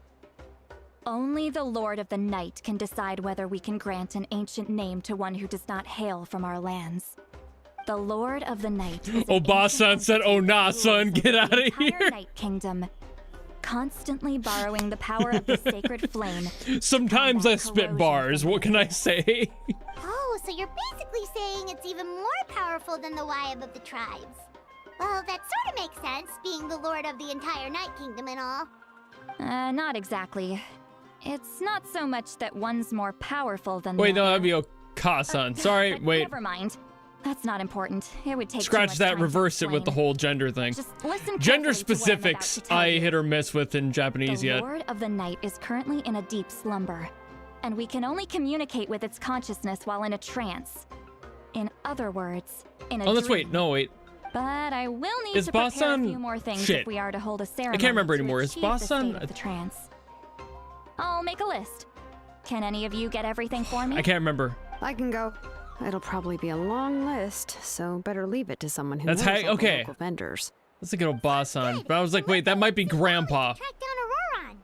Only the Lord of the Night can decide whether we can grant an ancient name to one who does not hail from our lands. The Lord of the Night is Oh, Ba-san said, oh nah, son, get out of here. Night Kingdom, constantly borrowing the power of the sacred flame. Sometimes I spit bars, what can I say? Oh, so you're basically saying it's even more powerful than the Wayab of the tribes. Well, that sort of makes sense, being the lord of the entire Night Kingdom and all. Not exactly. It's not so much that one's more powerful than Wait, the no, other. that'd be Okka-san. Sorry, wait. Never mind. That's not important. It would take Scratch too much that, time to reverse it with the explain. whole gender thing. Just listen Gender carefully to what I'm about specifics, to tell I you. hit or miss with in Japanese The yet. Lord of the Night is currently in a deep slumber, and we can only communicate with its consciousness while in a trance. In other words, in a Oh, let's dream. wait. No, wait. But I will need Is to prepare a Ba-san- few more things Shit. if we are to hold a I ceremony. can't remember to anymore. Is achieve the Ba-san- state of the trance. I'll make a list. Can any of you get everything for me? I can't remember. I can go. It'll probably be a long list, so better leave it to someone who That's knows how- all the okay. local vendors. Let's look at Oba-san. But I was like, wait, that might be Grandpa. Track down Auroron.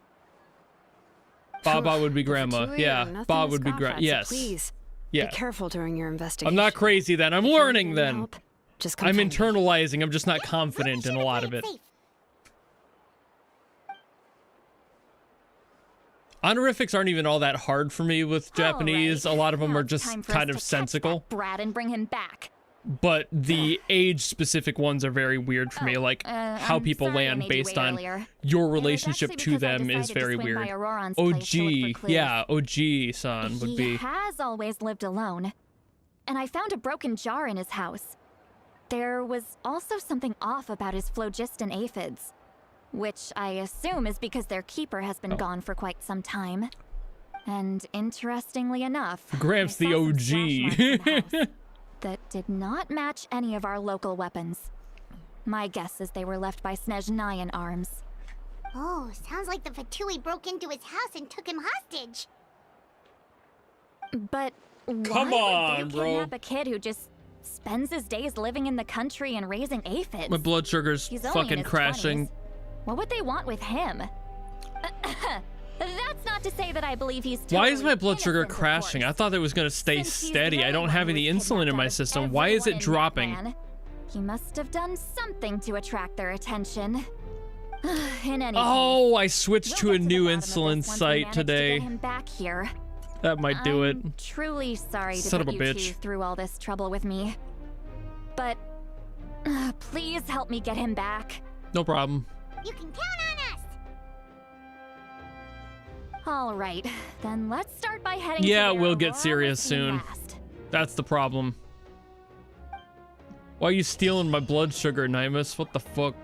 Baba would be Grandma. Fatui Yeah, are nothing Bob to would be scoff Grandma. at, so Yes. please, Yeah. be careful during your investigation. I'm not crazy then. I'm learning then. Just come I'm find me. internalizing. I'm just not confident in a lot of it. Honorifics aren't even all that hard for me with Japanese. A lot of them are just Time for kind us of to catch sensical. that brat and bring him back. But the age-specific ones are very weird for me. Like how I'm people sorry I land made you based wait on earlier. your It was relationship actually to because I them is decided to very swing by weird. Auroron's place to look OG, for clues. yeah, OG-san would He be. has always lived alone. And I found a broken jar in his house. There was also something off about his phlogiston aphids, which I assume is because their keeper has been gone for quite some time. And interestingly enough, Gramps the OG. that did not match any of our local weapons. My guess is they were left by Snezhnayan arms. Oh, sounds like the Fatui broke into his house and took him hostage. But Come why on, would they bro. kidnap a kid who just spends his days living in the country and raising aphids? My blood sugar's He's only in fucking his crashing. 20s. What would they want with him? That's not to say that I believe he's Why is totally my blood sugar innocent, of crashing? I thought it was gonna stay Since he's steady. I the don't only have one any who's insulin in my kidnapped system. Why is it everyone in dropping? Natlan. He must have done something to attract their attention. In any Oh, I switched to a new bottom of insulin this once we site manage to today. get him back here. That might do it. I'm truly sorry to Son put of a you bitch. two through all this trouble with me. But please help me get him back. No problem. You can count on us. All right, then let's start by heading to Yeah, where we'll get Aurora serious was seen soon. last. That's the problem. Why are you stealing my blood sugar, Nimus? What the fuck?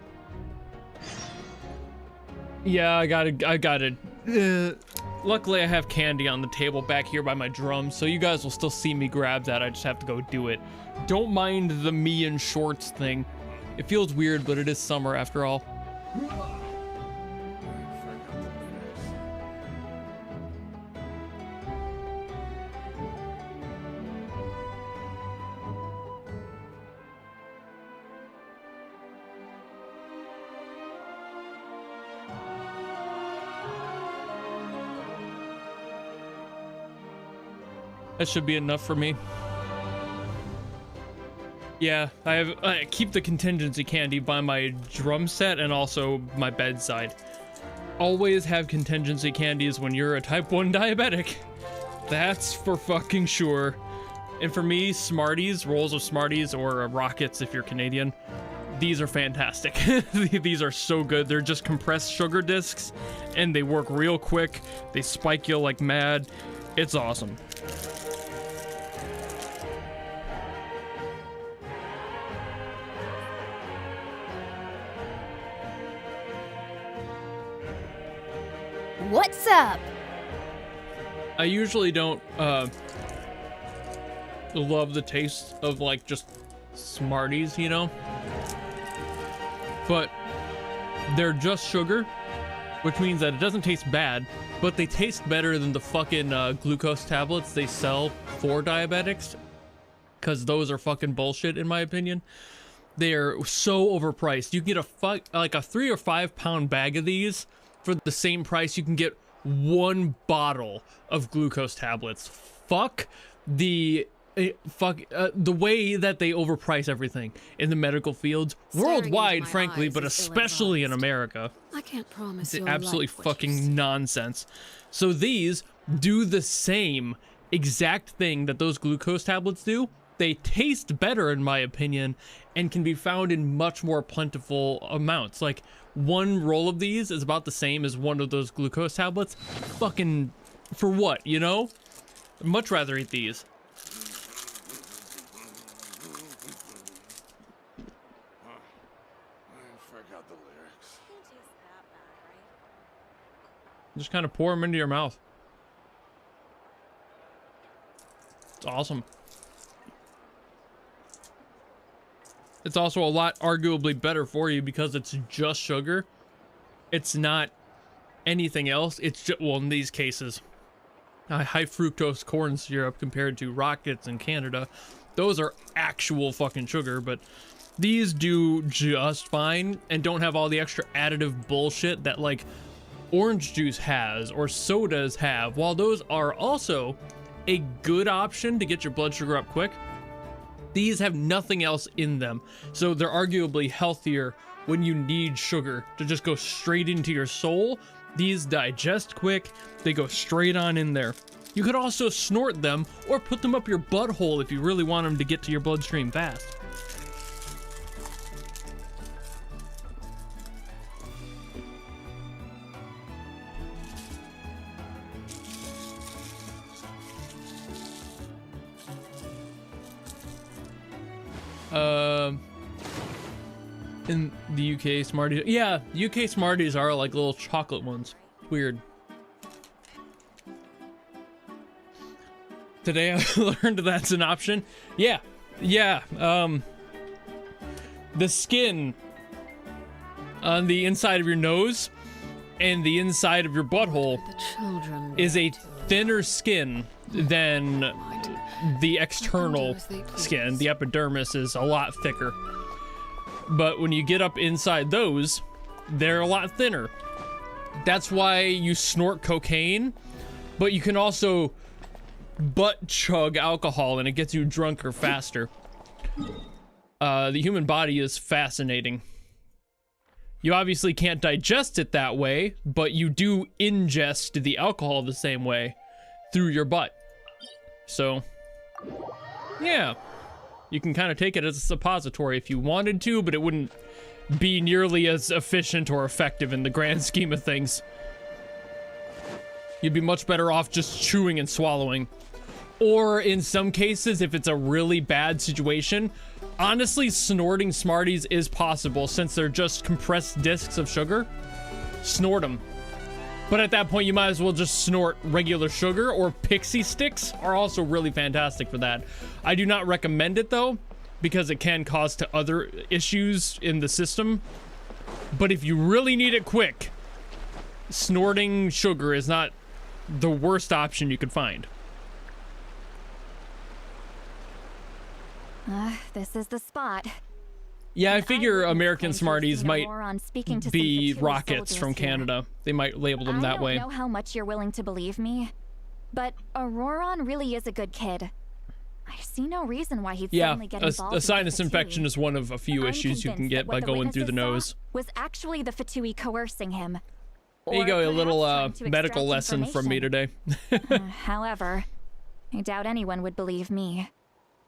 Yeah, I got it. Luckily, I have candy on the table back here by my drum, so you guys will still see me grab that. I just have to go do it. Don't mind the me in shorts thing. It feels weird, but it is summer after all. That should be enough for me. Yeah, I keep the contingency candy by my drum set and also my bedside. Always have contingency candies when you're a type 1 diabetic. That's for fucking sure. And for me, Smarties, rolls of Smarties, or Rockets if you're Canadian, these are fantastic. These are so good. They're just compressed sugar discs, and they work real quick. They spike you like mad. It's awesome. What's up? I usually don't love the taste of like just Smarties, you know? But they're just sugar, which means that it doesn't taste bad, but they taste better than the fucking glucose tablets they sell for diabetics, because those are fucking bullshit in my opinion. They're so overpriced. You can get like a 3 or 5 pound bag of these for the same price you can get one bottle of glucose tablets. Fuck the way that they overprice everything in the medical fields worldwide, frankly, but especially in America. I can't promise It's you'll absolutely like what you fucking nonsense. So these do the same exact thing that those glucose tablets do. They taste better, in my opinion, and can be found in much more plentiful amounts. Like, one roll of these is about the same as one of those glucose tablets. Fucking, for what, you know? I'd much rather eat these. Forgot the lyrics. Just kind of pour them into your mouth. It's awesome. It's also a lot arguably better for you because it's just sugar. It's not anything else. It's just, well, in these cases, high fructose corn syrup compared to Rockets in Canada. Those are actual fucking sugar, but these do just fine and don't have all the extra additive bullshit that like orange juice has or sodas have. While those are also a good option to get your blood sugar up quick, these have nothing else in them. So they're arguably healthier when you need sugar to just go straight into your soul. These digest quick, they go straight on in there. You could also snort them or put them up your butthole if you really want them to get to your bloodstream fast. In the UK, Smarties. Yeah, UK Smarties are like little chocolate ones. Weird. Today I learned that's an option. Yeah. The skin on the inside of your nose and the inside of your butthole is a thinner skin than the external skin. The epidermis is a lot thicker. But when you get up inside those, they're a lot thinner. That's why you snort cocaine, but you can also butt chug alcohol and it gets you drunker faster. The human body is fascinating. You obviously can't digest it that way, but you do ingest the alcohol the same way through your butt. So, yeah. You can kind of take it as a suppository if you wanted to, but it wouldn't be nearly as efficient or effective in the grand scheme of things. You'd be much better off just chewing and swallowing. Or in some cases, if it's a really bad situation, honestly, snorting Smarties is possible since they're just compressed discs of sugar. Snort them. But at that point, you might as well just snort regular sugar, or Pixie Sticks are also really fantastic for that. I do not recommend it though, because it can cause to other issues in the system. But if you really need it quick, snorting sugar is not the worst option you could find. This is the spot. Yeah, I figure American Smarties might be rockets from Canada. They might label them that way. I don't know how much you're willing to believe me, but Auroron really is a good kid. I see no reason why he'd suddenly get involved. A sinus infection is one of a few issues you can get by going through the nose. Was actually the Fatui coercing him. There you go, a little medical lesson from me today. However, I doubt anyone would believe me,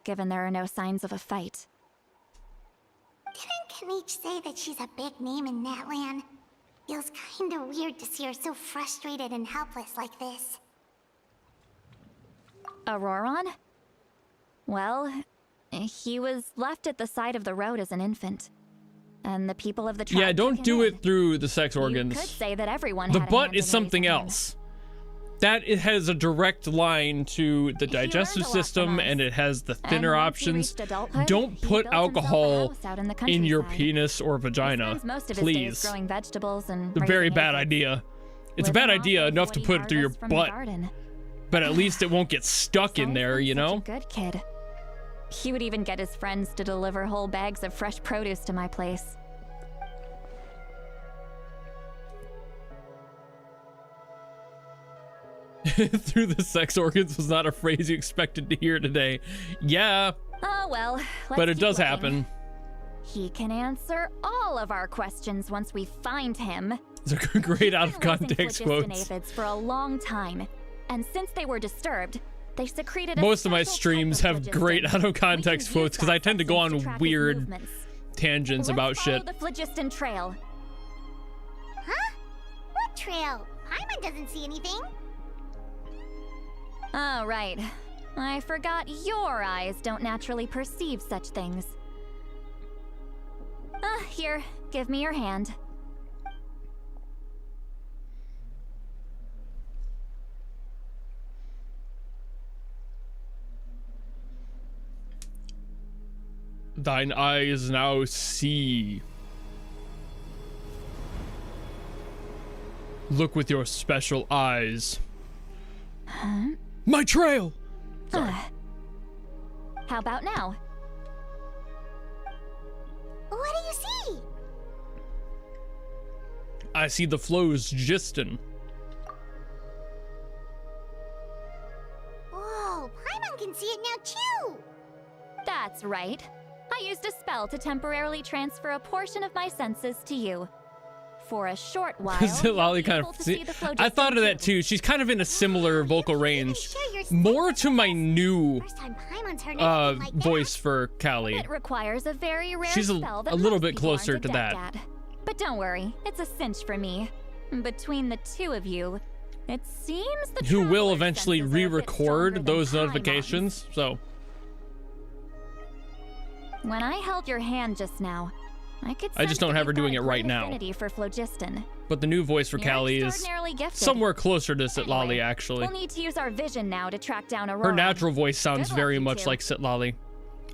given there are no signs of a fight. Didn't Kaniche say that she's a big name in Natlan? Feels kinda weird to see her so frustrated and helpless like this. Auroron? Well, he was left at the side of the road as an infant. And the people of the tribe. Yeah, don't do it through the sex organs. You could say that everyone the had a butt hand is in something raising him. else. That it has a direct line to the digestive system, and it has the thinner once he options. reached adulthood, Don't he put built himself a alcohol house out in the in your countryside. penis or vagina, Spends most of his days please. growing vegetables and A very raising bad aphids. idea. It's a Living bad off idea of enough to what he put it through your harvests from the butt, garden. but at least it won't get stuck in there, you know? Good kid. He would even get his friends to deliver whole bags of fresh produce to my place. Through the sex organs was not a phrase you expected to hear today. Yeah, Oh well, but it does happen. He can answer all of our questions once we find him. It's a great out of context Phlogiston quotes. aphids for a long time, and since they were disturbed, they secreted a Most of my special streams type of have great phlogiston. out of context quotes because I tend to go on track his weird movements. tangents Let's about follow shit. the phlogiston trail. Huh? What trail? Paimon doesn't see anything. Oh, right. I forgot your eyes don't naturally perceive such things. Here, give me your hand. Thine eyes now see. Look with your special eyes. Huh? My trail! How about now? What do you see? I see the phlogiston. Whoa, Paimon can see it now too! That's right. I used a spell to temporarily transfer a portion of my senses to you. For a short while, Lolly you'll be kind able of. to see the phlogiston I thought of that too. She's kind of in a similar vocal range. More to my new First time Paimon's heard anything like that. voice for Callie. It requires a very rare She's spell that a little most bit people aren't closer to adept that. at. But don't worry, it's a cinch for me. Between the two of you, it seems the Who will traveler's eventually senses are a bit stronger re-record than those Paimon's. notifications. So When I held your hand just now, I could I just sense don't that have her you've got doing a it right great now. affinity for phlogiston. But the new voice for You're Callie is extraordinarily gifted. somewhere closer to Sitlali, Anyway, actually. We'll need to use our vision now to track down Aurora. Her natural voice sounds Good luck, very you much two. like Sitlali.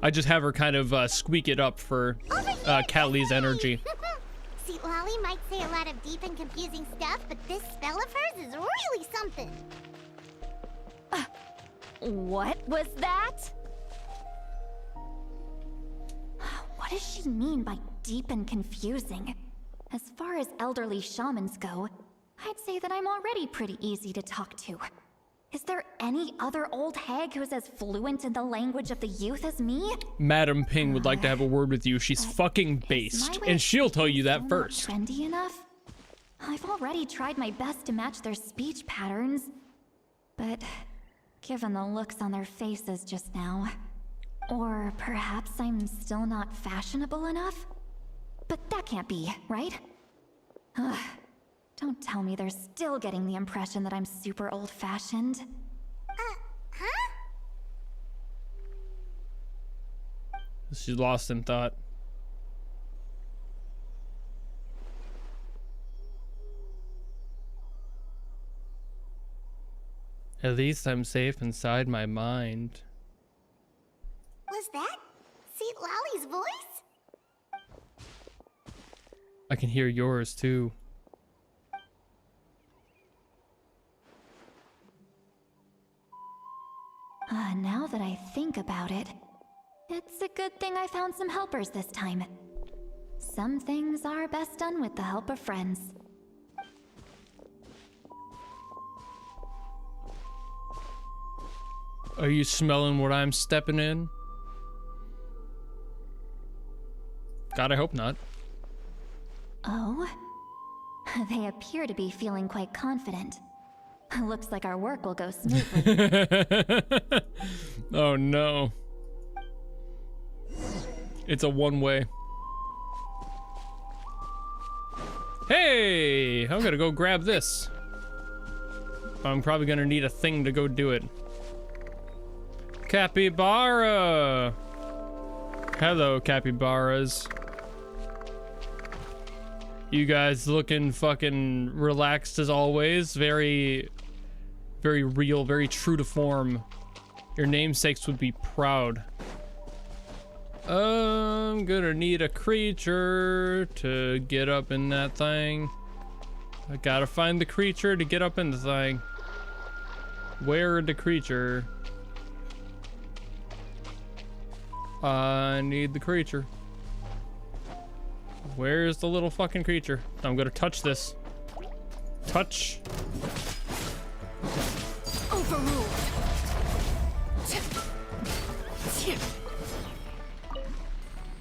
I just have her kind of squeak it up for Callie's energy. Seat Lolly might say a lot of deep and confusing stuff, but this spell of hers is really something. What was that? What does she mean by deep and confusing? As far as elderly shamans go, I'd say that I'm already pretty easy to talk to. Is there any other old hag who's as fluent in the language of the youth as me? Madam Ping would like to have a word with you. She's fucking based, and she'll tell you that first. Trendy enough? I've already tried my best to match their speech patterns, but given the looks on their faces just now, or perhaps I'm still not fashionable enough? But that can't be, right? Ugh. Don't tell me they're still getting the impression that I'm super old-fashioned. Huh? She's lost in thought. At least I'm safe inside my mind. Was that Seat Lolly's voice? I can hear yours too. Now that I think about it, it's a good thing I found some helpers this time. Some things are best done with the help of friends. Are you smelling what I'm stepping in? God, I hope not. Oh? They appear to be feeling quite confident. Looks like our work will go smoothly. Oh no. It's a one-way. Hey! I'm gonna go grab this. I'm probably gonna need a thing to go do it. Capybara! Hello, capybaras. You guys looking fucking relaxed as always. Very real, very true to form. Your namesakes would be proud. I'm gonna need a creature to get up in that thing. I gotta find the creature to get up in the thing. Where the creature? I need the creature. Where's the little fucking creature? I'm gonna touch this. Touch. Overruled.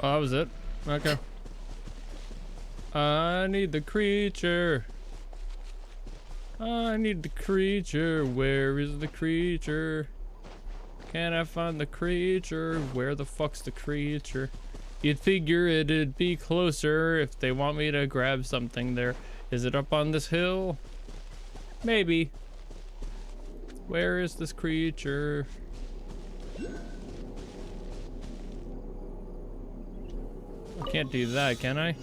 Oh, that was it. Okay. I need the creature. I need the creature. Where is the creature? Can I find the creature? Where the fuck's the creature? You'd figure it'd be closer if they want me to grab something there. Is it up on this hill? Maybe. Where is this creature? I can't do that, can I?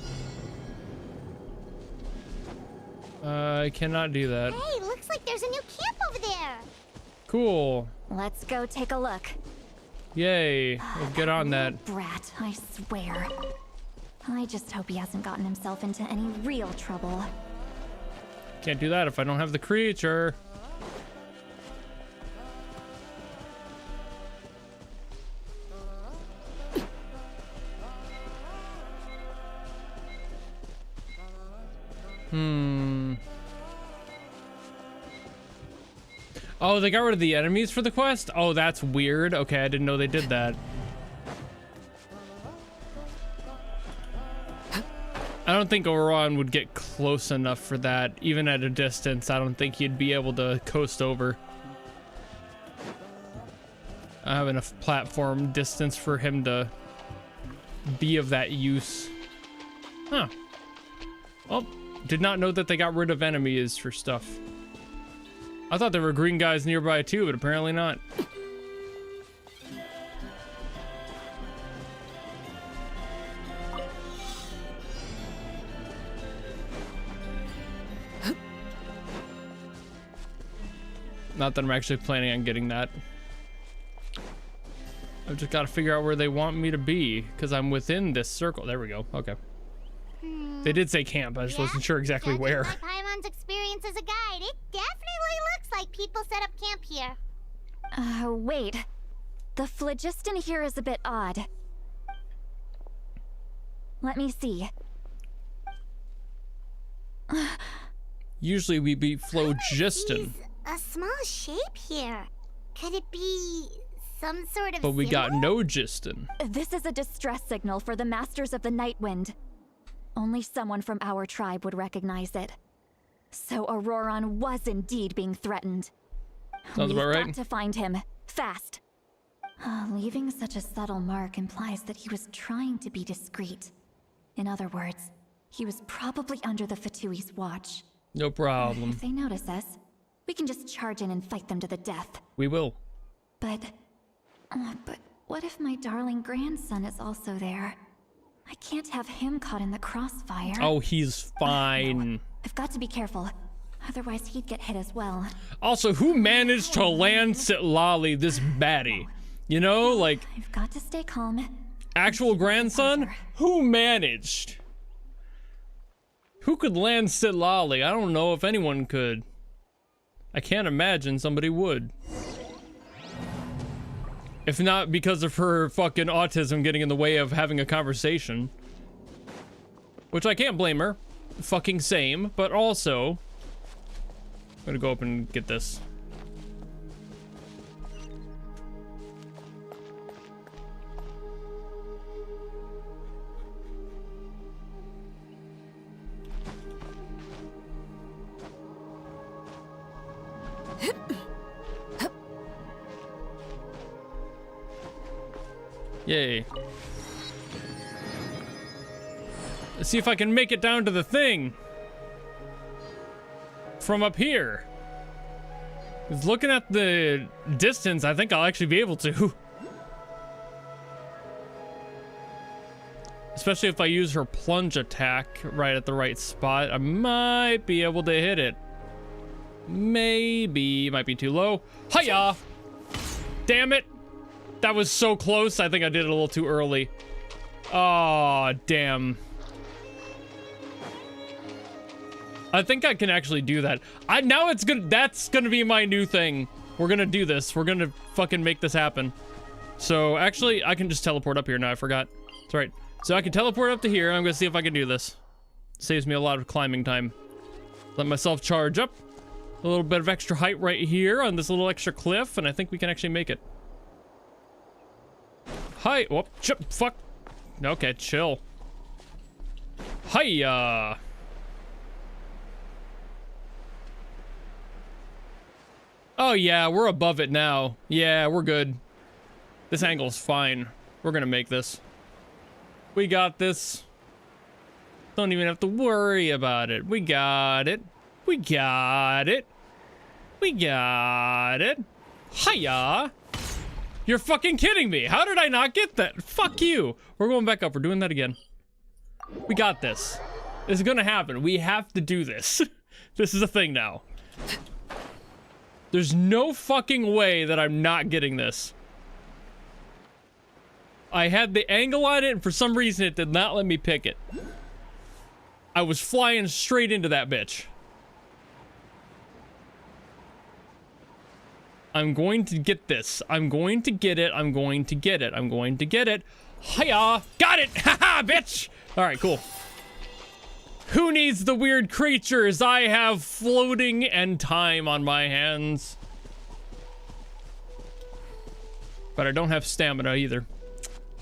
I cannot do that. Hey, looks like there's a new camp over there. Cool. Let's go take a look. Yay. We'll get on that. Brat, I swear. I just hope he hasn't gotten himself into any real trouble. Can't do that if I don't have the creature. Oh, they got rid of the enemies for the quest? Oh, that's weird. Okay, I didn't know they did that. I don't think Oron would get close enough for that. Even at a distance, I don't think he'd be able to coast over. I have enough platform distance for him to be of that use. Huh. Well, did not know that they got rid of enemies for stuff. I thought there were green guys nearby too, but apparently not. Not that I'm actually planning on getting that. I've just got to figure out where they want me to be, because I'm within this circle. There we go. Okay. They did say camp. I just wasn't sure exactly where. My Paimon's experience as a guide, it definitely looks like people set up camp here. Wait. The phlogiston here is a bit odd. Let me see. Usually we beat phlogiston. A small shape here. Could it be some sort of But we got symbol? no giston. This is a distress signal for the Masters of the Night Wind. Only someone from our tribe would recognize it. So Auroron was indeed being threatened. Sounds about right. We've got to find him. Fast. Leaving such a subtle mark implies that he was trying to be discreet. In other words, he was probably under the Fatui's watch. No problem. If they notice us, we can just charge in and fight them to the death. We will. But what if my darling grandson is also there? I can't have him caught in the crossfire. Oh, he's fine. I've got to be careful. Otherwise, he'd get hit as well. Also, who managed to land Sitlali this baddie? You know, like... I've got to stay calm. Actual grandson? Who managed? Who could land Sitlali? I don't know if anyone could. I can't imagine somebody would. If not because of her fucking autism getting in the way of having a conversation. Which I can't blame her. Fucking same. But also... I'm gonna go up and get this. Yay. Let's see if I can make it down to the thing. From up here. 'Cause looking at the distance, I think I'll actually be able to. Especially if I use her plunge attack right at the right spot. I might be able to hit it. Maybe. Might be too low. Hiya! Damn it! That was so close. I think I did it a little too early. Oh, damn. I think I can actually do that. Now it's good. That's gonna be my new thing. We're gonna do this. We're gonna fucking make this happen. So actually, I can just teleport up here now. I forgot. That's right. So I can teleport up to here. I'm gonna see if I can do this. Saves me a lot of climbing time. Let myself charge up. A little bit of extra height right here on this little extra cliff, and I think we can actually make it. Hi. Whoop. Fuck. Okay, chill. Hiya. Oh yeah, we're above it now. Yeah, we're good. This angle's fine. We're gonna make this. We got this. Don't even have to worry about it. We got it. We got it. We got it. Hiya. You're fucking kidding me. How did I not get that? Fuck you. We're going back up. We're doing that again. We got this. It's gonna happen. We have to do this. This is a thing now. There's no fucking way that I'm not getting this. I had the angle on it, and for some reason it did not let me pick it. I was flying straight into that bitch. I'm going to get this. I'm going to get it. I'm going to get it. I'm going to get it. Hiya! Got it! Haha, bitch! Alright, cool. Who needs the weird creatures? I have floating and time on my hands. But I don't have stamina either.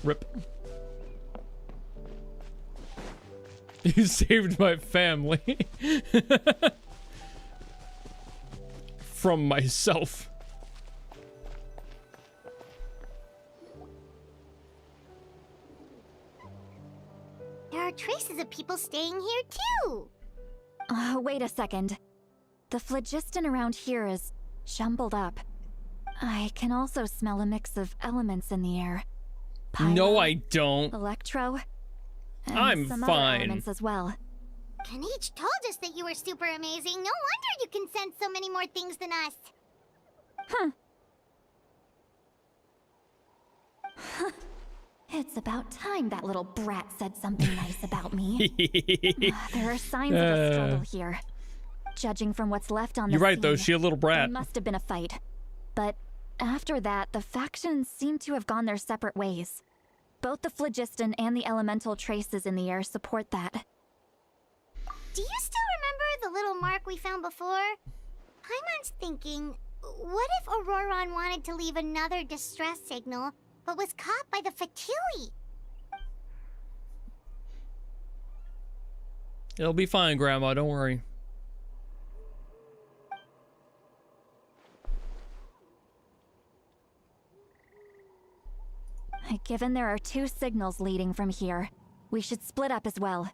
Rip. You saved my family. From myself. There are traces of people staying here too. Wait a second. The phlogiston around here is jumbled up. I can also smell a mix of elements in the air. Pyro, no, I don't. Electro. And I'm some fine. Other elements as well. Kanich told us that you were super amazing. No wonder you can sense so many more things than us. It's about time that little brat said something nice about me. There are signs of a struggle here. Judging from what's left on the You're right, scene, though. She a little brat. There must have been a fight. But after that, the factions seem to have gone their separate ways. Both the phlogiston and the elemental traces in the air support that. Do you still remember the little mark we found before? Paimon's thinking, what if Auroron wanted to leave another distress signal, but was caught by the Fatui? It'll be fine, Grandma. Don't worry. Given there are 2 signals leading from here, we should split up as well.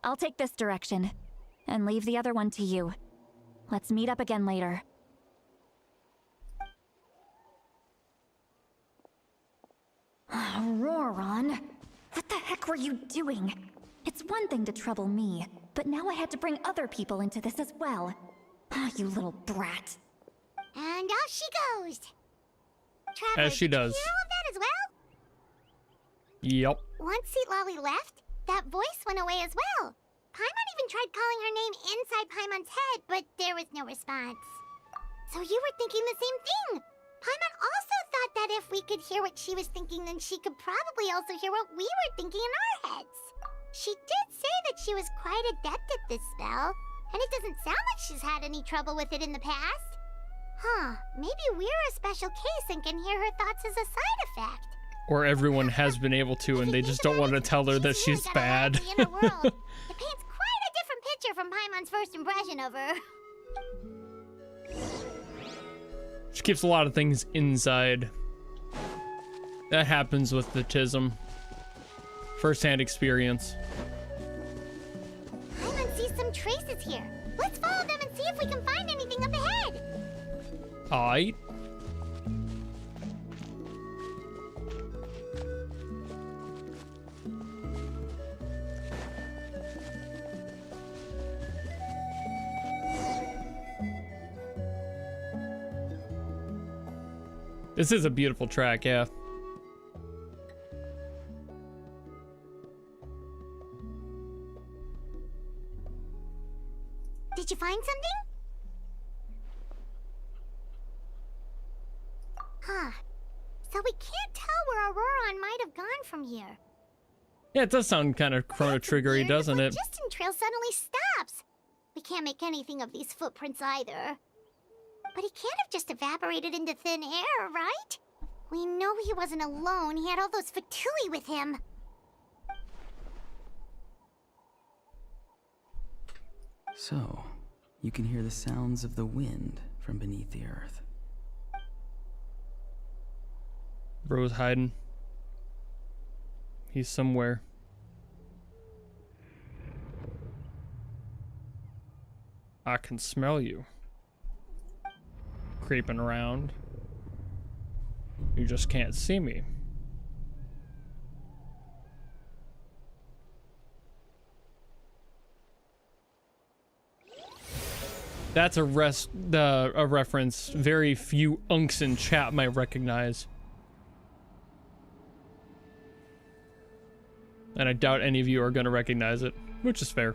I'll take this direction, and leave the other one to you. Let's meet up again later. Auroron, what the heck were you doing? It's one thing to trouble me, but now I had to bring other people into this as well. You little brat. And off she goes. Traveler, As she does. did you hear all of that as well? Yep. Once Seatlolly left, that voice went away as well. Paimon even tried calling her name inside Paimon's head, but there was no response. So you were thinking the same thing. Paimon also thought that if we could hear what she was thinking, then she could probably also hear what we were thinking in our heads. She did say that she was quite adept at this spell, and it doesn't sound like she's had any trouble with it in the past. Huh, maybe we're a special case and can hear her thoughts as a side effect. Or everyone has been able to, and they just don't want to tell her that she's bad. The inner world. It paints quite a different picture from Paimon's first impression of her. She keeps a lot of things inside. That happens with the Tism. First-hand experience. Paimon sees some traces here. Let's follow them and see if we can find anything up ahead. Aight. This is a beautiful track, yeah. Did you find something? Huh. So we can't tell where Auroron might have gone from here. Yeah, it does sound kind of Chrono Triggery, doesn't it? The Phlogiston trail suddenly stops. We can't make anything of these footprints either. But he can't have just evaporated into thin air, right? We know he wasn't alone. He had all those Fatui with him. So, you can hear the sounds of the wind from beneath the earth. Bro's hiding. He's somewhere. I can smell you. Creeping around. You just can't see me. That's a reference very few unks in chat might recognize. And I doubt any of you are going to recognize it, which is fair.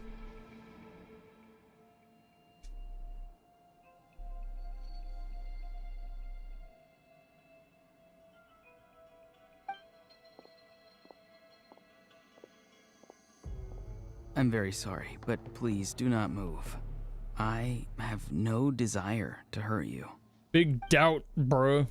I'm very sorry, but please do not move. I have no desire to hurt you. Big doubt, bro.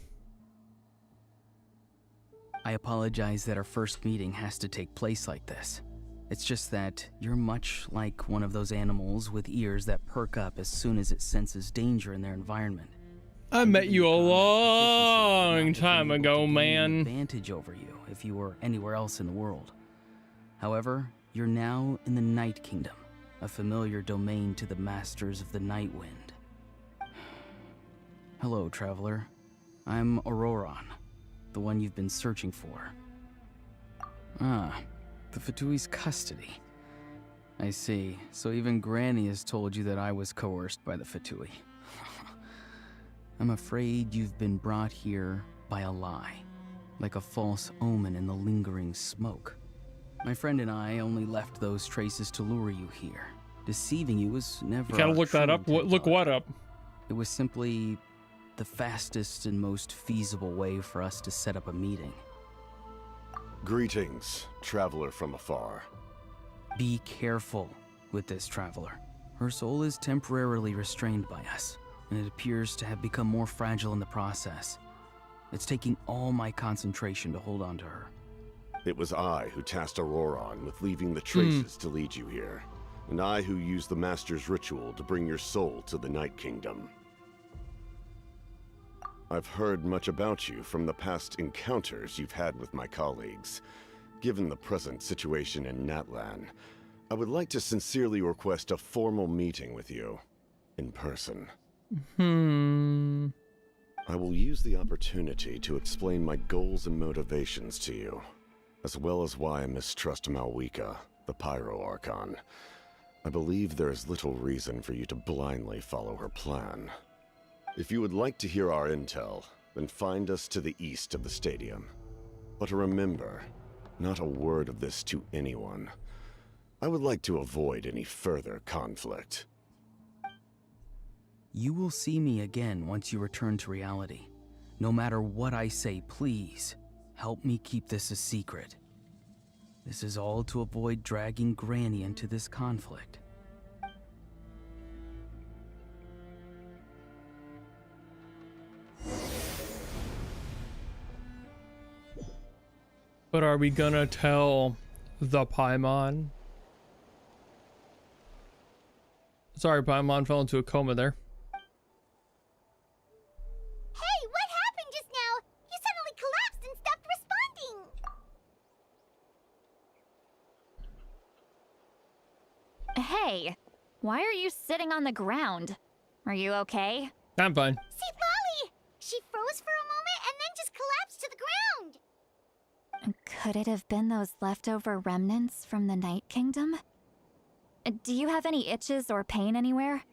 I apologize that our first meeting has to take place like this. It's just that you're much like one of those animals with ears that perk up as soon as it senses danger in their environment. I met you a long time ago, man. Advantage over you if you were anywhere else in the world. However, you're now in the Night Kingdom, a familiar domain to the masters of the Night Wind. Hello, traveler. I'm Auroron, the one you've been searching for. Ah, the Fatui's custody. I see. So even Granny has told you that I was coerced by the Fatui. I'm afraid you've been brought here by a lie, like a false omen in the lingering smoke. My friend and I only left those traces to lure you here. Deceiving you was never. You gotta our look that true up. Look what up? It was simply the fastest and most feasible way for us to set up a meeting. Greetings, traveler from afar. Be careful with this traveler. Her soul is temporarily restrained by us, and it appears to have become more fragile in the process. It's taking all my concentration to hold on to her. It was I who tasked Auroron with leaving the traces to lead you here, and I who used the Master's ritual to bring your soul to the Night Kingdom. I've heard much about you from the past encounters you've had with my colleagues. Given the present situation in Natlan, I would like to sincerely request a formal meeting with you, in person. I will use the opportunity to explain my goals and motivations to you, as well as why I mistrust Malwika, the Pyro Archon. I believe there is little reason for you to blindly follow her plan. If you would like to hear our intel, then find us to the east of the stadium. But remember, not a word of this to anyone. I would like to avoid any further conflict. You will see me again once you return to reality. No matter what I say, please, help me keep this a secret. This is all to avoid dragging Granny into this conflict. But are we gonna tell the Paimon? Sorry, Paimon fell into a coma there. Hey, what happened just now? You suddenly collapsed and stopped responding. Hey, why are you sitting on the ground? Are you okay? I'm fine. See, Lolly! She froze for a moment and then just collapsed to the ground. Could it have been those leftover remnants from the Night Kingdom? Do you have any itches or pain anywhere?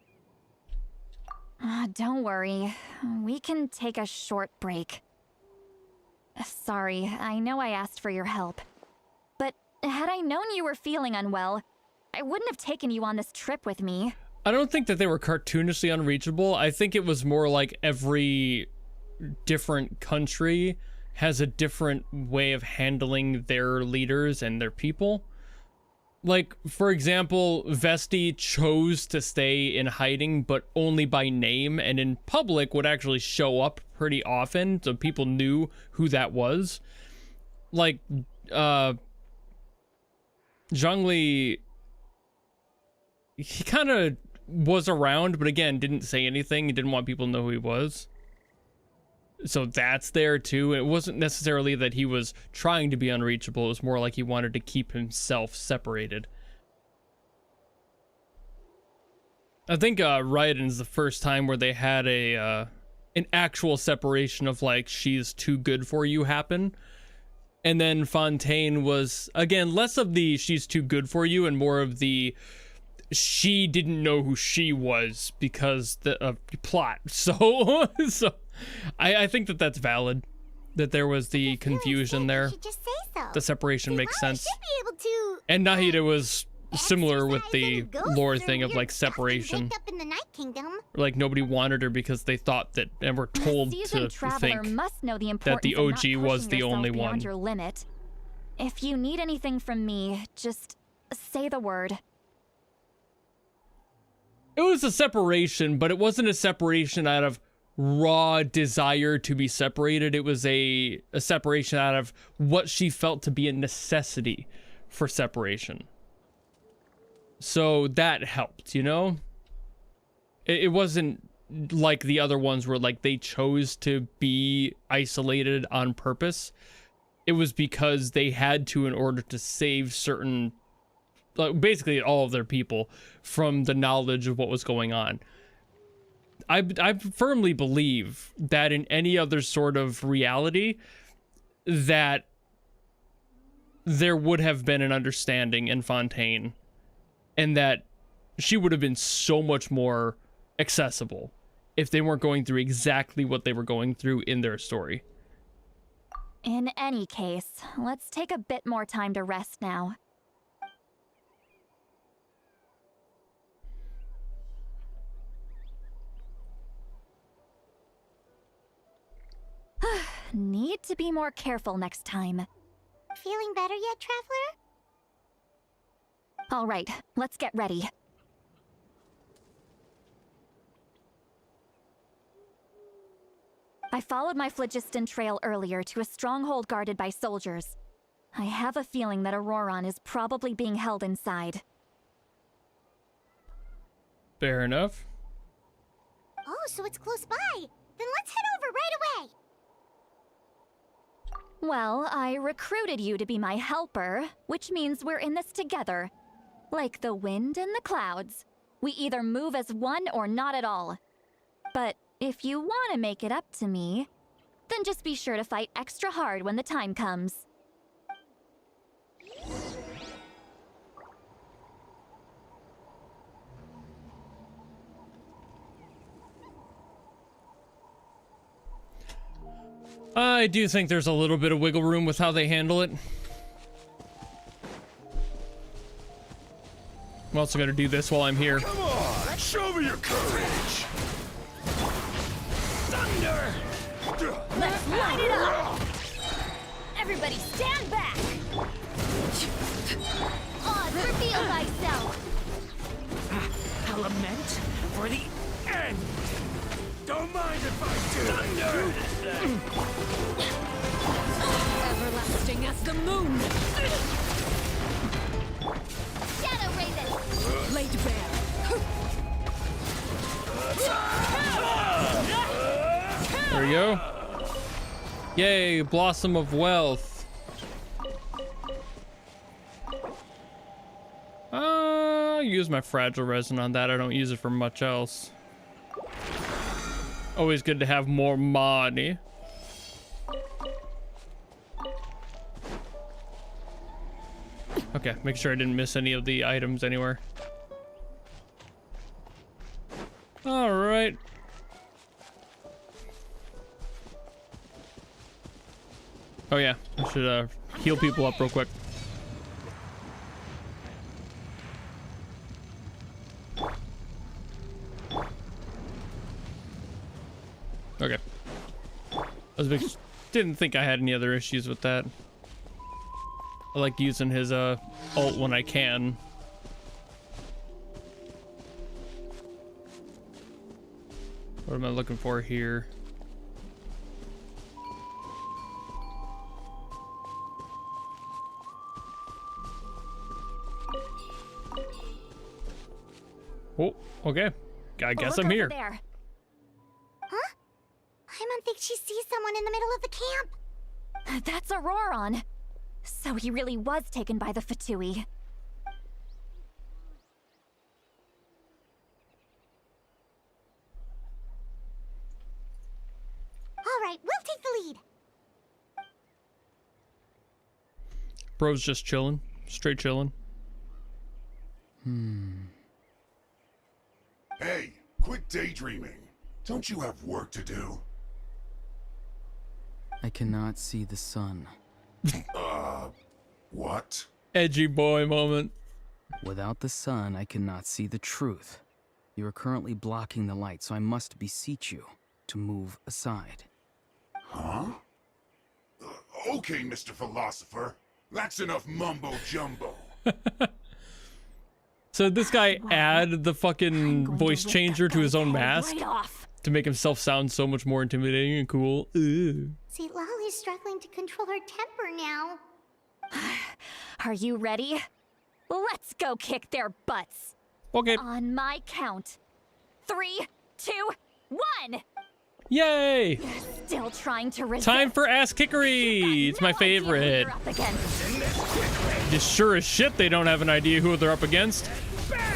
Don't worry. We can take a short break. Sorry, I know I asked for your help. But had I known you were feeling unwell, I wouldn't have taken you on this trip with me. I don't think that they were cartoonishly unreachable. I think it was more like every different country has a different way of handling their leaders and their people. Like, for example, Vesti chose to stay in hiding, but only by name, and in public would actually show up pretty often, so people knew who that was. Like, Zhongli, he kind of was around, but again, didn't say anything. He didn't want people to know who he was. So that's there too. It wasn't necessarily that he was trying to be unreachable. It was more like he wanted to keep himself separated. I think Raiden's the first time where they had a an actual separation of like, she's too good for you happen. And then Fontaine was, again, less of the she's too good for you and more of the she didn't know who she was because the plot. So I think that that's valid, that there was the confusion there. Just say so. The separation makes sense. Should be able to And Nahida was similar with the lore thing of like separation. up in the Night Kingdom. Like nobody wanted her because they thought that and were told to traveler think must know the that importance the of not OG was pushing the yourself only beyond one. your limit. If you need anything from me, just say the word. It was a separation, but it wasn't a separation out of raw desire to be separated. It was a separation out of what she felt to be a necessity for separation. So that helped, you know? It wasn't like the other ones where like they chose to be isolated on purpose. It was because they had to in order to save certain, basically all of their people from the knowledge of what was going on. I firmly believe that in any other sort of reality that there would have been an understanding in Fontaine and that she would have been so much more accessible if they weren't going through exactly what they were going through in their story. In any case, let's take a bit more time to rest now. Need to be more careful next time. Feeling better yet, Traveler? All right, let's get ready. I followed my phlogiston trail earlier to a stronghold guarded by soldiers. I have a feeling that Auroron is probably being held inside. Fair enough. Oh, so it's close by. Then let's head over right away. Well, I recruited you to be my helper, which means we're in this together. Like the wind and the clouds. We either move as one or not at all. But if you want to make it up to me, then just be sure to fight extra hard when the time comes. I do think there's a little bit of wiggle room with how they handle it. I'm also gonna do this while I'm here. Come on, show me your courage. Thunder! Let's light it up! Everybody stand back! Oz, reveal thyself! A lament for the end! Don't mind if I do! Thunder! Everlasting as the moon! Shadow Raven! Laid bare. There we go. Yay, Blossom of Wealth. Use my fragile resin on that. I don't use it for much else. Always good to have more money. Okay, make sure I didn't miss any of the items anywhere. All right. Oh yeah, I should heal people up real quick. Okay. Didn't think I had any other issues with that. I like using his ult when I can. What am I looking for here? Oh, okay. I guess I'm here. There. Huh? Paimon thinks she sees someone in the middle of the camp. That's Auroron. So he really was taken by the Fatui. All right, we'll take the lead. Bro's just chilling. Straight chilling. Hey, quit daydreaming. Don't you have work to do? I cannot see the sun. What? Edgy boy moment. Without the sun, I cannot see the truth. You are currently blocking the light, so I must beseech you to move aside. Huh? Okay, Mr. Philosopher. That's enough mumbo-jumbo. So this guy add the fucking voice changer to his own mask to make himself sound so much more intimidating and cool. Ew. See, Lolly's struggling to control her temper now. Are you ready? Let's go kick their butts. Okay. On my count. 3, 2, 1. Yay! Still trying to resist. Time for ass kickery. It's my favorite. Just sure as shit they don't have an idea who they're up against.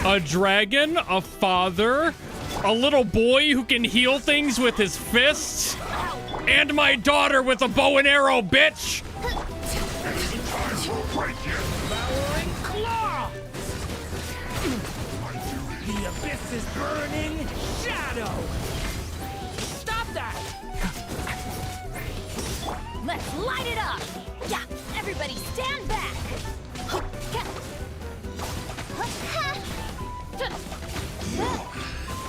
A dragon, a father, a little boy who can heal things with his fists, and my daughter with a bow and arrow, bitch! The abyss is burning shadow! Let's light it up! Yeah, everybody stand back!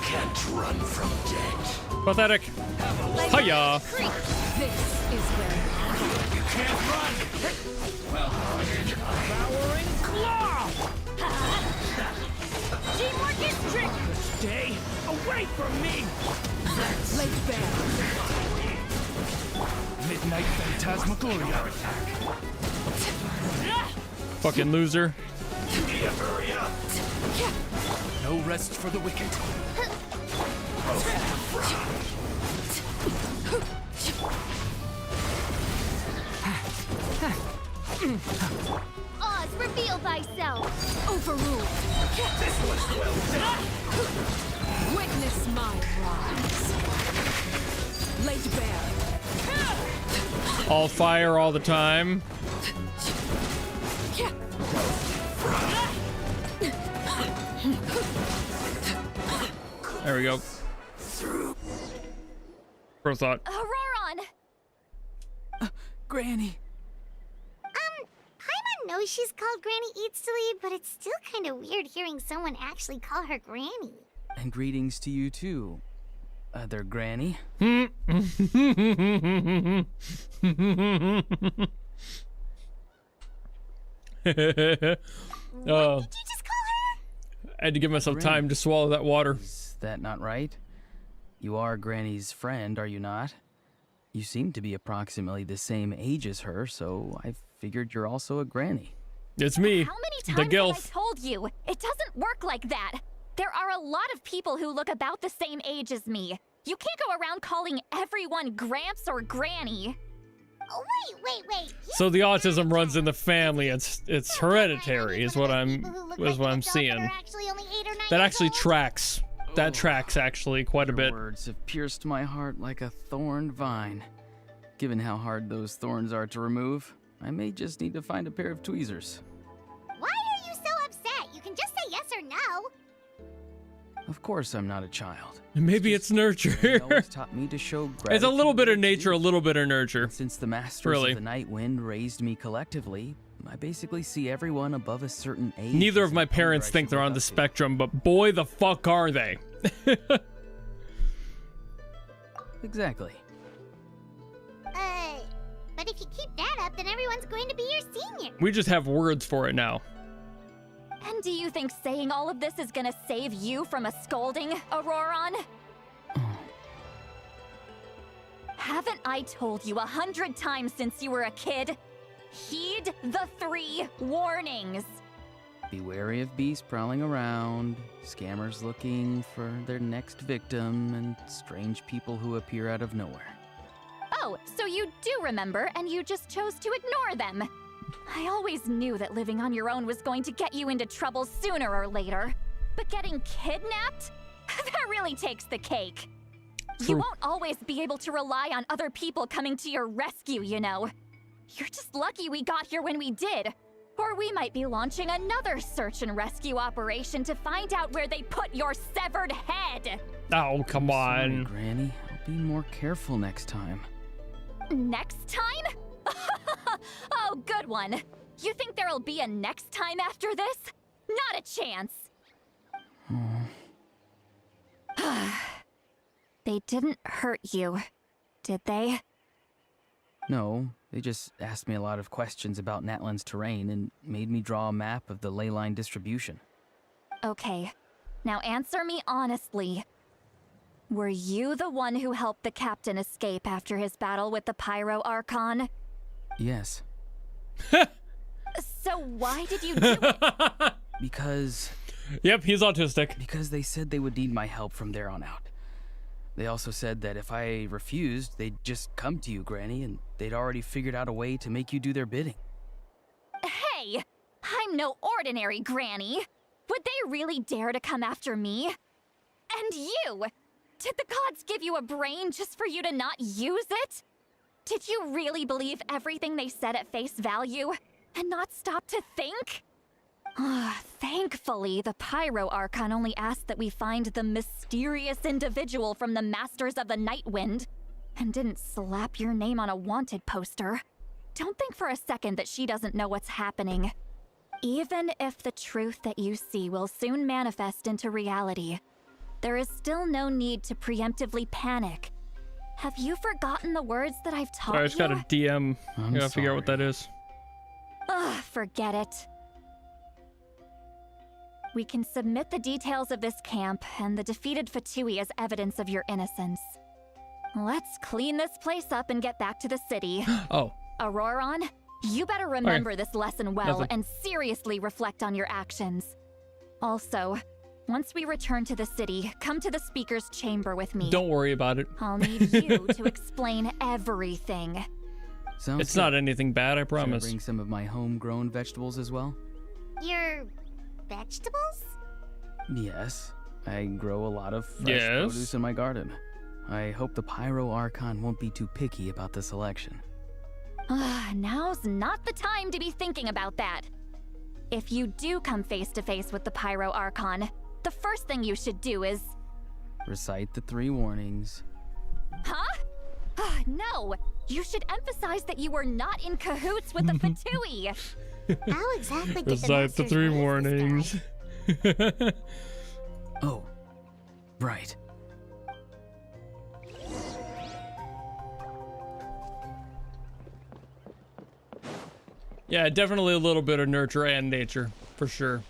Can't run from death. Pathetic. Hiya. This is where You can't run. Devouring claw. Teamwork is trick! Stay away from me. Lake Bear. Midnight Phantasmagoria attack. Fucking loser. Hurry up. No rest for the wicked. Oz, reveal thyself. Overruled. This was well done. Witness my rise. Lake Bear. All fire all the time. There we go. Pro thought. Auroron! Granny. Paimon knows she's called Granny Eats to Lead, but it's still kind of weird hearing someone actually call her Granny. And greetings to you too, other granny. Oh. I had to give myself time to swallow that water. Is that not right? You are Granny's friend, are you not? You seem to be approximately the same age as her, so I figured you're also a granny. It's me, How many the times Gilf. have I told you? It doesn't work like that. There are a lot of people who look about the same age as me. You can't go around calling everyone Gramps or Granny. Oh, wait. So the autism runs in the family. It's hereditary, is what I'm seeing. That actually tracks. That tracks actually quite a Your bit. words have pierced my heart like a thorned vine. Given how hard those thorns are to remove, I may just need to find a pair of tweezers. Why are you so upset? You can just say yes or no. Of course I'm not a child. Maybe it's nurture. They always taught me to show It's a gratitude little bit of and nature, a little bit of nurture. Since the masters Really. of the Night Wind raised me collectively, I basically see everyone above a certain age. Neither as of my a parents I think should they're look on the up to. spectrum, but boy, the fuck are they. Exactly. But if you keep that up, then everyone's going to be your senior. We just have words for it now. And do you think saying all of this is gonna save you from a scolding, Auroron? Haven't I told you 100 times since you were a kid? Heed the 3 warnings. Be wary of beasts prowling around, scammers looking for their next victim, and strange people who appear out of nowhere. Oh, so you do remember, and you just chose to ignore them. I always knew that living on your own was going to get you into trouble sooner or later. But getting kidnapped? That really takes the cake. You True. won't always be able to rely on other people coming to your rescue, you know. You're just lucky we got here when we did. Or we might be launching another search and rescue operation to find out where they put your severed head. Oh, come Sorry, on. Granny. I'll be more careful next time. Next time? Oh, good one. You think there'll be a next time after this? Not a chance. They didn't hurt you, did they? No, they just asked me a lot of questions about Natlan's terrain and made me draw a map of the ley line distribution. Okay, now answer me honestly. Were you the one who helped the captain escape after his battle with the Pyro Archon? Yes. So why did you do it? Because... Yep, he's autistic. Because they said they would need my help from there on out. They also said that if I refused, they'd just come to you, Granny, and they'd already figured out a way to make you do their bidding. Hey, I'm no ordinary Granny. Would they really dare to come after me? And you! Did the gods give you a brain just for you to not use it? Did you really believe everything they said at face value and not stop to think? Thankfully, the Pyro Archon only asked that we find the mysterious individual from the Masters of the Night Wind. and didn't slap your name on a wanted poster, don't think for a second that she doesn't know what's happening. Even if the truth that you see will soon manifest into reality, there is still no need to preemptively panic. Have you forgotten the words that I've taught you? I just got a DM. I'm Gotta figure out what that is. Ugh, forget it. We can submit the details of this camp and the defeated Fatui as evidence of your innocence. Let's clean this place up and get back to the city. Oh. Auroron, you better remember this lesson well Nothing. and seriously reflect on your actions. Also, once we return to the city, come to the speaker's chamber with me. Don't worry about it. I'll need you to explain everything. Sounds It's good. not anything bad, I Should promise. bring some of my homegrown vegetables as well? Your vegetables? Yes. I grow a lot of fresh Yes. produce in my garden. I hope the Pyro Archon won't be too picky about the selection. Now's not the time to be thinking about that. If you do come face to face with the Pyro Archon, the first thing you should do is... Recite the 3 warnings. Huh? No! You should emphasize that you were not in cahoots with the Fatui! How exactly did the Recite the masters 3 raise this warnings. Oh, right. Yeah, definitely a little bit of nurture and nature, for sure.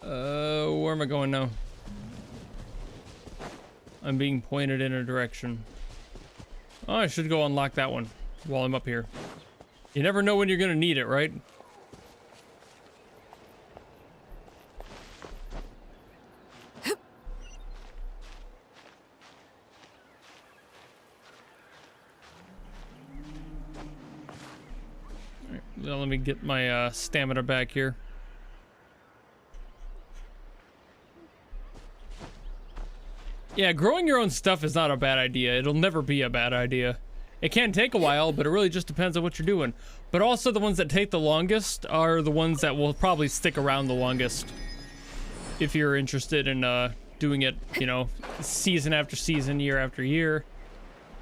Where am I going now? I'm being pointed in a direction. Oh, I should go unlock that one while I'm up here. You never know when you're gonna need it, right? Alright, now let me get my stamina back here. Yeah, growing your own stuff is not a bad idea. It'll never be a bad idea. It can take a while, but it really just depends on what you're doing. But also the ones that take the longest are the ones that will probably stick around the longest. If you're interested in doing it, you know, season after season, year after year.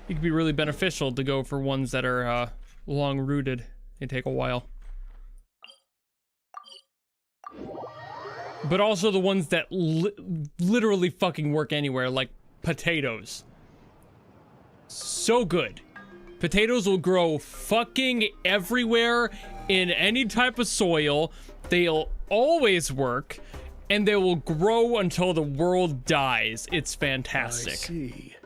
It can be really beneficial to go for ones that are long-rooted. They take a while. But also the ones that literally fucking work anywhere, like potatoes. So good. Potatoes will grow fucking everywhere in any type of soil. They'll always work, and they will grow until the world dies. It's fantastic. I see.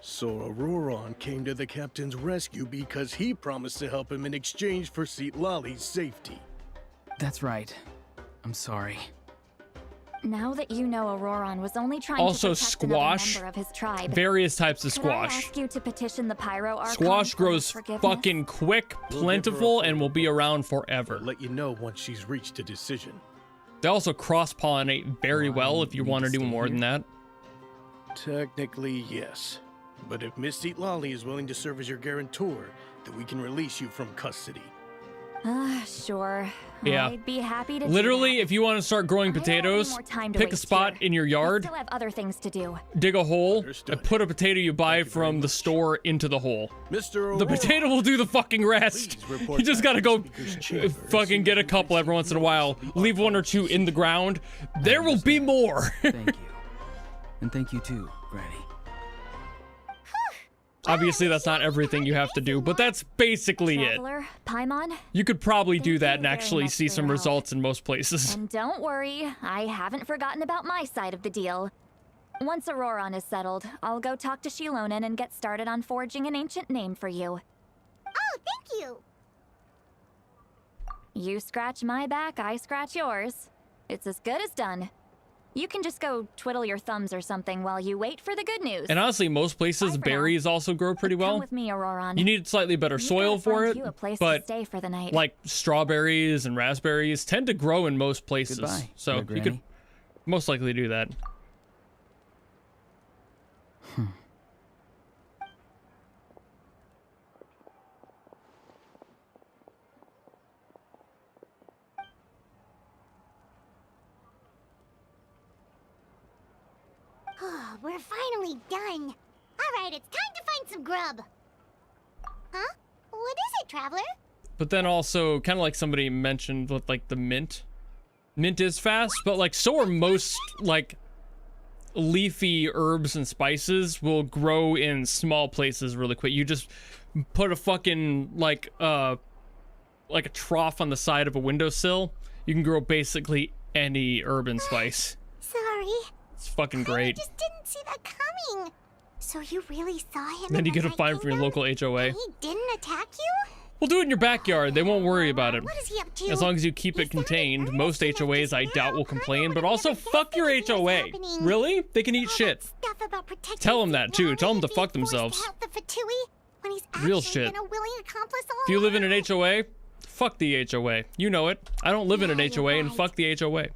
So Auroron came to the captain's rescue because he promised to help him in exchange for Citlali's safety. That's right. I'm sorry. Now that you know Auroron was only trying Also, to protect squash. another member of his tribe, Various types of could I squash. ask you to petition the Pyro Archon Squash for grows forgiveness? fucking quick, plentiful, and will be around forever. Let you know once she's reached a decision. They also cross-pollinate very well if you want to do more than that. Technically, yes. But if Miss Citlali is willing to serve as your guarantor, then we can release you from custody. Sure. Yeah. I'd be happy to Literally, do if you want to start growing potatoes, more time to pick a waste spot in your that. I yard, still have other things to do. dig a hole, and put a potato you buy from the store into the hole. Mr. The potato will do the fucking rest. You just gotta go fucking get a couple every once in a while. Leave 1 or 2 in the ground. There will be more. Thank you. And thank you too, Granny. Obviously, that's not everything you have to do, but that's basically it. Traveler, Paimon, You could probably do that and very actually much see for some your help. results in most places. and don't worry, I haven't forgotten about my side of the deal. Once Auroron is settled, I'll go talk to Shilonen and get started on forging an ancient name for you. Oh, thank you. You scratch my back, I scratch yours. It's as good as done. You can just go twiddle your thumbs or something while you wait for the good news. And honestly, most places, berries also grow pretty Come well. with me, Auroron. You need slightly better soil for it, You a place but to stay for the night. like strawberries and raspberries tend to grow in most places. Goodbye, So Dear you could Granny. most likely do that. Oh, we're finally done. Alright, it's time to find some grub. Huh? What is it, Traveler? But then also, kind of like somebody mentioned with like the mint. Mint is fast, but like so are most like leafy herbs and spices will grow in small places really quick. You just put a fucking like a trough on the side of a windowsill. You can grow basically any herb and spice. Sorry. It's fucking great. I just didn't see that coming. So you really saw him? Then you get a fine from your local HOA. He didn't attack you? We'll do it in your backyard. They won't worry about it. What is he up to? As long as you keep it contained. Most HOAs I doubt will complain, but also fuck your HOA. Really? They can eat shit. Tell them that too. Tell them to fuck themselves. Real shit. If you live in an HOA, fuck the HOA. You know it. I don't live in an HOA and fuck the HOA.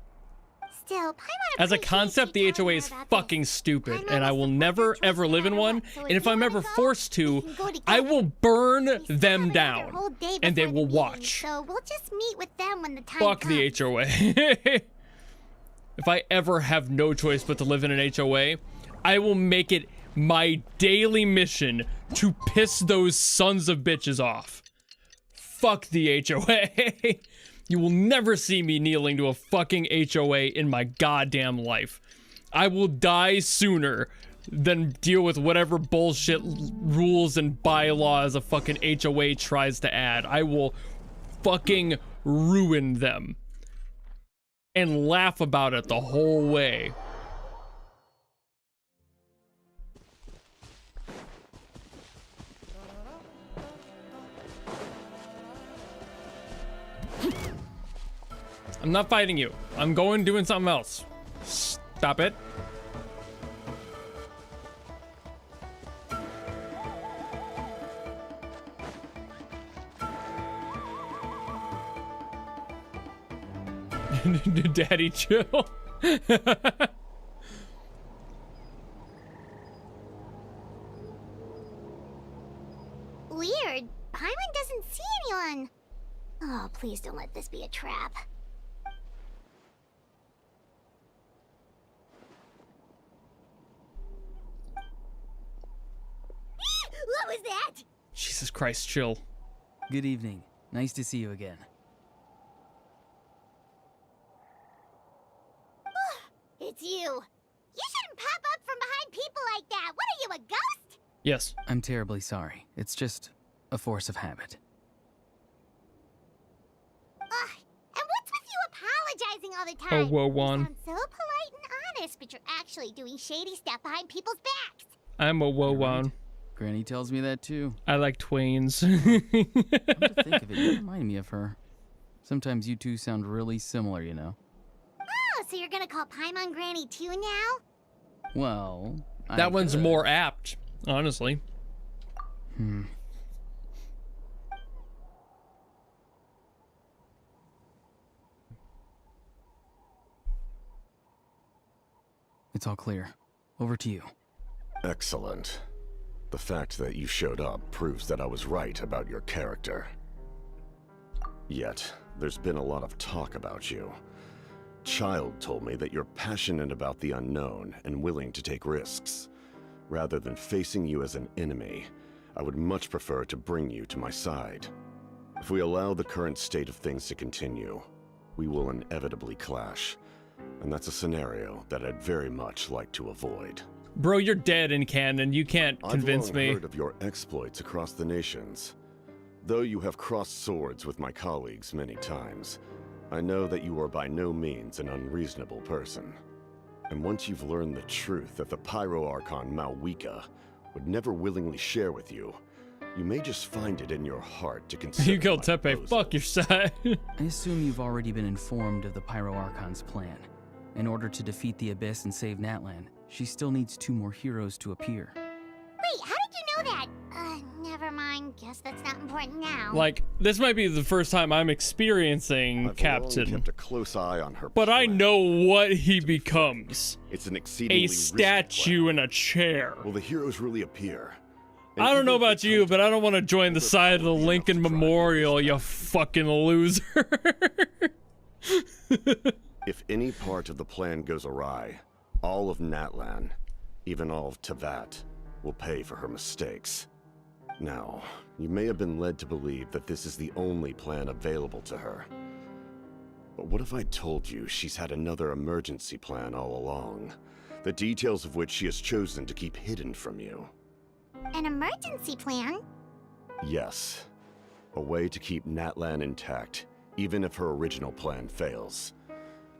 Still, as a concept, the HOA is fucking stupid, and I will never ever live in one. And if I'm ever forced to, I will burn them down, and they will watch. So we'll just meet with them when the time Fuck comes. the HOA. If I ever have no choice but to live in an HOA, I will make it my daily mission to piss those sons of bitches off. Fuck the HOA. You will never see me kneeling to a fucking HOA in my goddamn life. I will die sooner than deal with whatever bullshit rules and bylaws a fucking HOA tries to add. I will fucking ruin them. And laugh about it the whole way. I'm not fighting you. I'm going doing something else. Stop it. Daddy, chill. Weird. Paimon doesn't see anyone. Oh, please don't let this be a trap. What was that? Jesus Christ, chill. Good evening. Nice to see you again. It's you. You shouldn't pop up from behind people like that. What are you, a ghost? Yes. I'm terribly sorry. It's just a force of habit. And what's with you apologizing all the Oh, time? whoa, Juan. You sound so polite and honest, but you're actually doing shady stuff behind people's backs. I'm a Wowan. Granny tells me that too. I like twains. Come to think of it, you remind me of her. Sometimes you two sound really similar, you know. Oh, so you're gonna call Paimon Granny too now? Well, that one's more apt, honestly. It's all clear. Over to you. Excellent. The fact that you showed up proves that I was right about your character. Yet, there's been a lot of talk about you. Child told me that you're passionate about the unknown and willing to take risks. Rather than facing you as an enemy, I would much prefer to bring you to my side. If we allow the current state of things to continue, we will inevitably clash. And that's a scenario that I'd very much like to avoid. Bro, you're dead in canon. You can't convince me. I've long heard of your exploits across the nations. Though you have crossed swords with my colleagues many times, I know that you are by no means an unreasonable person. And once you've learned the truth that the Pyro Archon Malwika would never willingly share with you, you may just find it in your heart to consider. You killed Tepe. Fuck your side. I assume you've already been informed of the Pyro Archon's plan. In order to defeat the Abyss and save Natlan, she still needs 2 more heroes to appear. Wait, how did you know that? Never mind. Guess that's not important now. Like, this might be the first time I'm experiencing Captain. I've kept a close eye on her. But I know what he becomes. It's an exceedingly a statue in a chair. Will the heroes really appear? I don't know about you, but I don't want to join the side of the Lincoln Memorial, you fucking loser. If any part of the plan goes awry, all of Natlan, even all of Teyvat, will pay for her mistakes. Now, you may have been led to believe that this is the only plan available to her. But what if I told you she's had another emergency plan all along, the details of which she has chosen to keep hidden from you? An emergency plan? Yes. A way to keep Natlan intact, even if her original plan fails.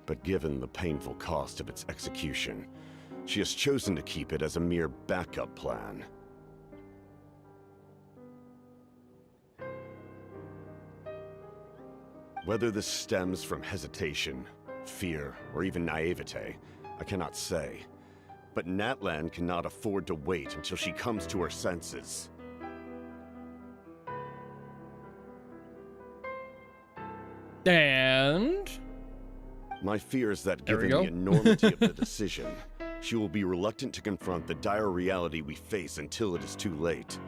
But given the painful cost of its execution, she has chosen to keep it as a mere backup plan. Whether this stems from hesitation, fear, or even naivete, I cannot say. But Natlan cannot afford to wait until she comes to her senses. And? My fear is that given the enormity of the decision, she will be reluctant to confront the dire reality we face until it is too late.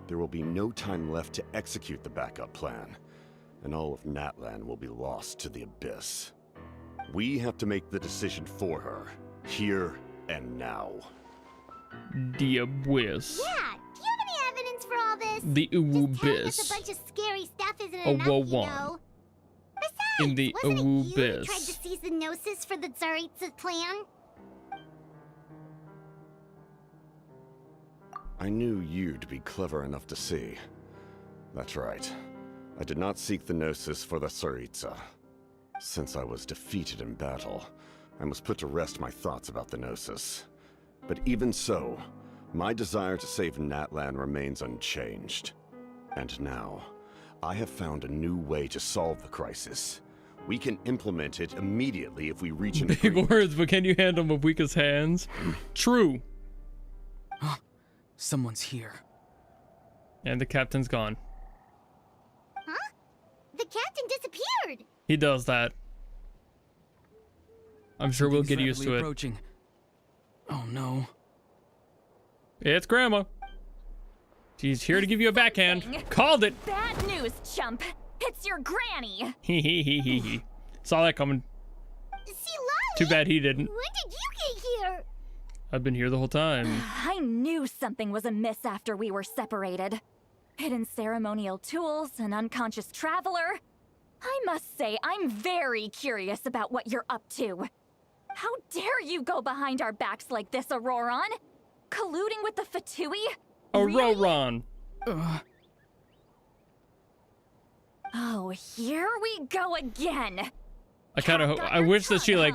There will be no time left to execute the backup plan, and all of Natlan will be lost to the abyss. We have to make the decision for her, here and now. The abyss. Yeah, do you have any evidence for all this? The Just telling abyss. us a bunch of scary stuff isn't A enough, you Wowan. know. In the Wasn't it you who tried abyss. to seize the Gnosis for the Tsaritsa's plan? I knew you'd be clever enough to see. That's right. I did not seek the Gnosis for the Tsaritsa. Since I was defeated in battle, I must put to rest my thoughts about the Gnosis. But even so, my desire to save Natlan remains unchanged. And now, I have found a new way to solve the crisis. We can implement it immediately if we reach an Big agreement. words, but can you handle Mabwika's hands? True. Someone's here. And the captain's gone. Huh? The captain disappeared! He does that. I'm sure we'll get used to it. Approaching. Oh no. It's Grandma. She's here to give you a backhand. Called it. Bad news, chump. It's your granny. He. Saw that coming. See, Lolly! Too bad he didn't. When did you get here? I've been here the whole time. I knew something was amiss after we were separated. Hidden ceremonial tools, an unconscious traveler. I must say, I'm very curious about what you're up to. How dare you go behind our backs like this, Auroron? Colluding with the Fatui? Auroron. Oh, here we go again. I wish that she like.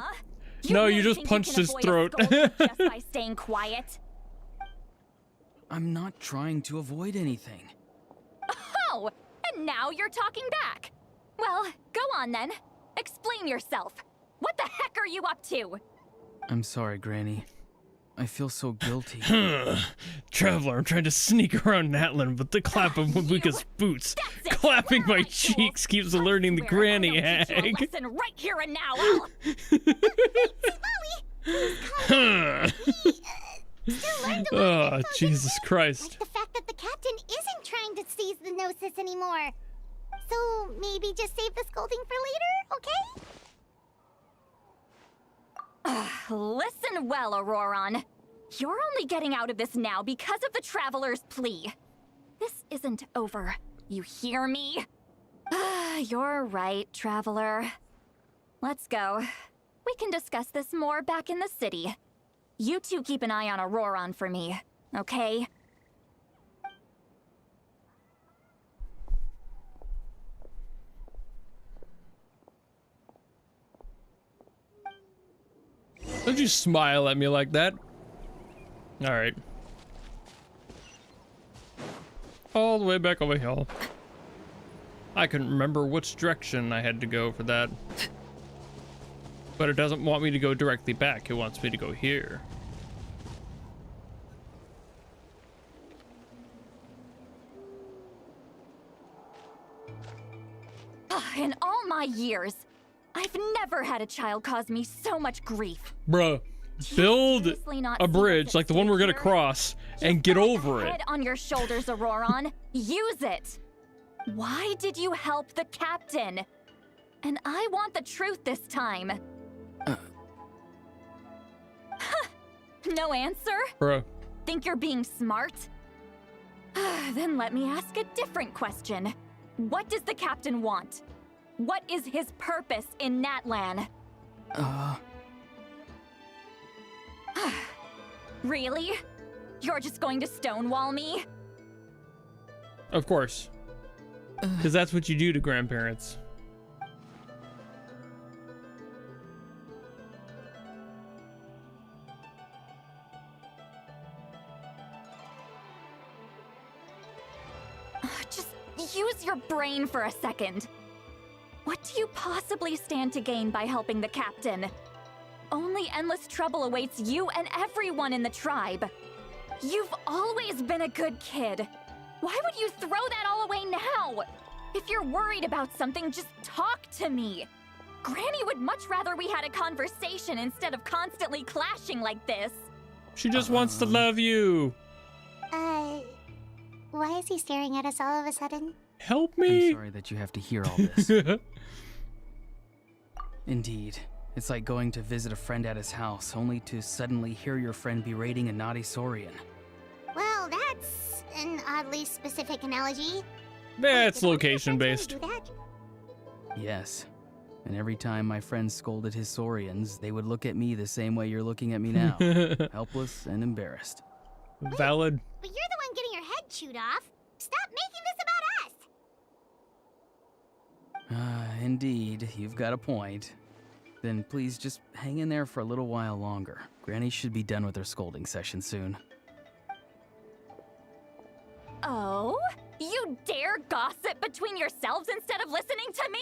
No, you just think punched can his avoid a throat. scolding just by staying quiet. I'm not trying to avoid anything. Oh, and now you're talking back. Well, go on then. Explain yourself. What the heck are you up to? I'm sorry, Granny. I feel so guilty. Traveler, I'm trying to sneak around Natlan, but the clap of Mabwika's boots clapping my cheeks keeps alerting the granny hag. Listen right here and now. I'll... Oh, Jesus Christ. The fact that the captain isn't trying to seize the Gnosis anymore. So maybe just save the scolding for later, okay? Listen well, Auroron. You're only getting out of this now because of the Traveler's plea. This isn't over. You hear me? You're right, Traveler. Let's go. We can discuss this more back in the city. You two keep an eye on Auroron for me, okay? Don't you smile at me like that? Alright. All the way back over here. I couldn't remember which direction I had to go for that. But it doesn't want me to go directly back. It wants me to go here. In all my years, I've never had a child cause me so much grief. Bruh, build seriously not a see bridge what's like at the one stake we're gonna here? cross and get over it. Head on your shoulders, Auroron. Use it. Why did you help the captain? And I want the truth this time. No answer? Bruh, think you're being smart? Then let me ask a different question. What does the captain want? What is his purpose in Natlan? Really? You're just going to stonewall me? Of course. Because that's what you do to grandparents. Just use your brain for a second. What do you possibly stand to gain by helping the captain? Only endless trouble awaits you and everyone in the tribe. You've always been a good kid. Why would you throw that all away now? If you're worried about something, just talk to me. Granny would much rather we had a conversation instead of constantly clashing like this. She just wants to love you. Why is he staring at us all of a sudden? Help me. I'm sorry that you have to hear all this. Indeed. It's like going to visit a friend at his house, only to suddenly hear your friend berating a naughty Saurian. Well, that's an oddly specific analogy. That's location-based. Do that? Yes. And every time my friend scolded his Saurians, they would look at me the same way you're looking at me now. Helpless and embarrassed. Valid. But you're the one getting your head chewed off. Stop making this about us! Indeed, you've got a point. Then please just hang in there for a little while longer. Granny should be done with her scolding session soon. Oh? You dare gossip between yourselves instead of listening to me?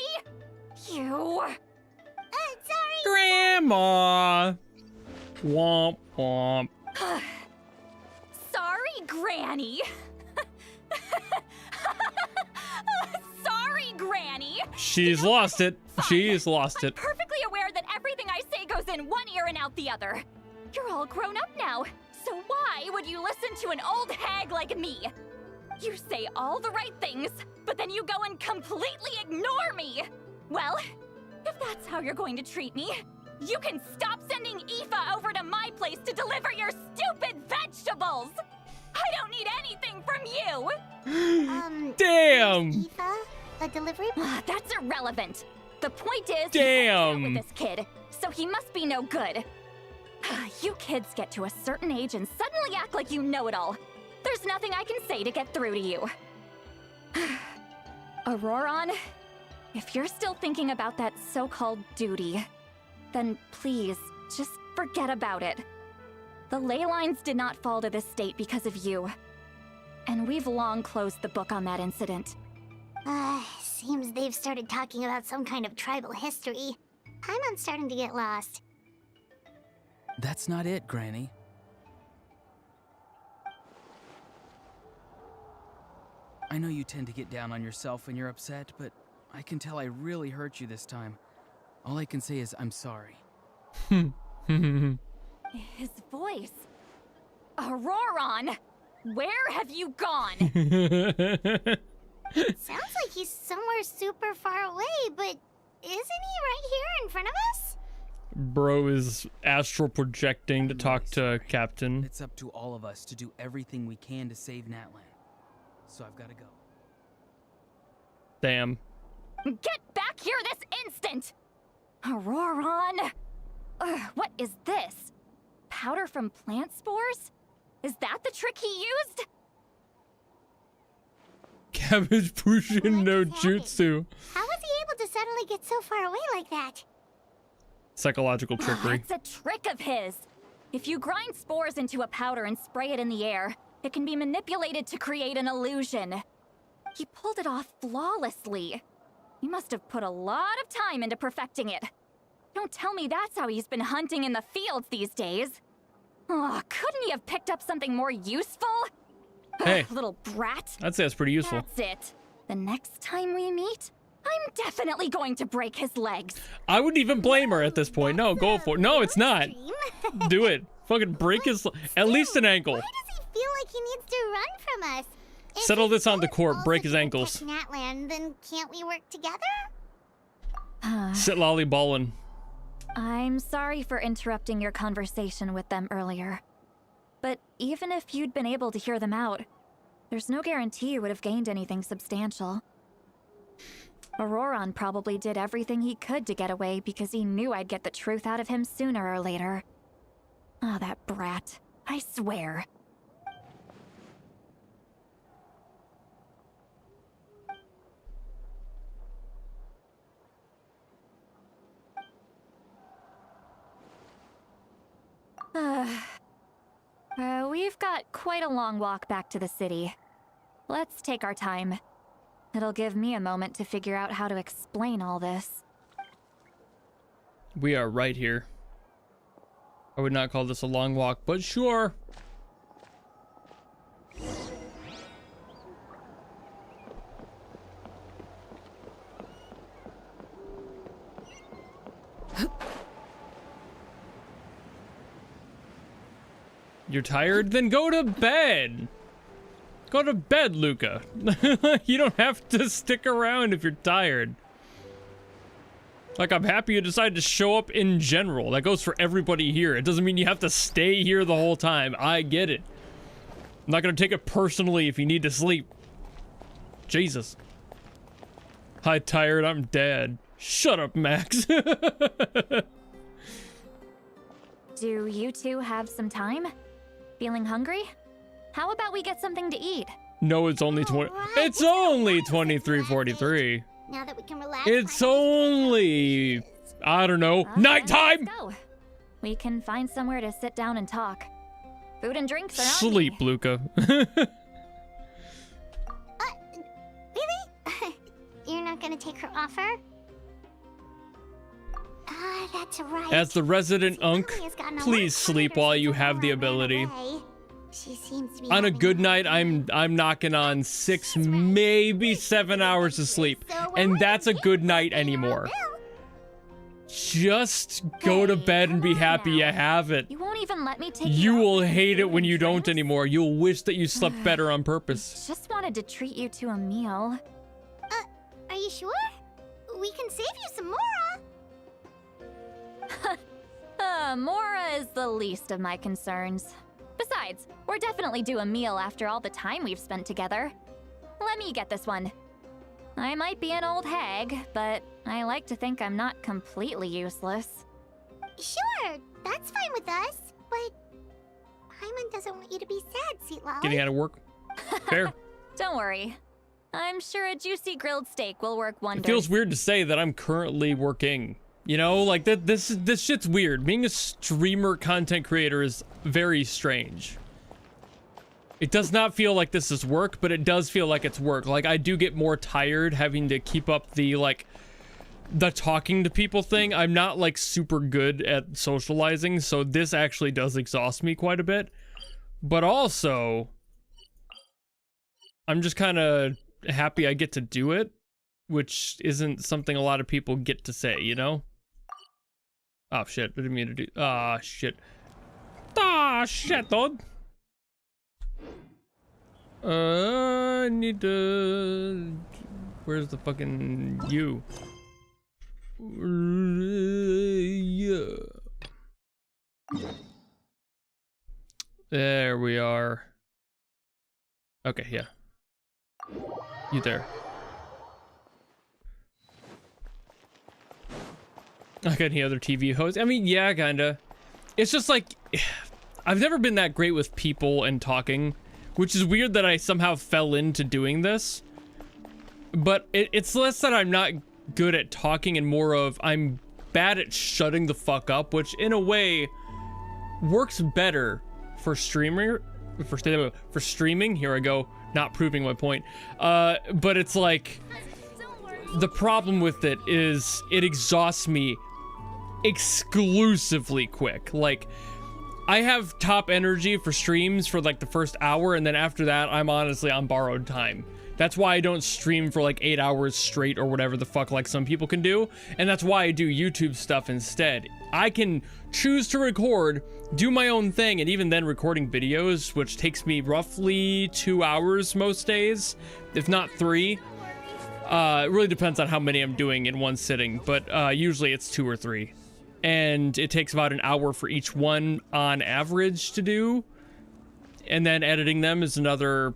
You... sorry! Grandma! Womp womp. Sorry, Granny. Sorry, Granny. She's lost it. She's lost it. Perfectly aware that everything I say goes in one ear and out the other. You're all grown up now, so why would you listen to an old hag like me? You say all the right things, but then you go and completely ignore me. Well, if that's how you're going to treat me, you can stop sending Aoife over to my place to deliver your stupid vegetables. I don't need anything from you. Damn. Aoife, a delivery? That's irrelevant. The point is, damn, with this kid, so he must be no good. You kids get to a certain age and suddenly act like you know it all. There's nothing I can say to get through to you. Auroron, if you're still thinking about that so-called duty, then please, just forget about it. The ley lines did not fall to this state because of you. And we've long closed the book on that incident. Seems they've started talking about some kind of tribal history. I'm starting to get lost. That's not it, Granny. I know you tend to get down on yourself when you're upset, but I can tell I really hurt you this time. All I can say is I'm sorry. His voice. Auroron, where have you gone? Sounds like he's somewhere super far away, but isn't he right here in front of us? Bro is astral projecting to talk to Captain. It's up to all of us to do everything we can to save Natlan. So I've got to go. Damn. Get back here this instant! Auroron! What is this? Powder from plant spores? Is that the trick he used? Cabbage Pushin no Jutsu. How was he able to suddenly get so far away like that? Psychological trickery. It's a trick of his. If you grind spores into a powder and spray it in the air, it can be manipulated to create an illusion. He pulled it off flawlessly. He must have put a lot of time into perfecting it. Don't tell me that's how he's been hunting in the fields these days. Oh, couldn't he have picked up something more useful? Hey, Ugh, little brat. I'd say that's pretty useful. That's it. The next time we meet, I'm definitely going to break his legs. I wouldn't even blame her at this point. No, go for it. No, it's not. Do it. Fucking break his... At least an ankle. Why does he feel like he needs to run from us? Settle this on the court. Break his ankles. Natlan, then can't we work together? Sit lolly ballin'. I'm sorry for interrupting your conversation with them earlier. but even if you'd been able to hear them out, there's no guarantee you would have gained anything substantial. Auroron probably did everything he could to get away because he knew I'd get the truth out of him sooner or later. Oh, that brat. I swear. We've got quite a long walk back to the city. Let's take our time. It'll give me a moment to figure out how to explain all this. We are right here. I would not call this a long walk, but sure. You're tired? Then go to bed. Go to bed, Luca. You don't have to stick around if you're tired. Like, I'm happy you decided to show up in general. That goes for everybody here. It doesn't mean you have to stay here the whole time. I get it. I'm not gonna take it personally if you need to sleep. Jesus. Hi, tired. I'm dead. Shut up, Max. Do you two have some time? Feeling hungry? How about we get something to eat? No, it's only 20. It's only 23:43. Now that we can relax. It's only, I don't know, nighttime. Let's go. We can find somewhere to sit down and talk. Food and drinks are on Sleep, me. Luca. Really? You're not gonna take her offer? Ah, that's right. As the resident Unk, please sleep while you have the ability. She seems to be On a good night, I'm knocking on 6, maybe 7 hours of sleep, and that's a good night anymore. Just go to bed and be happy you have it. You won't even let me take You will hate it when you don't anymore. You'll wish that you slept better on purpose. Just wanted to treat you to a meal. Are you sure? We can save you some Mora. Mora is the least of my concerns. Besides, we're definitely due a meal after all the time we've spent together. Let me get this one. I might be an old hag, but I like to think I'm not completely useless. Sure, that's fine with us, but Paimon doesn't want you to be sad, Seatlali. Getting out of work? Fair. Don't worry. I'm sure a juicy grilled steak will work wonders. It feels weird to say that I'm currently working. You know, like this shit's weird. Being a streamer content creator is very strange. It does not feel like this is work, but it does feel like it's work. Like, I do get more tired having to keep up the, like, the talking to people thing. I'm not, like, super good at socializing, so this actually does exhaust me quite a bit. But also, I'm just kind of happy I get to do it, which isn't something a lot of people get to say, you know? Oh, shit. I didn't mean to do... Ah, shit. Ah, shit, dude. I need to... Where's the fucking you? Yeah. There we are. Okay, yeah. You there. Like any other TV host. I mean, yeah, kinda. It's just like, I've never been that great with people and talking, which is weird that I somehow fell into doing this. But it's less that I'm not good at talking and more of I'm bad at shutting the fuck up, which in a way works better for streaming. For streaming, here I go, not proving my point. But it's like, the problem with it is it exhausts me exclusively quick. Like, I have top energy for streams for like the first hour, and then after that I'm honestly on borrowed time. That's why I don't stream for like 8 hours straight or whatever the fuck like some people can do, and that's why I do YouTube stuff instead. I can choose to record, do my own thing, and even then recording videos, which takes me roughly 2 hours most days, if not 3. It really depends on how many I'm doing in one sitting, but usually it's 2 or 3. And it takes about an hour for each one on average to do. and then editing them is another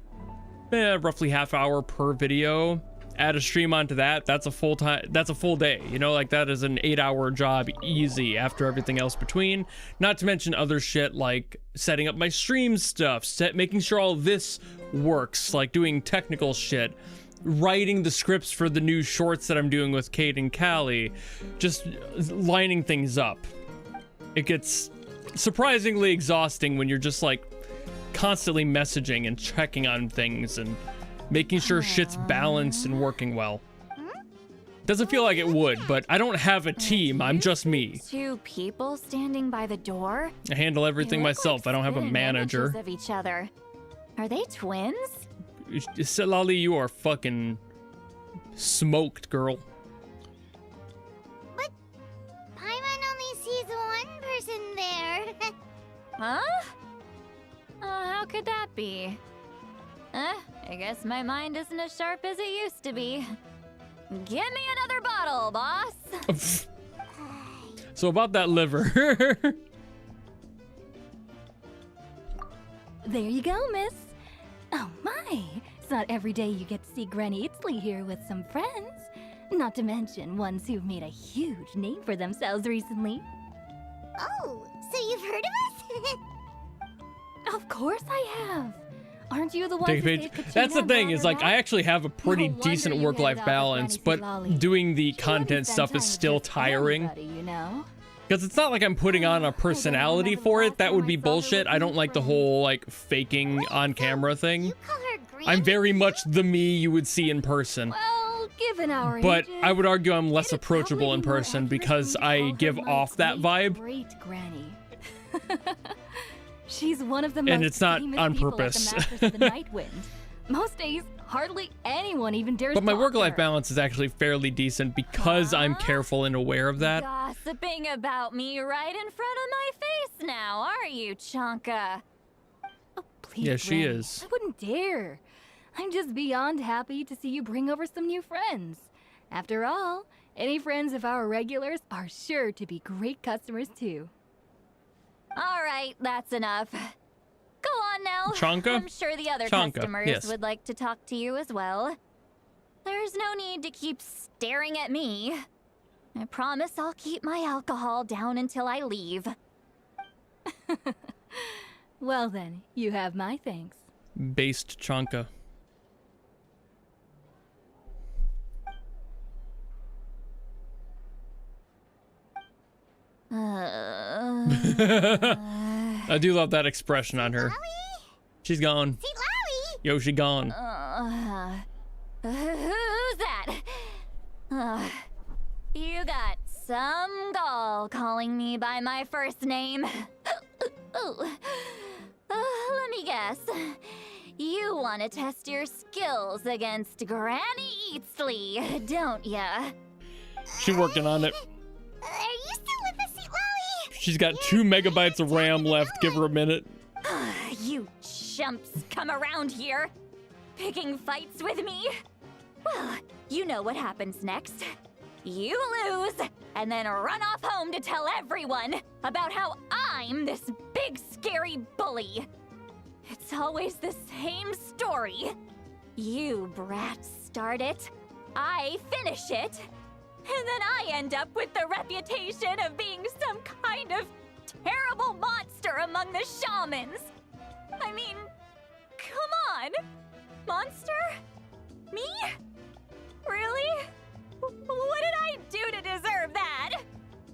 roughly half hour per video. Add a stream onto that, that's a full day, you know, like that is an 8-hour job easy after everything else between. Not to mention other shit like setting up my stream stuff, making sure all this works, like doing technical shit, writing the scripts for the new shorts that I'm doing with Kate and Callie, just lining things up. It gets surprisingly exhausting when you're just like constantly messaging and checking on things and making sure shit's balanced and working well. Doesn't feel like it would, but I don't have a team, I'm just me. 2 people standing by the door? I handle everything myself, I don't have a manager. Of each other. Are they twins? Sitlali, you are fucking smoked, girl. But Paimon only sees one person there. Huh? How could that be? I guess my mind isn't as sharp as it used to be. Give me another bottle, boss. So about that liver. There you go, miss. Oh my, it's not every day you get to see Granny Itzley here with some friends. Not to mention ones who've made a huge name for themselves recently. Oh, so you've heard of us? Of course I have. Aren't you the one Take a page. That's the thing, is like I actually have a pretty decent work-life balance, but doing the content stuff is still tiring. Because it's not like I'm putting on a personality for it. That would be bullshit. I don't like the whole like faking on camera thing. I'm very much the me you would see in person. Well, given our But ages, I would argue I'm less approachable in person because I give off that vibe. Great Granny. She's one of the And most it's not famous on people purpose. at the Masters of the Nightwind. Most days, hardly anyone even dares But my talk work-life to her. balance is actually fairly decent because I'm careful and aware of that. Gossiping about me right in front of my face now, are you, Chonka? Please, Yeah, she Granny, is. I wouldn't dare. I'm just beyond happy to see you bring over some new friends. After all, any friends of our regulars are sure to be great customers too. All right, that's enough. Go on now. Chonka? I'm sure the other Chonka, customers yes. would like to talk to you as well. There's no need to keep staring at me. I promise I'll keep my alcohol down until I leave. Well then, you have my thanks. Based Chonka. I do love that expression on her. She's gone. Yo, she gone. Who's that? You got some gall calling me by my first name. Let me guess. You want to test your skills against Granny Eatsley, don't ya? She's working on it. Are you still with us, Sitlali? She's got 2 megabytes of RAM left. Give her a minute. You chumps come around here, picking fights with me? Well, you know what happens next. You lose, and then run off home to tell everyone about how I'm this big scary bully. It's always the same story. You brats start it, I finish it, and then I end up with the reputation of being some kind of terrible monster among the shamans. I mean, come on. Monster? Me? Really? What did I do to deserve that?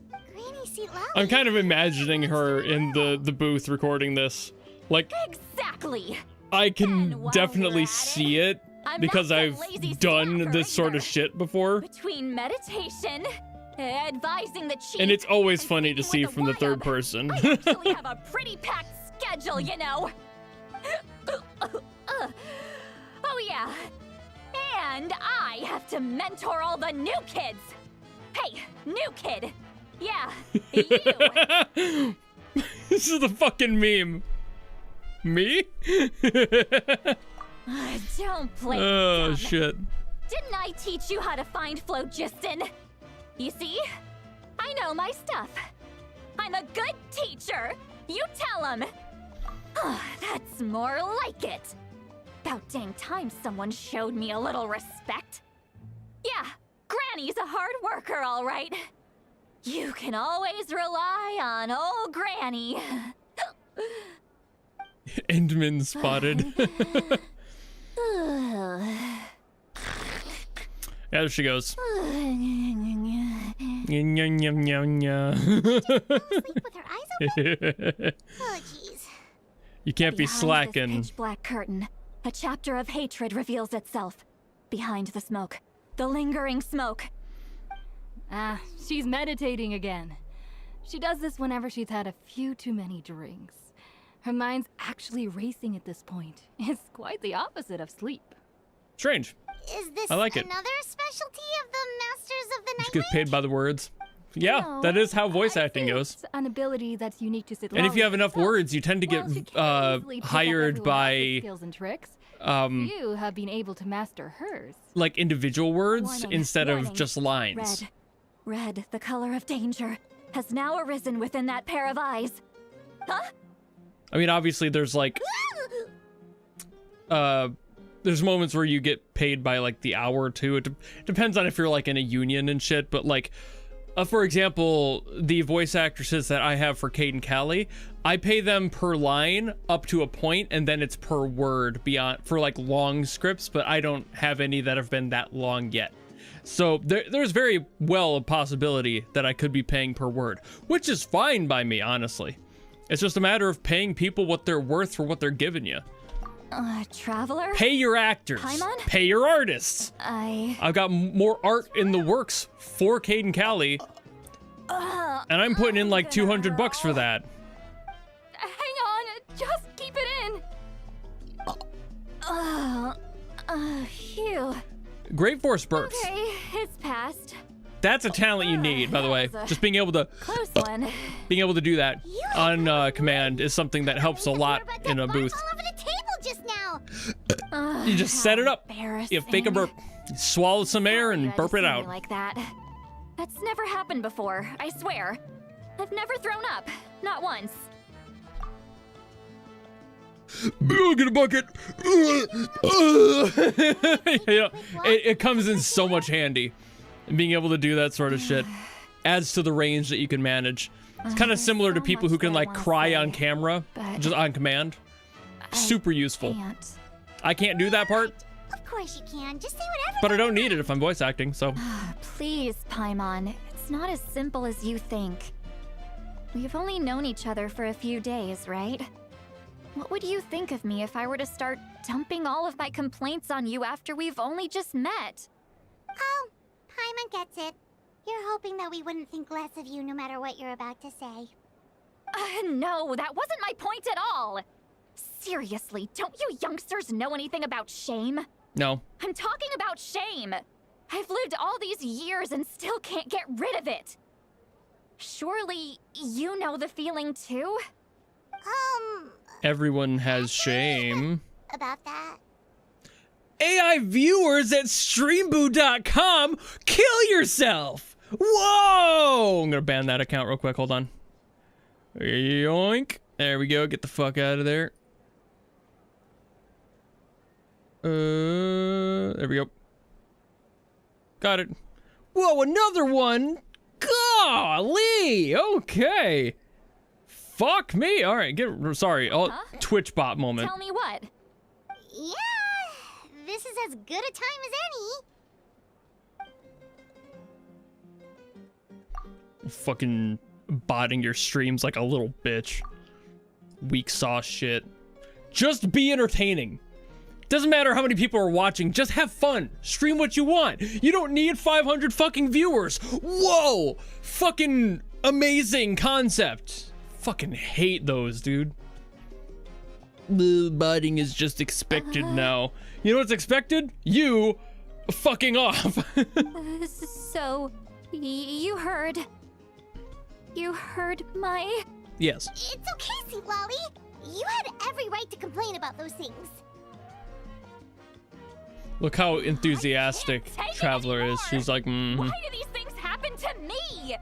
Granny Sitlali. I'm kind of imagining her in the booth recording this. Like, Exactly. I can definitely see it I'm because not I've some lazy done slacker this sort of shit before. Between meditation, advising the chief, And it's always funny to see from the third person. I actually have a pretty packed schedule, you know. Oh yeah. And I have to mentor all the new kids. Hey, new kid. Yeah, you. This is the fucking meme. Me? Don't play Oh, dumb. shit. Didn't I teach you how to find phlogiston? You see? I know my stuff. I'm a good teacher. You tell him. That's more like it. About dang time someone showed me a little respect. Yeah, Granny's a hard worker, all right. You can always rely on old Granny. Endman spotted. Yeah, there she goes. Oh, jeez. You can't be slacking. This pitch black curtain, a chapter of hatred reveals itself. Behind the smoke, the lingering smoke. Ah, she's meditating again. She does this whenever she's had a few too many drinks. Her mind's actually racing at this point. It's quite the opposite of sleep. Strange. Is this I like it. another specialty of the Masters of the Night? Just gets paid by the words. Yeah, No, that is how voice acting goes. It's an ability that's unique to Citlali. And if you have enough words, you tend to get hired by skills and tricks. you have been able to master hers. like individual words Warning, instead of warning. just lines. Red, the color of danger, has now arisen within that pair of eyes. Huh? I mean, obviously there's like there's moments where you get paid by like the hour or two. It depends on if you're like in a union and shit, but like for example, the voice actresses that I have for Cade and Callie, I pay them per line up to a point, and then it's per word beyond for like long scripts, but I don't have any that have been that long yet. So there's very well a possibility that I could be paying per word, which is fine by me, honestly. It's just a matter of paying people what they're worth for what they're giving you. Traveler? Pay your actors. Paimon? Pay your artists. I've got more art in the works for Cade and Callie, and I'm putting in like $200 for that. Hang on, just keep it in. Phew. Great force bursts. Okay, it's passed. That's a talent you need, by the way. Just being able to Close one. do that on command is something that helps a lot in a booth. All over the table just now. You just set it up. You fake a burp, you swallow some air, and burp it out. Like that. That's never happened before, I swear. I've never thrown up. Not once. Get a bucket. It comes in so much handy. Being able to do that sort of shit adds to the range that you can manage. It's kind of similar to people who can like cry on camera, just on command. Super useful. I can't do that part, Of course you can. Just say whatever. but I don't need it if I'm voice acting, so. Please, Paimon. It's not as simple as you think. We've only known each other for a few days, right? What would you think of me if I were to start dumping all of my complaints on you after we've only just met? Oh, Paimon gets it. You're hoping that we wouldn't think less of you no matter what you're about to say. No, that wasn't my point at all. Seriously, don't you youngsters know anything about shame? No. I'm talking about shame. I've lived all these years and still can't get rid of it. Surely you know the feeling too? Everyone has shame. About that. AI viewers at streamboo.com, kill yourself! Whoa! I'm gonna ban that account real quick, hold on. Yoink. There we go, get the fuck out of there. There we go. Got it. Whoa, another one! Golly! Okay. Fuck me! Alright, sorry. Twitch bot moment. Tell me what? Yeah, this is as good a time as any. Fucking botting your streams like a little bitch. Weak sauce shit. Just be entertaining. Doesn't matter how many people are watching, just have fun. Stream what you want. You don't need 500 fucking viewers. Whoa! Fucking amazing concept. Fucking hate those, dude. Botting is just expected now. You know what's expected? You fucking off. So, you heard my... Yes. It's okay, Citlali. You had every right to complain about those things. Look how enthusiastic Traveler is. She's like, Why do these things happen to me?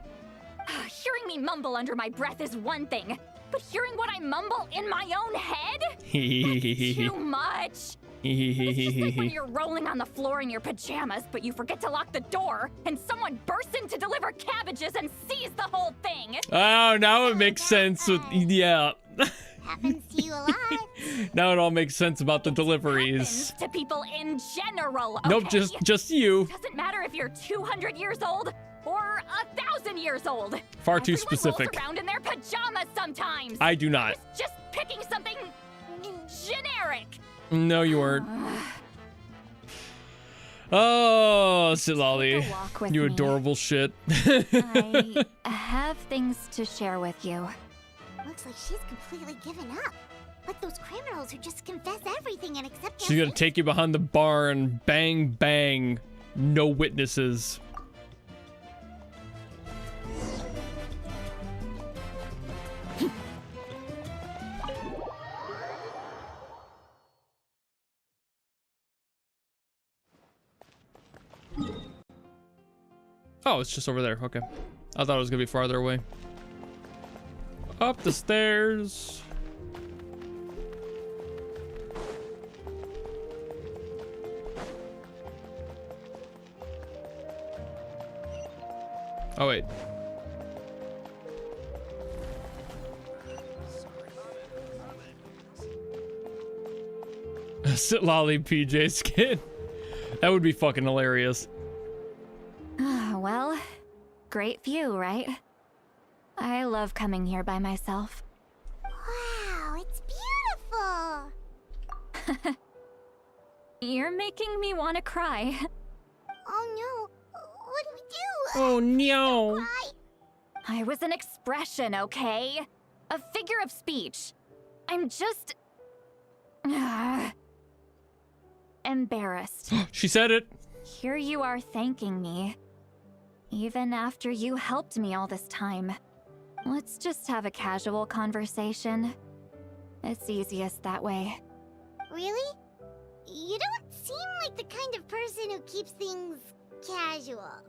Hearing me mumble under my breath is one thing, but hearing what I mumble in my own head? That's too much. It's just like when you're rolling on the floor in your pajamas, but you forget to lock the door, and someone bursts in to deliver cabbages and sees the whole thing. Oh, now it makes sense. Yeah. Happens to you a lot. Now it all makes sense about the deliveries. To people in general, okay? Nope, just you. Doesn't matter if you're 200 years old or 1,000 years old. Far too Everyone specific. rolls around in their pajamas sometimes. I do not. Just picking something generic. No, you weren't. Oh, Silali, you me. adorable shit. I have things to share with you. Looks like she's completely given up. Like those criminals who just confess everything and accept She's gonna take you behind the bar and bang, bang. No witnesses. Oh, it's just over there. Okay. I thought it was gonna be farther away. Up the stairs. Oh, wait. Sitlali PJ skin. That would be fucking hilarious. Well, great view, right? I love coming here by myself. Wow, it's beautiful. You're making me want to cry. Oh no, what do we do? Oh no. I was an expression, okay? A figure of speech. I'm just... embarrassed. She said it. Here you are thanking me. Even after you helped me all this time. Let's just have a casual conversation. It's easiest that way. Really? You don't seem like the kind of person who keeps things casual.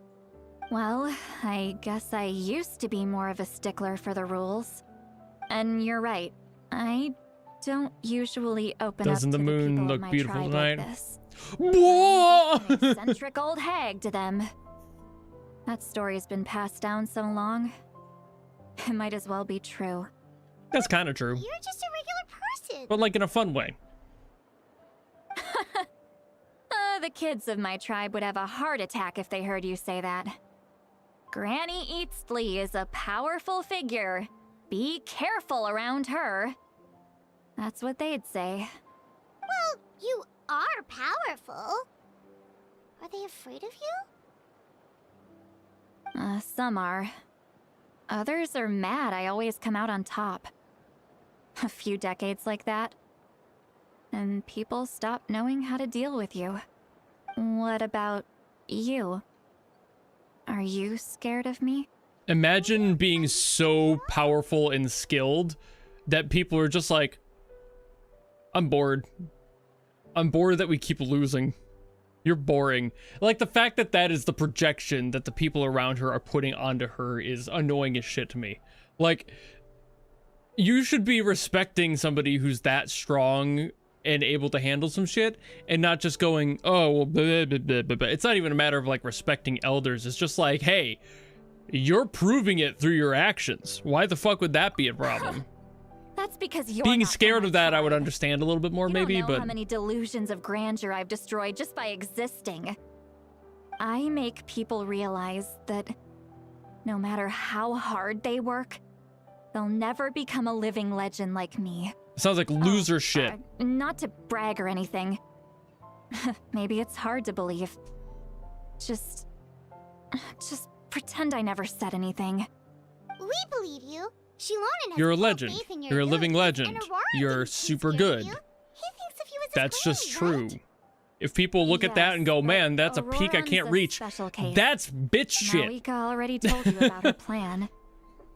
Well, I guess I used to be more of a stickler for the rules. And you're right. I don't usually open Doesn't up the to moon the people look of my beautiful tribe tonight? like this. Whoa! I'm an eccentric old hag to them. That story's been passed down so long. It might as well be true. That's kind of true. You're just a regular person. But like in a fun way. The kids of my tribe would have a heart attack if they heard you say that. Granny Eastley is a powerful figure. Be careful around her. That's what they'd say. Well, you are powerful. Are they afraid of you? Some are. Others are mad I always come out on top. A few decades like that, and people stop knowing how to deal with you. What about you? Are you scared of me? Imagine being so powerful and skilled that people are just like, I'm bored. I'm bored that we keep losing. You're boring. Like, the fact that that is the projection that the people around her are putting onto her is annoying as shit to me. Like, you should be respecting somebody who's that strong and able to handle some shit, and not just going, oh, well, blah, blah, blah, blah, blah. It's not even a matter of, like, respecting elders. It's just like, hey, you're proving it through your actions. Why the fuck would that be a problem? That's because you're Being not scared of that, I would understand a little bit more, maybe, don't know but... how many delusions of grandeur I've destroyed just by existing. I make people realize that no matter how hard they work, they'll never become a living legend like me. Sounds like loser shit. Not to brag or anything. Maybe it's hard to believe. Just pretend I never said anything. We believe you. Shilonen has You're a full legend. faith in your You're a living abilities, legend. and Aurora You're thinks she's super scared of good. you. He thinks of you as a That's just friend, true. If people look at that and go, man, that's a peak I can't Auroran's a reach, special case. that's bitch shit. Malika already told you about her plan.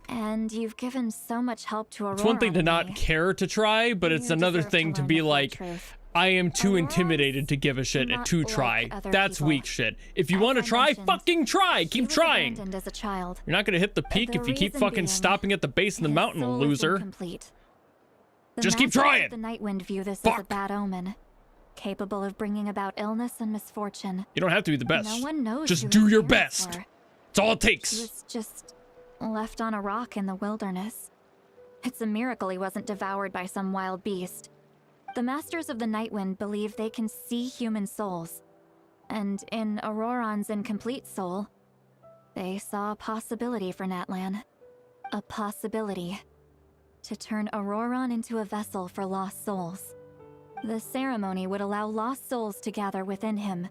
And you've given so much help to Aurora. It's one thing to and not me. care to try, but it's You another deserve to thing to learn be the full like, truth. I am too intimidated to give a shit and to try. That's weak shit. If you want to try, fucking try. Keep trying. Abandoned as a child. You're not gonna hit the peak if you keep fucking stopping at the base of the mountain, loser. Just keep trying. The Nightwind view this as a bad omen, capable of bringing about illness and misfortune. You don't have to be the best. No one knows. Just do your best. That's all it takes. He was just left on a rock in the wilderness. It's a miracle he wasn't devoured by some wild beast. The Masters of the Nightwind believe they can see human souls, and in Auroron's incomplete soul, they saw a possibility for Natlan. A possibility to turn Auroron into a vessel for lost souls. The ceremony would allow lost souls to gather within him.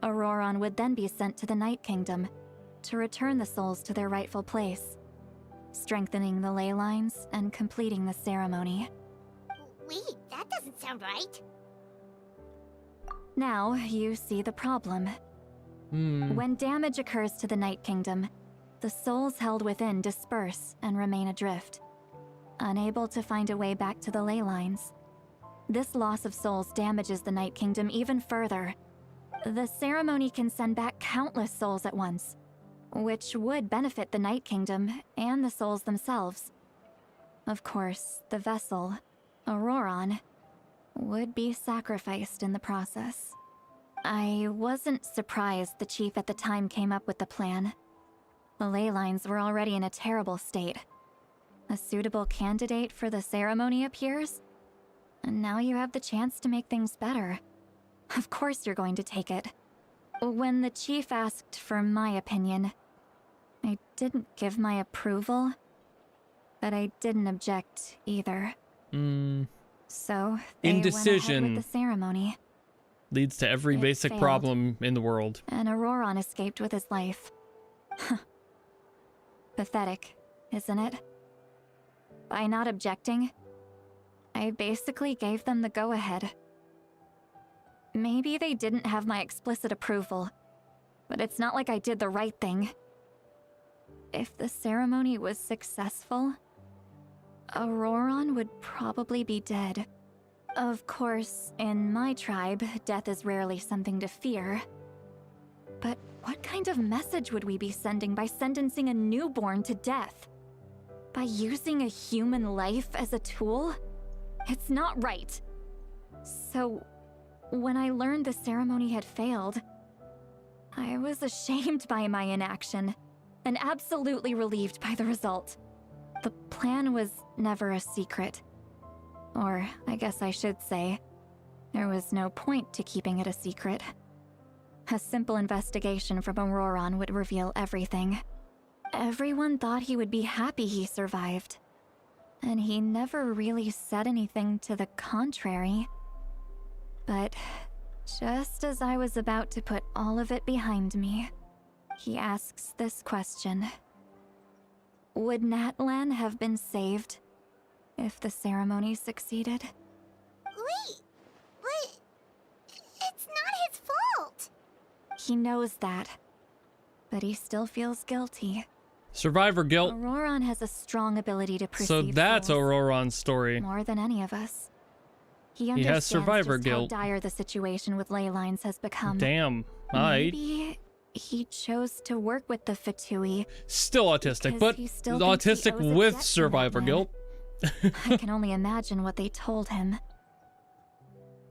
Auroron would then be sent to the Night Kingdom to return the souls to their rightful place, strengthening the ley lines and completing the ceremony. Wait, that doesn't sound right. Now you see the problem. When damage occurs to the Night Kingdom, the souls held within disperse and remain adrift, unable to find a way back to the ley lines. This loss of souls damages the Night Kingdom even further. The ceremony can send back countless souls at once, which would benefit the Night Kingdom and the souls themselves. Of course, the vessel, Auroron, would be sacrificed in the process. I wasn't surprised the chief at the time came up with the plan. The ley lines were already in a terrible state. A suitable candidate for the ceremony appears, and now you have the chance to make things better. Of course you're going to take it. When the chief asked for my opinion, I didn't give my approval, but I didn't object either. So they indecision went ahead with the ceremony. Leads to every basic failed. problem in the world. And Auroron escaped with his life. Pathetic, isn't it? By not objecting, I basically gave them the go-ahead. Maybe they didn't have my explicit approval, but it's not like I did the right thing. If the ceremony was successful, Auroron would probably be dead. Of course, in my tribe, death is rarely something to fear. But what kind of message would we be sending by sentencing a newborn to death? By using a human life as a tool? It's not right. So, when I learned the ceremony had failed, I was ashamed by my inaction, and absolutely relieved by the result. The plan was never a secret. Or, I guess I should say, there was no point to keeping it a secret. A simple investigation from Auroron would reveal everything. Everyone thought he would be happy he survived. And he never really said anything to the contrary. But just as I was about to put all of it behind me, he asks this question. Would Natlan have been saved if the ceremony succeeded? Wait, but it's not his fault. He knows that, but he still feels guilty. Survivor guilt. Auroron has a strong ability to perceive So that's souls Auroron's story. more than any of us. He He understands has survivor just guilt. how dire the situation with ley lines has become. Damn. Alright. Maybe he chose to work with the Fatui. Still autistic, Because but he still thinks he autistic owes a with debt to survivor Natlan. guilt. I can only imagine what they told him.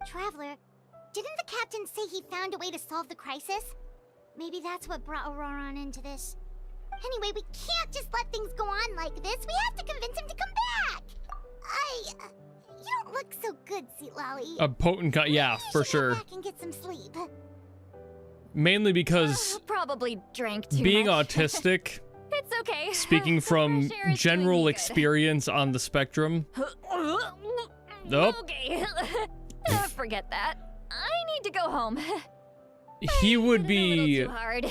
Traveler, didn't the captain say he found a way to solve the crisis? Maybe that's what brought Auroron into this. Anyway, we can't just let things go on like this. We have to convince him to come back. You don't look so good, Sweet Lolly. A potent yeah, for sure. Back and get some sleep. Mainly because Probably drank too being much. autistic, It's okay. speaking from general experience on the spectrum. Nope. Okay. Forget that. I need to go home. He would be Too hard.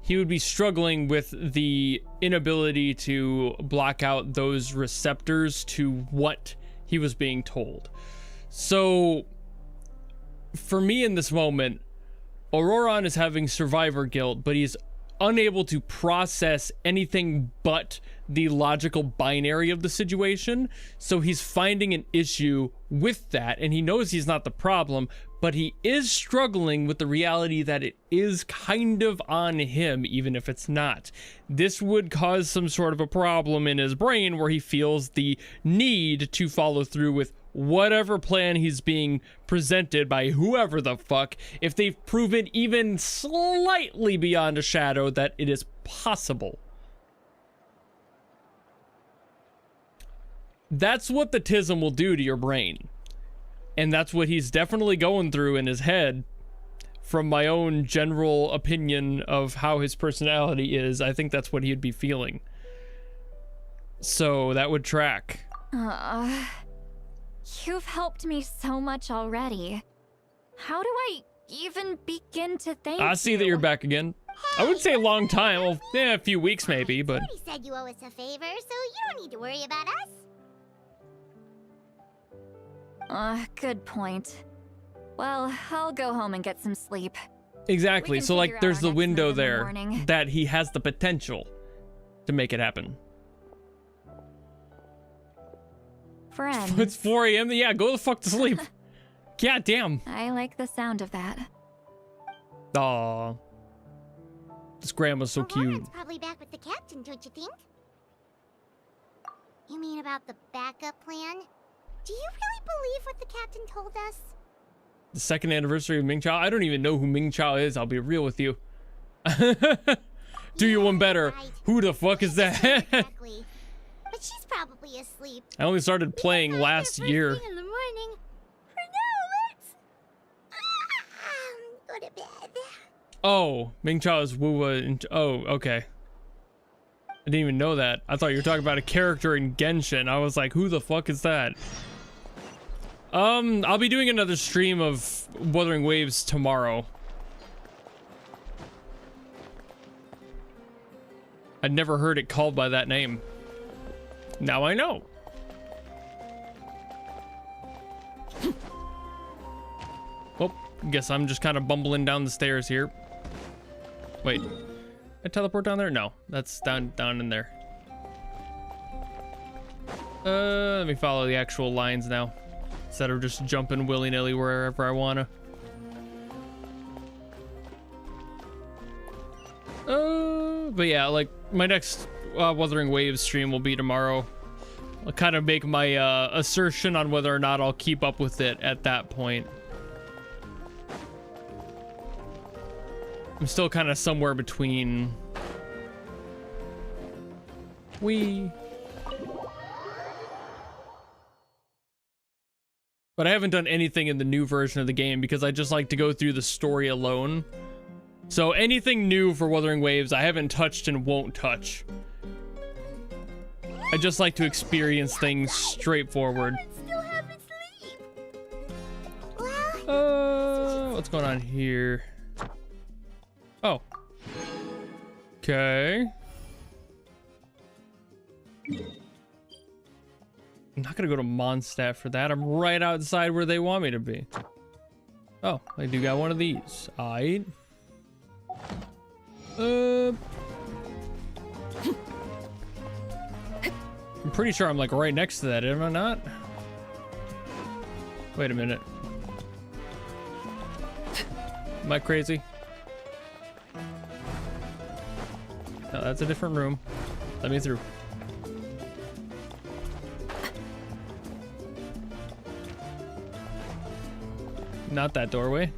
he would be struggling with the inability to block out those receptors to what he was being told. So for me in this moment, Auroron is having survivor guilt, but he's unable to process anything but the logical binary of the situation. So he's finding an issue with that, and he knows he's not the problem, but he is struggling with the reality that it is kind of on him, even if it's not. This would cause some sort of a problem in his brain where he feels the need to follow through with whatever plan he's being presented by whoever the fuck, if they've proven even slightly beyond a shadow that it is possible. That's what the TISM will do to your brain. And that's what he's definitely going through in his head. From my own general opinion of how his personality is, I think that's what he'd be feeling. So that would track. You've helped me so much already. How do I even begin to thank you? I see that you're back again. I wouldn't say a long time. Well, yeah, a few weeks maybe, but... Cody said you owe us a favor, so you don't need to worry about us. Good point. Well, I'll go home and get some sleep. Exactly. So, like, there's the window there morning. that he has the potential to make it happen. Friends. It's 4 a.m. Yeah, go the fuck to sleep. God damn. I like the sound of that. Aw. This grandma's so cute. Aurora's probably back with the captain, don't you think? You mean about the backup plan? Do you really believe what the captain told us? The 2nd anniversary of Ming Chao? I don't even know who Ming Chao is, I'll be real with you. Do you one better. Right. Who the fuck is that? Exactly. But she's probably asleep. I only started playing last year. In the morning. For now, let's go to bed. Oh, Ming Chao is Wuwa. Oh, okay. I didn't even know that. I thought you were talking about a character in Genshin. I was like, who the fuck is that? I'll be doing another stream of Wuthering Waves tomorrow. I'd never heard it called by that name. Now I know. Well, guess I'm just kind of bumbling down the stairs here. Wait, I teleport down there? No, that's down in there. Let me follow the actual lines now, instead of just jumping willy-nilly wherever I wanna. But yeah, like my next Wuthering Waves stream will be tomorrow. I'll kind of make my assertion on whether or not I'll keep up with it at that point. I'm still kind of somewhere between. But I haven't done anything in the new version of the game because I just like to go through the story alone. So anything new for Wuthering Waves, I haven't touched and won't touch. I just like to experience things straightforward. What's going on here? Oh. Okay. I'm not gonna go to Mondstadt for that. I'm right outside where they want me to be. Oh, I do got one of these. Aight. I'm pretty sure I'm like right next to that, am I not? Wait a minute. Am I crazy? No, that's a different room. Let me through. Not that doorway.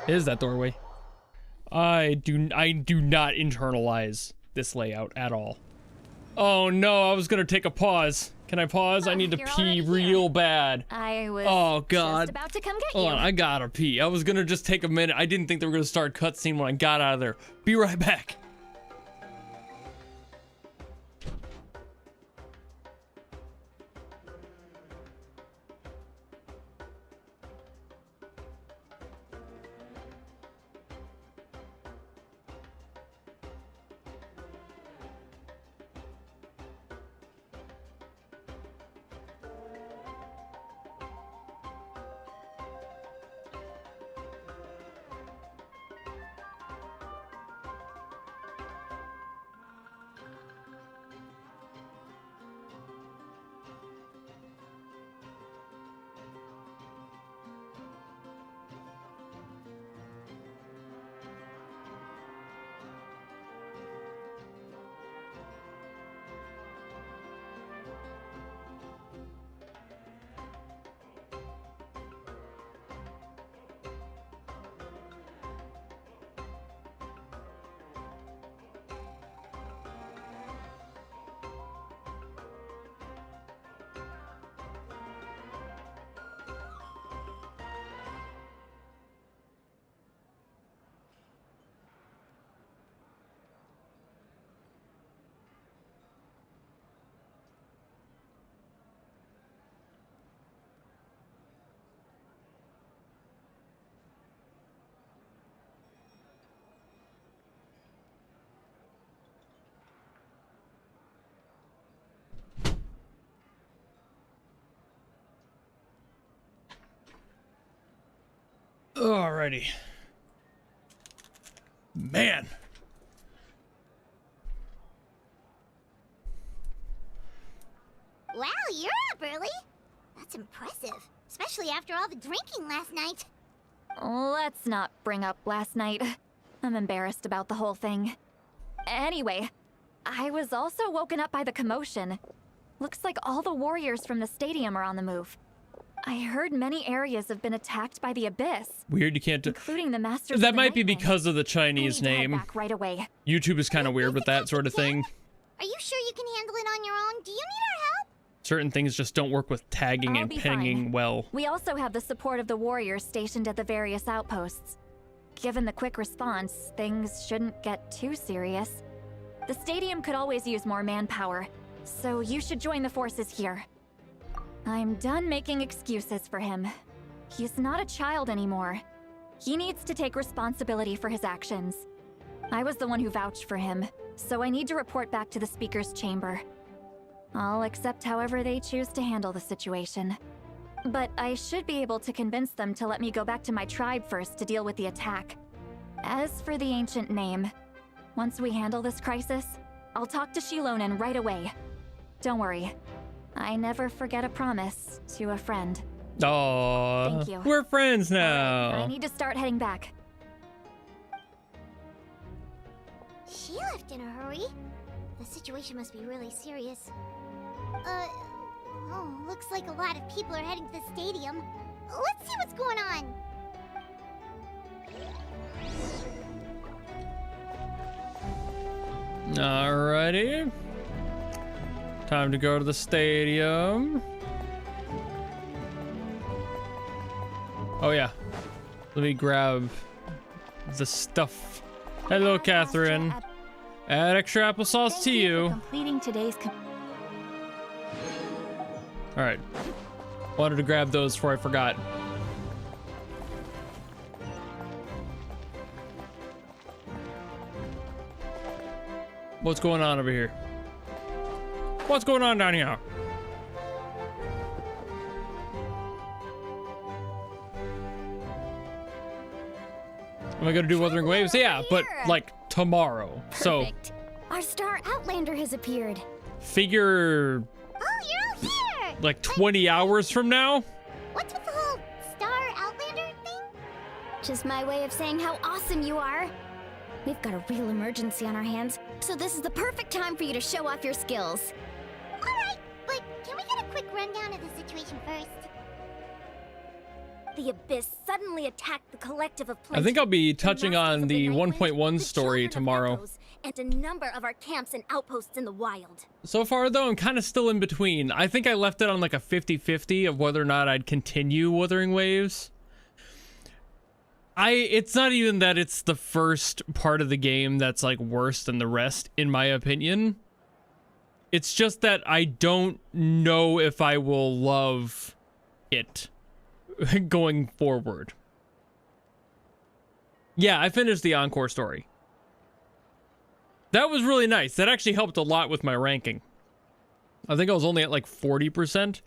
Is that doorway? I do not internalize this layout at all. Oh no, I was gonna take a pause. Can I pause? I need to pee real bad. I was just about to come get Hold you. on, I gotta pee. I was gonna just take a minute. I didn't think they were gonna start cutscene when I got out of there. Be right back. Alrighty. Man. Wow, you're up early. That's impressive, especially after all the drinking last night. Let's not bring up last night. I'm embarrassed about the whole thing. Anyway, I was also woken up by the commotion. Looks like all the warriors from the stadium are on the move. I heard many areas have been attacked by the Abyss. Weird, you can't do... Including the Masters of That the might be Night Wing. because of the I Chinese need to head name. back right away. YouTube is kind of weird with that sort of thing. Are you sure you can handle it on your own? Do you need our help? Certain things just don't work with tagging I'll and be pinging fine. well. We also have the support of the warriors stationed at the various outposts. Given the quick response, things shouldn't get too serious. The stadium could always use more manpower, so you should join the forces here. I'm done making excuses for him. He's not a child anymore. He needs to take responsibility for his actions. I was the one who vouched for him, so I need to report back to the Speaker's Chamber. I'll accept however they choose to handle the situation. But I should be able to convince them to let me go back to my tribe first to deal with the attack. As for the ancient name, once we handle this crisis, I'll talk to Shilonen right away. Don't worry. I never forget a promise to a friend. Aww, Thank you. we're friends I now. need to start heading back. She left in a hurry. The situation must be really serious. Oh, looks like a lot of people are heading to the stadium. Let's see what's going on. Alrighty. Time to go to the stadium. Oh yeah. Let me grab the stuff. Hello, Catherine. Add extra applesauce to you. Completing today's. All right. Wanted to grab those before I forgot. What's going on over here? What's going on down here? Am I gonna do Wuthering Waves? Yeah, but like tomorrow. Perfect. Our star Outlander has appeared. Figure Oh, you're all here! like 20 hours from now? What's with the whole star Outlander thing? Just my way of saying how awesome you are. We've got a real emergency on our hands, so this is the perfect time for you to show off your skills. Alright, but can we get a quick rundown of the situation first? The Abyss suddenly attacked the collective of I think I'll be touching on the 1.1 story tomorrow. and a number of our camps and outposts in the wild. So far, though, I'm kind of still in between. I think I left it on like a 50-50 of whether or not I'd continue Wuthering Waves. It's not even that it's the first part of the game that's like worse than the rest, in my opinion. It's just that I don't know if I will love it going forward. Yeah, I finished the Encore story. That was really nice. That actually helped a lot with my ranking. I think I was only at like 40%,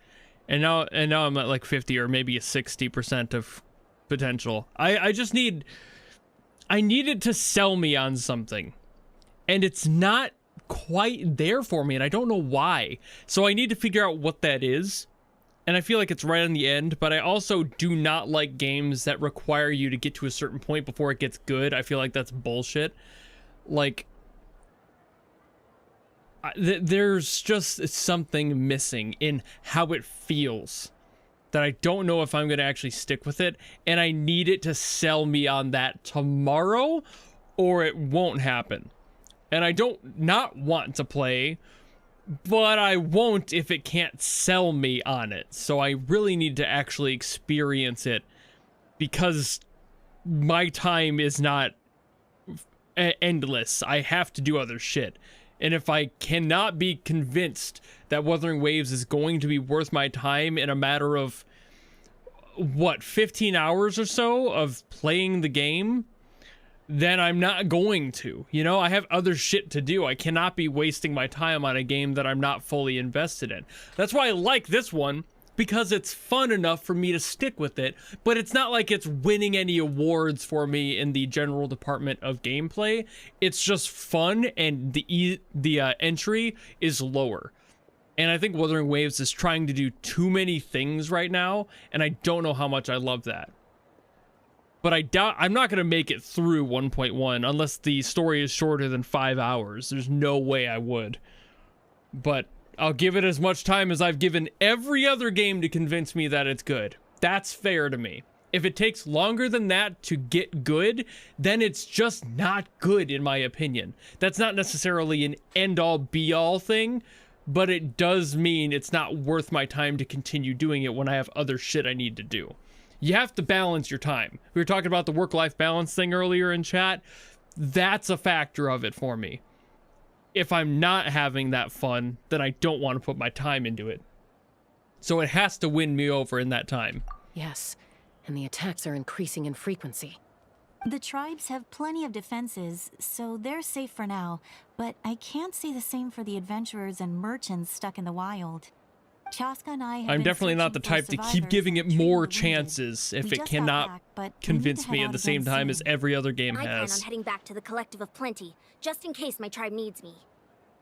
and now I'm at like 50 or maybe a 60% of potential. I need it to sell me on something, and it's not quite there for me, and I don't know why. So I need to figure out what that is, and I feel like it's right on the end. But I also do not like games that require you to get to a certain point before it gets good. I feel like that's bullshit. Like, there's just something missing in how it feels that I don't know if I'm going to actually stick with it, and I need it to sell me on that tomorrow or it won't happen. And I don't not want to play, but I won't if it can't sell me on it. So I really need to actually experience it, because my time is not endless. I have to do other shit. And if I cannot be convinced that Wuthering Waves is going to be worth my time in a matter of, what, 15 hours or so of playing the game, then I'm not going to. You know, I have other shit to do. I cannot be wasting my time on a game that I'm not fully invested in. That's why I like this one. because it's fun enough for me to stick with it, but it's not like it's winning any awards for me in the general department of gameplay. It's just fun, and the entry is lower. And I think Wuthering Waves is trying to do too many things right now, and I don't know how much I love that. But I doubt I'm not going to make it through 1.1 unless the story is shorter than 5 hours. There's no way I would. But I'll give it as much time as I've given every other game to convince me that it's good. That's fair to me. If it takes longer than that to get good, then it's just not good in my opinion. That's not necessarily an end-all be-all thing, but it does mean it's not worth my time to continue doing it when I have other shit I need to do. You have to balance your time. We were talking about the work-life balance thing earlier in chat. That's a factor of it for me. If I'm not having that fun, then I don't want to put my time into it. So it has to win me over in that time. Yes, and the attacks are increasing in frequency. The tribes have plenty of defenses, so they're safe for now, but I can't say the same for the adventurers and merchants stuck in the wild. Chaska and I have I'm been definitely not the searching type for to keep survivors giving it and treating more the wounded. chances if We it just got cannot back, but we need to convince head me out at the again same time as soon. every other game I plan on has. heading back to the Collective of Plenty, just in case my tribe needs me.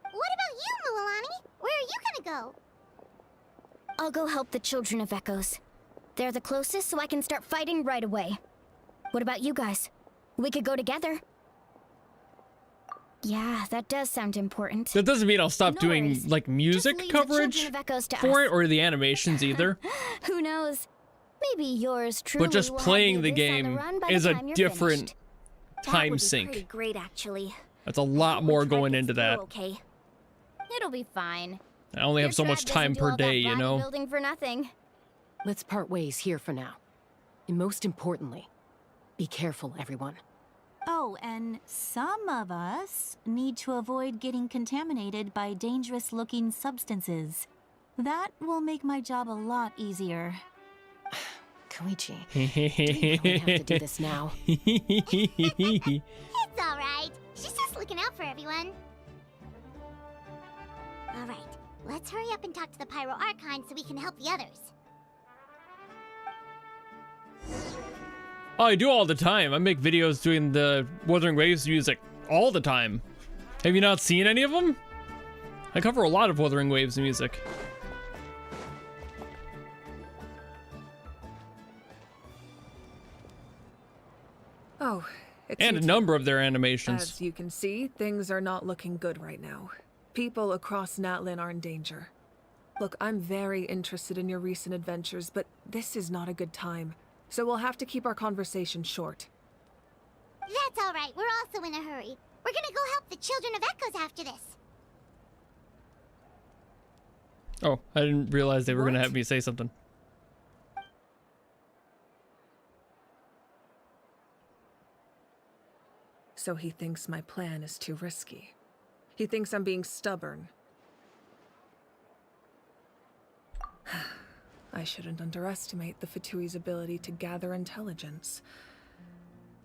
What about you, Mualani? Where are you gonna go? I'll go help the Children of Echoes. They're the closest, so I can start fighting right away. What about you guys? We could go together. Yeah, that does sound important. That doesn't mean I'll stop doing worries. like music leave the coverage Children of Echoes to for us. it or the animations either. Who knows? Maybe yours truly But just will have playing the Abyss on game run by is the a time you're different finished. That time would be sink. pretty great, actually. That's a lot more going into that. Okay. It'll be fine. I only have so much time per day, you know? Building for nothing. Let's part ways here for now. And most importantly, be careful, everyone. Oh, and some of us need to avoid getting contaminated by dangerous-looking substances. That will make my job a lot easier. Koichi, do we really have to do this now? It's alright. She's just looking out for everyone. Alright, let's hurry up and talk to the Pyro Archon so we can help the others. Oh, I do all the time. I make videos doing the Wuthering Waves music all the time. Have you not seen any of them? I cover a lot of Wuthering Waves music. Oh, And a number of their animations. As you can see, things are not looking good right now. People across Natlin are in danger. Look, I'm very interested in your recent adventures, but this is not a good time. So we'll have to keep our conversation short. That's alright, we're also in a hurry. We're gonna go help the Children of Echoes after this. Oh, I didn't realize they were going to have me say something. So he thinks my plan is too risky. He thinks I'm being stubborn. I shouldn't underestimate the Fatui's ability to gather intelligence.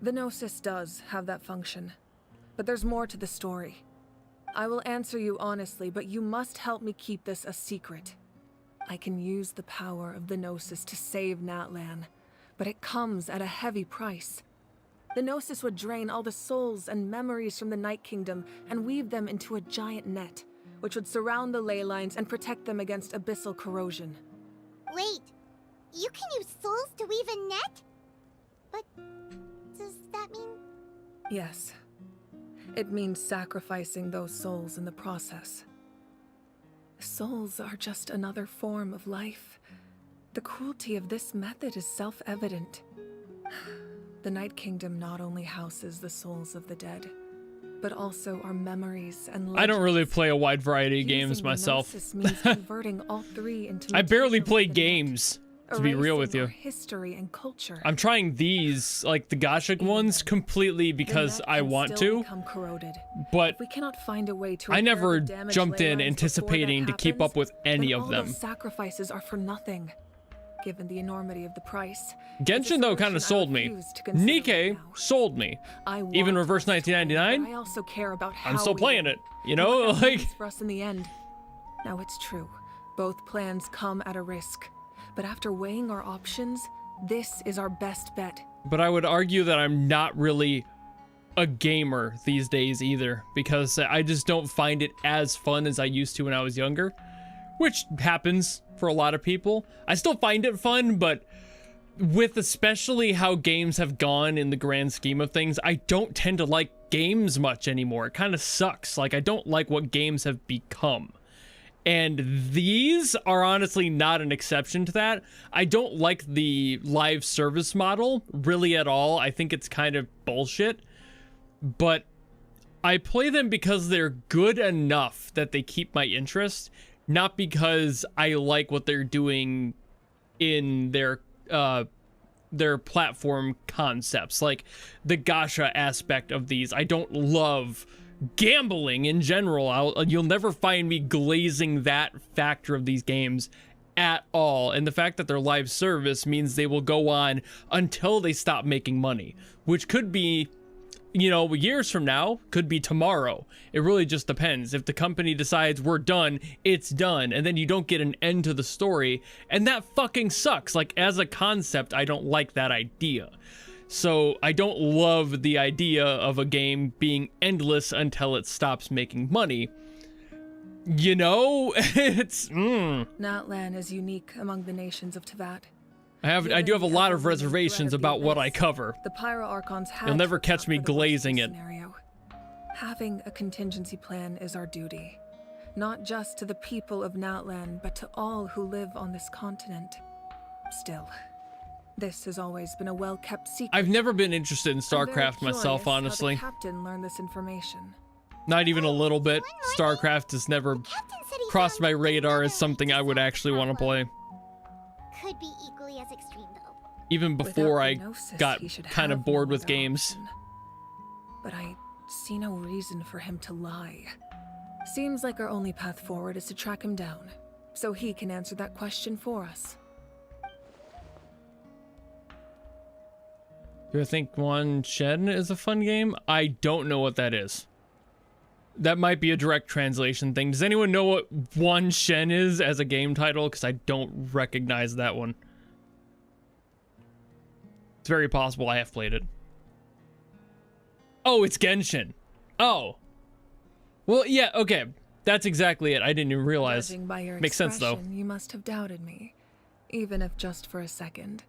The Gnosis does have that function, but there's more to the story. I will answer you honestly, but you must help me keep this a secret. I can use the power of the Gnosis to save Natlan, but it comes at a heavy price. The Gnosis would drain all the souls and memories from the Night Kingdom and weave them into a giant net, which would surround the ley lines and protect them against abyssal corrosion. Wait, you can use souls to weave a net? But does that mean... Yes. It means sacrificing those souls in the process. Souls are just another form of life. The cruelty of this method is self-evident. The Night Kingdom not only houses the souls of the dead, but also our memories and legends. I don't really play a wide variety of games myself. Means converting all three into I barely play games, to be real with you. History and culture. I'm trying these, like the Gashik ones, completely because I want to. But we cannot find a way to I never repair the damaged jumped in ley lines anticipating to before that keep up happens, with any then of all them. those sacrifices are for nothing, given the enormity of the price. Genshin though kind of sold me. Nikke sold me. Even Reverse 1999. I also care about how I'm still we playing live it. You know, and what that like means for us in the end. Now it's true. Both plans come at a risk. But after weighing our options, this is our best bet. But I would argue that I'm not really a gamer these days either, because I just don't find it as fun as I used to when I was younger, which happens for a lot of people. I still find it fun, but with especially how games have gone in the grand scheme of things, I don't tend to like games much anymore. It kind of sucks. Like, I don't like what games have become. And these are honestly not an exception to that. I don't like the live service model really at all. I think it's kind of bullshit. But I play them because they're good enough that they keep my interest, not because I like what they're doing in their platform concepts. Like the gacha aspect of these, I don't love gambling in general. You'll never find me glazing that factor of these games at all. And the fact that they're live service means they will go on until they stop making money, which could be, you know, years from now, could be tomorrow. It really just depends. If the company decides we're done, it's done, and then you don't get an end to the story, and that fucking sucks. Like, as a concept, I don't like that idea. So I don't love the idea of a game being endless until it stops making money. You know, it's Natlan is unique among the nations of Teyvat. I do have a lot of reservations about what I cover. The Pyro Archons have You'll never catch me glazing it. Scenario. Having a contingency plan is our duty, not just to the people of Natlan, but to all who live on this continent. Still, this has always been a well-kept secret. I've never been interested in StarCraft myself, honestly. How the captain learned this information. Not even a little bit. StarCraft has never crossed my radar as something I would actually want to play. Could be equally as extreme, though. Even before I got kind of bored with games. But I see no reason for him to lie. Seems like our only path forward is to track him down, so he can answer that question for us. Do I think Wan Shen is a fun game? I don't know what that is. That might be a direct translation thing. Does anyone know what Wan Shen is as a game title? Because I don't recognize that one. It's very possible I have played it. Oh, it's Genshin. Oh. Well, yeah, okay. That's exactly it. I didn't even realize. Judging by your Makes sense, though. You must have doubted me, even if just for a second.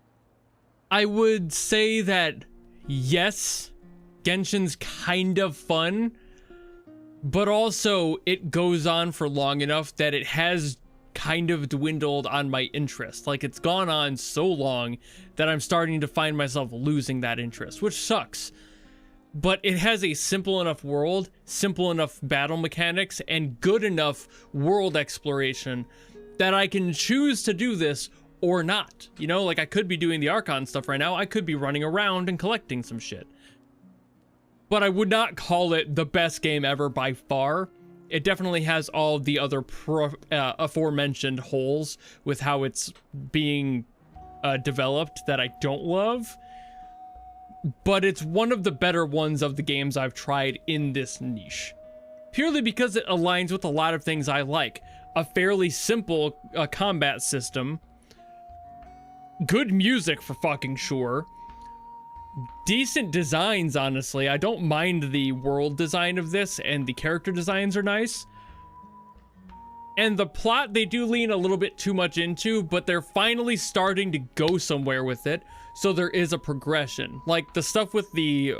I would say that, yes, Genshin's kind of fun, but also it goes on for long enough that it has kind of dwindled on my interest. Like, it's gone on so long that I'm starting to find myself losing that interest, which sucks. But it has a simple enough world, simple enough battle mechanics, and good enough world exploration that I can choose to do this or not. You know, like, I could be doing the Archon stuff right now. I could be running around and collecting some shit. But I would not call it the best game ever by far. It definitely has all the other aforementioned holes with how it's being developed that I don't love. But it's one of the better ones of the games I've tried in this niche. Purely because it aligns with a lot of things I like. A fairly simple combat system. Good music, for fucking sure. Decent designs, honestly. I don't mind the world design of this, and the character designs are nice. And the plot, they do lean a little bit too much into, but they're finally starting to go somewhere with it, so there is a progression. Like, the stuff with the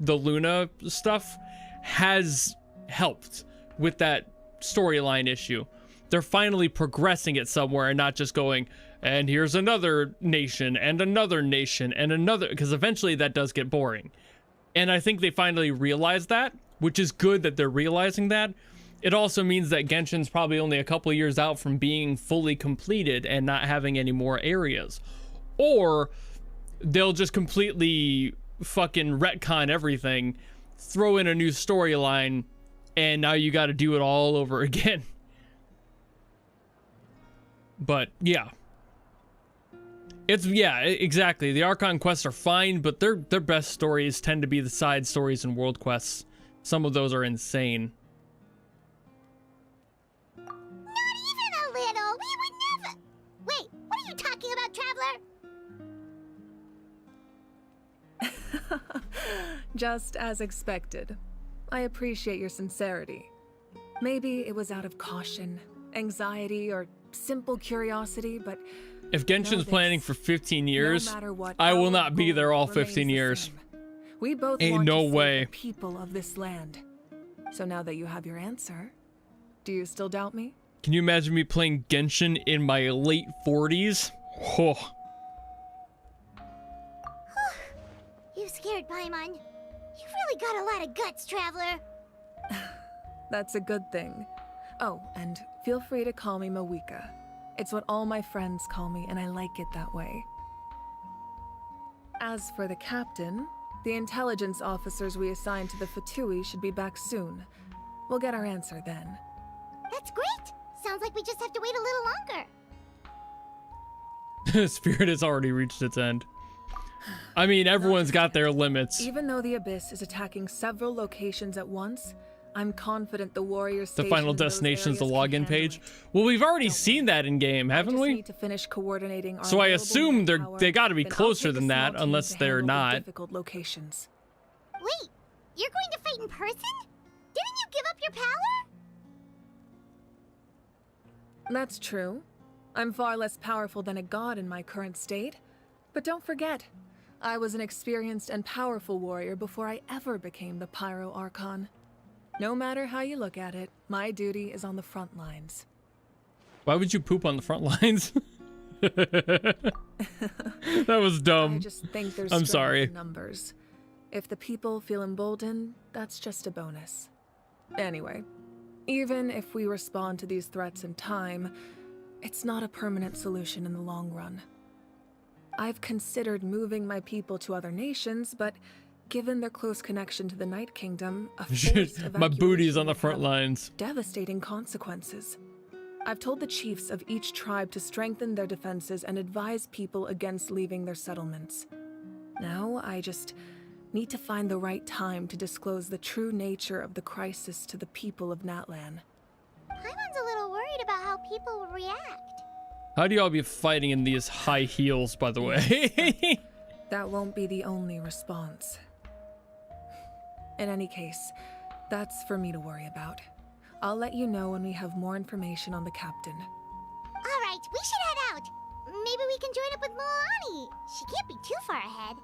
Luna stuff has helped with that storyline issue. They're finally progressing it somewhere and not just going, and here's another nation and another nation and another, because eventually that does get boring. And I think they finally realize that, which is good that they're realizing that. It also means that Genshin's probably only a couple years out from being fully completed and not having any more areas. Or they'll just completely fucking retcon everything, throw in a new storyline, and now you got to do it all over again. But yeah. Yeah, exactly. The Archon quests are fine, but their best stories tend to be the side stories and world quests. Some of those are insane. Not even a little. We would never. Wait, what are you talking Just as expected. I appreciate your sincerity. Maybe it was out of caution, anxiety, or simple curiosity, but if Genshin's planning for 15 years, I will not be there all 15 years. We both Ain't want no to save way. the people of this land. So now that you have your answer, do you still doubt me? Can you imagine me playing Genshin in my late 40s? Oh. You scared, Paimon. You've really got a lot of guts, Traveler. That's a good thing. Oh, and feel free to call me Mawika. It's what all my friends call me, and I like it that way. As for the captain, the intelligence officers we assigned to the Fatui should be back soon. We'll get our answer then. That's great. Sounds like we just have to wait a little longer. Spirit has already reached its end. I mean, everyone's got their limits. Even though the Abyss is attacking several locations at once, I'm confident the warriors The final destination is the login page. Well, we've already seen that in game, haven't we? Need to finish coordinating our So I available assume manpower, they got to be then I'll closer take a than that, small team unless to they're handle the not. difficult locations. Wait, you're going to fight in person? Didn't you give up your power? That's true. I'm far less powerful than a god in my current state. But don't forget, I was an experienced and powerful warrior before I ever became the Pyro Archon. No matter how you look at it, my duty is on the front lines. Why would you poop on the front lines? That was dumb. I just think there's I'm strength sorry. in numbers. If the people feel emboldened, that's just a bonus. Anyway, even if we respond to these threats in time, it's not a permanent solution in the long run. I've considered moving my people to other nations, but given their close connection to the Night Kingdom, a forced My booty's on the evacuation front would have lines. devastating consequences. I've told the chiefs of each tribe to strengthen their defenses and advise people against leaving their settlements. Now, I just need to find the right time to disclose the true nature of the crisis to the people of Natlan. Paimon's a little worried about how people will react. How do y'all be fighting in these high heels, by the way? That won't be the only response. In any case, that's for me to worry about. I'll let you know when we have more information on the captain. All right, we should head out. Maybe we can join up with Moani. She can't be too far ahead.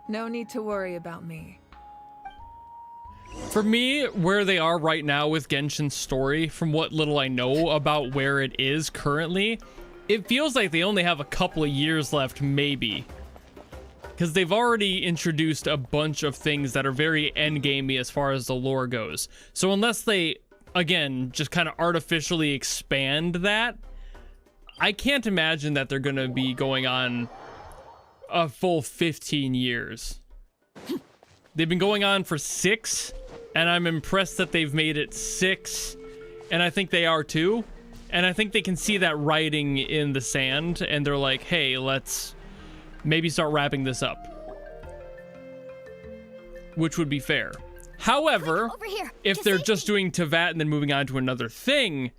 No need to worry about me. For me, where they are right now with Genshin's story, from what little I know about where it is currently, it feels like they only have a couple of years left, maybe. Because they've already introduced a bunch of things that are very endgamey as far as the lore goes. So unless they, again, just kind of artificially expand that, I can't imagine that they're going to be going on a full 15 years. They've been going on for 6, and I'm impressed that they've made it 6, and I think they are too. And I think they can see that writing in the sand, and they're like, hey, let's maybe start wrapping this up. Which would be fair. However, if they're just doing Teyvat and then moving on to another thing,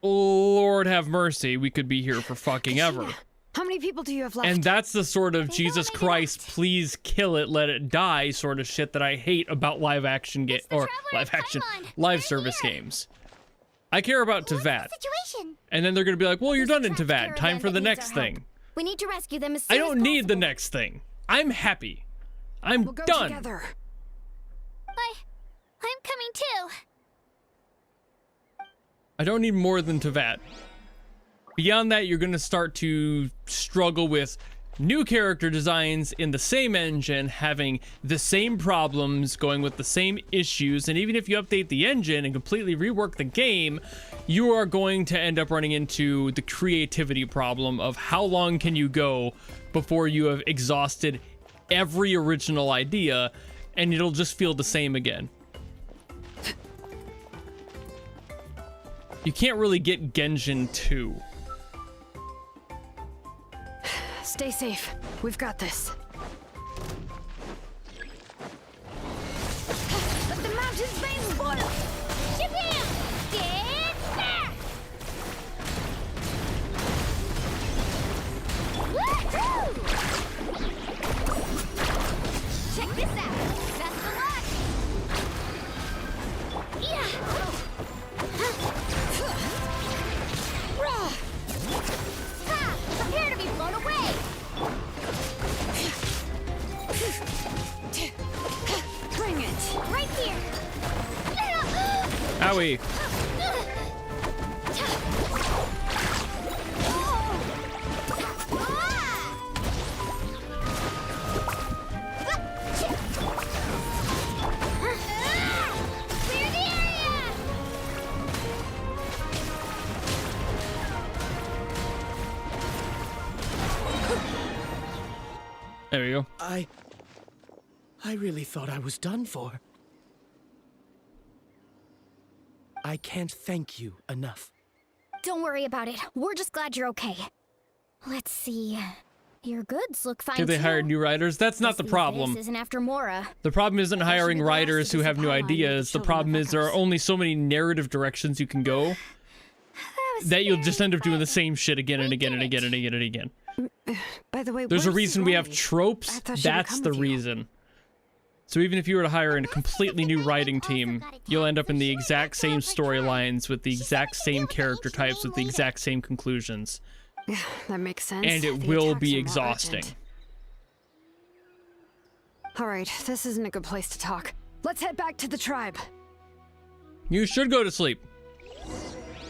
Lord have mercy, we could be here for fucking ever. How many people do you have left? And that's the sort of Jesus Christ, please kill it, let it die sort of shit that I hate about live service games. I care about Teyvat. And then they're gonna be like, well, you're done in Teyvat. Time for the next thing. We need to rescue them as soon I don't need the next thing. I'm happy. I'm done. I'm coming too. I don't need more than Teyvat. Beyond that, you're going to start to struggle with new character designs in the same engine, having the same problems, going with the same issues, and even if you update the engine and completely rework the game, you are going to end up running into the creativity problem of how long can you go before you have exhausted every original idea, and it'll just feel the same again. You can't really get Genshin 2. Stay safe. We've got this. Let the mountains rain spoil! Shabam! Get back! Owie. There we go. I really thought I was done for. I can't thank you enough. Don't worry about it. We're just glad you're okay. Let's see. Your goods look fine. Did they too. hire new writers? That's not the problem. This isn't after Mora. The problem isn't hiring writers who have new ideas. The problem is there are only so many narrative directions you can go that you'll just end up doing the same shit again and again and again and again and again. By the way, There's a where's reason we have Lolly? tropes. I thought she'd That's come the with you. reason. So even if you were to hire a completely new writing team, you'll end up in the exact same storylines with the exact same character types with the exact same conclusions. Yeah, that makes sense. And it The will attacks be are more exhausting. urgent. All right, this isn't a good place to talk. Let's head back to the tribe. You should go to sleep.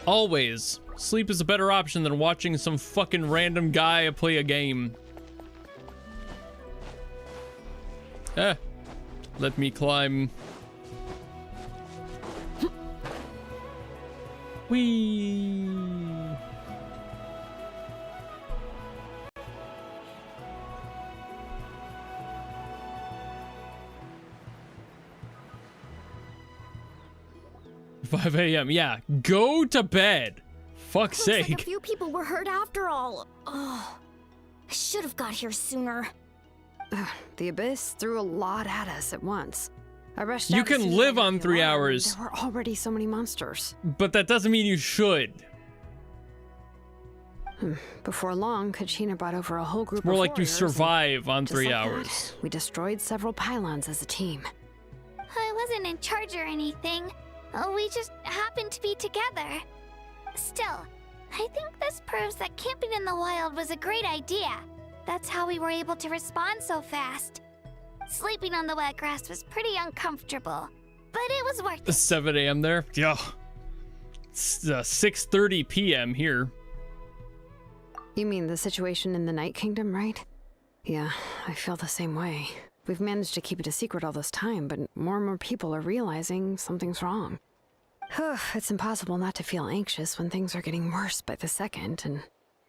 Always. Sleep is a better option than watching some fucking random guy play a game. Let me climb. Whee! $5 a.m. Yeah, go to bed. Fuck's Looks sake. like a few people were hurt after all. Oh, I should have got here sooner. The Abyss threw a lot at us at once. I rushed You out as can soon as live I got on the 3 alarm, and hours. There were already so many monsters. But that doesn't mean you should. Before long, Kachina brought over a whole group It's more of like you warriors, and survive on just 3 like that, hours. we destroyed several pylons as a team. I wasn't in charge or anything. We just happened to be together. Still, I think this proves that camping in the wild was a great idea. That's how we were able to respond so fast. Sleeping on the wet grass was pretty uncomfortable, but it was worth it. 7 a.m. there? Yeah. It's 6:30 p.m. here. You mean the situation in the Night Kingdom, right? Yeah, I feel the same way. We've managed to keep it a secret all this time, but more and more people are realizing something's wrong. It's impossible not to feel anxious when things are getting worse by the second, and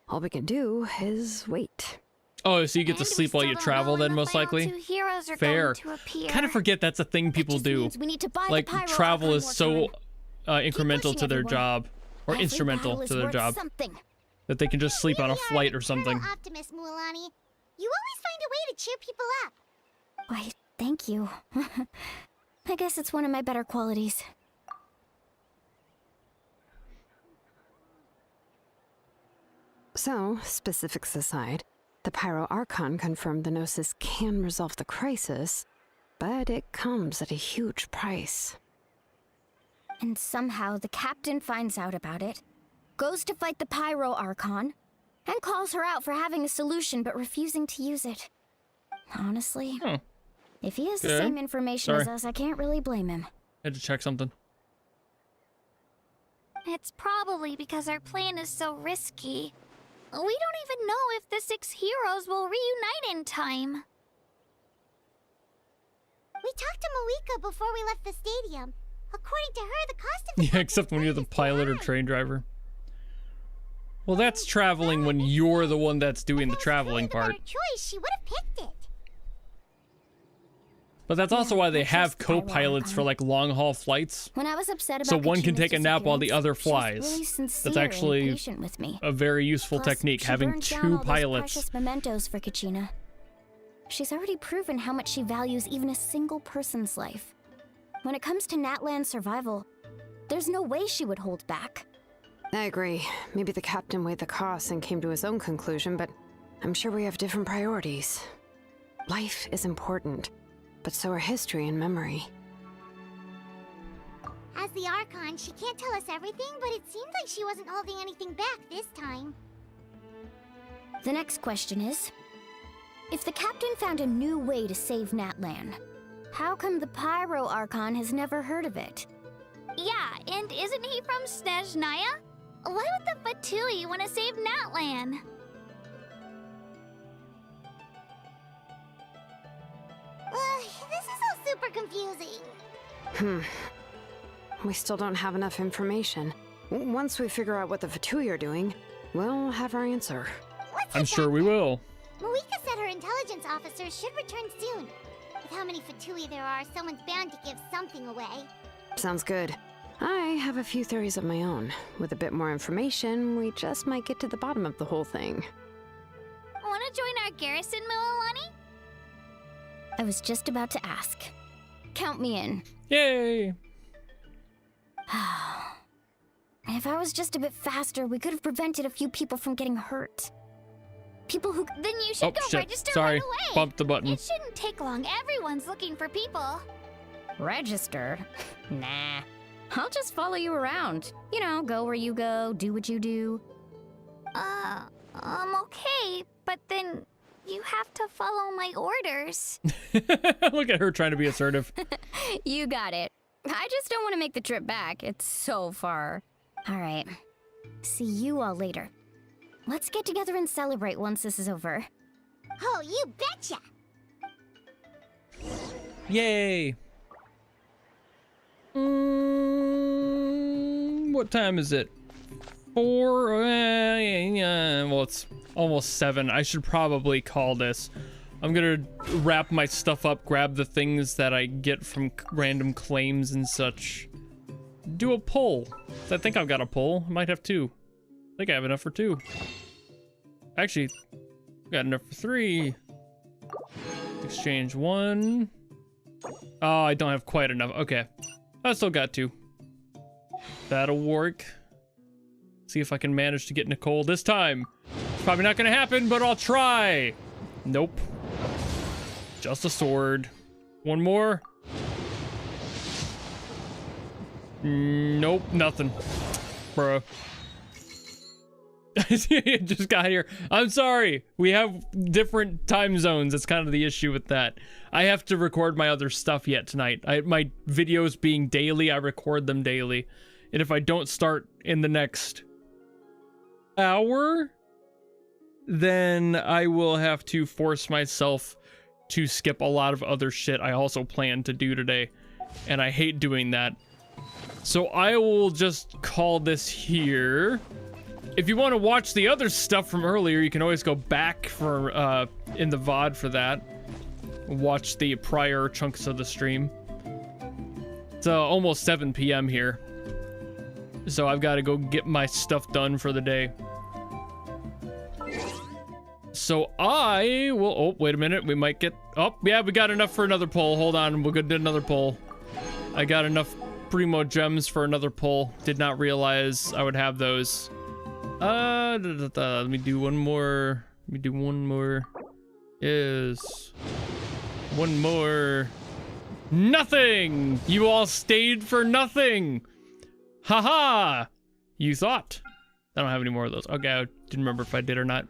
all we can do is wait. Oh, so you get to sleep while you travel then, most likely? Two heroes are Fair. going to appear. Kind of forget that's a thing people do. We need to buy Like, the pyro travel archon is more so time. incremental pushing to their everyone. job, or Every instrumental battle is to their worth job, something. that they can just sleep on a flight or something. Optimist, Mualani. You always find a way to cheer people up. Why, thank you. I guess it's one of my better qualities. So, specifics aside, the Pyro Archon confirmed the Gnosis can resolve the crisis, but it comes at a huge price. And somehow the captain finds out about it, goes to fight the Pyro Archon, and calls her out for having a solution but refusing to use it. Honestly, if he has the Okay. same information as Sorry. us, I can't really blame him. Had to check something. It's probably because our plan is so risky. We don't even know if the 6 heroes will reunite in time. We talked to Moika before we left the stadium. According to her, the cost of Yeah, except when you're the pilot or train driver. Well, that's traveling when you're the one that's doing the traveling part. choice, she would have picked it. But that's also why they have co-pilots for like long haul flights. When I was upset about So one can Kachina's take a nap while the other disappearance, flies. she was really sincere That's actually and patient with me. a very useful Plus, technique, she having burned down 2 all those pilots. precious mementos for Kachina. She's already proven how much she values even a single person's life. When it comes to Natlan's survival, there's no way she would hold back. I agree. Maybe the captain weighed the costs and came to his own conclusion, but I'm sure we have different priorities. Life is important, but so are history and memory. As the Archon, she can't tell us everything, but it seems like she wasn't holding anything back this time. The next question is, if the captain found a new way to save Natlan, how come the Pyro Archon has never heard of it? Yeah, and isn't he from Snezhnaya? Why would the Fatui want to save Natlan? This is all super confusing. We still don't have enough information. Once we figure out what the Fatui are doing, we'll have our answer. I'm sure we will. Marika said her intelligence officers should return soon. With how many Fatui there are, someone's bound to give something away. Sounds good. I have a few theories of my own. With a bit more information, we just might get to the bottom of the whole thing. Wanna join our garrison, Mililani? I was just about to ask. Count me in. Yay! If I was just a bit faster, we could have prevented a few people from getting hurt. People who... Then you should go shit. register Sorry. right away. Bumped the button. It shouldn't take long. Everyone's looking for people. Registered? Nah. I'll just follow you around. You know, go where you go, do what you do. Okay, but then you have to follow my orders. Look at her trying to be assertive. You got it. I just don't want to make the trip back. It's so far. All right. See you all later. Let's get together and celebrate once this is over. Oh, you betcha! Yay! What time is it? 4? Well, it's almost 7. I should probably call this. I'm gonna wrap my stuff up, grab the things that I get from random claims and such. Do a poll. I think I've got a poll. I might have 2. I think I have enough for 2. Actually, got enough for 3. Exchange 1. Oh, I don't have quite enough. Okay. I still got 2. That'll work. See if I can manage to get Nicole this time. It's probably not gonna happen, but I'll try. Nope. Just a sword. One more. Nope, nothing. Bro. Just got here. I'm sorry. We have different time zones. That's kind of the issue with that. I have to record my other stuff yet tonight. My videos being daily, I record them daily. And if I don't start in the next hour, then I will have to force myself to skip a lot of other shit I also plan to do today. And I hate doing that. So I will just call this here. If you want to watch the other stuff from earlier, you can always go back for in the VOD for that. Watch the prior chunks of the stream. It's almost 7 p.m. here. So I've got to go get my stuff done for the day. So I will... Oh, wait a minute. We might get... Oh, yeah, we got enough for another poll. Hold on. We'll go do another poll. I got enough Primo Gems for another poll. Did not realize I would have those. Let me do one more. Let me do one more. Yes. One more. Nothing! You all stayed for nothing! Haha! You thought. I don't have any more of those. Okay, I didn't remember if I did or not.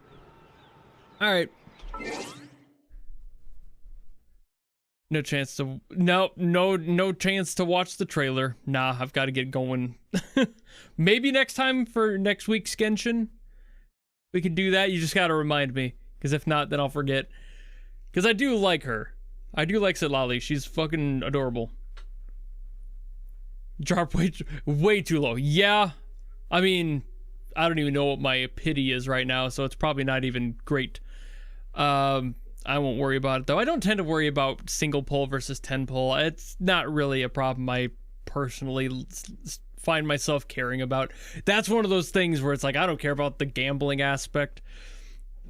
Alright. No chance to... No chance to watch the trailer. Nah, I've got to get going. Maybe next time for next week's Genshin, we can do that. You just got to remind me. Because if not, then I'll forget. Because I do like her. I do like Citlali. She's fucking adorable. Drop way too low. Yeah. I mean, I don't even know what my pity is right now, so it's probably not even great. I won't worry about it, though. I don't tend to worry about single pull versus 10 pull. It's not really a problem I personally find myself caring about. That's one of those things where it's like, I don't care about the gambling aspect.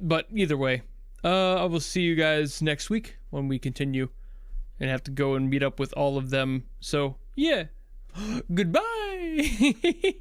But either way, I will see you guys next week when we continue and have to go and meet up with all of them. So, yeah. Goodbye!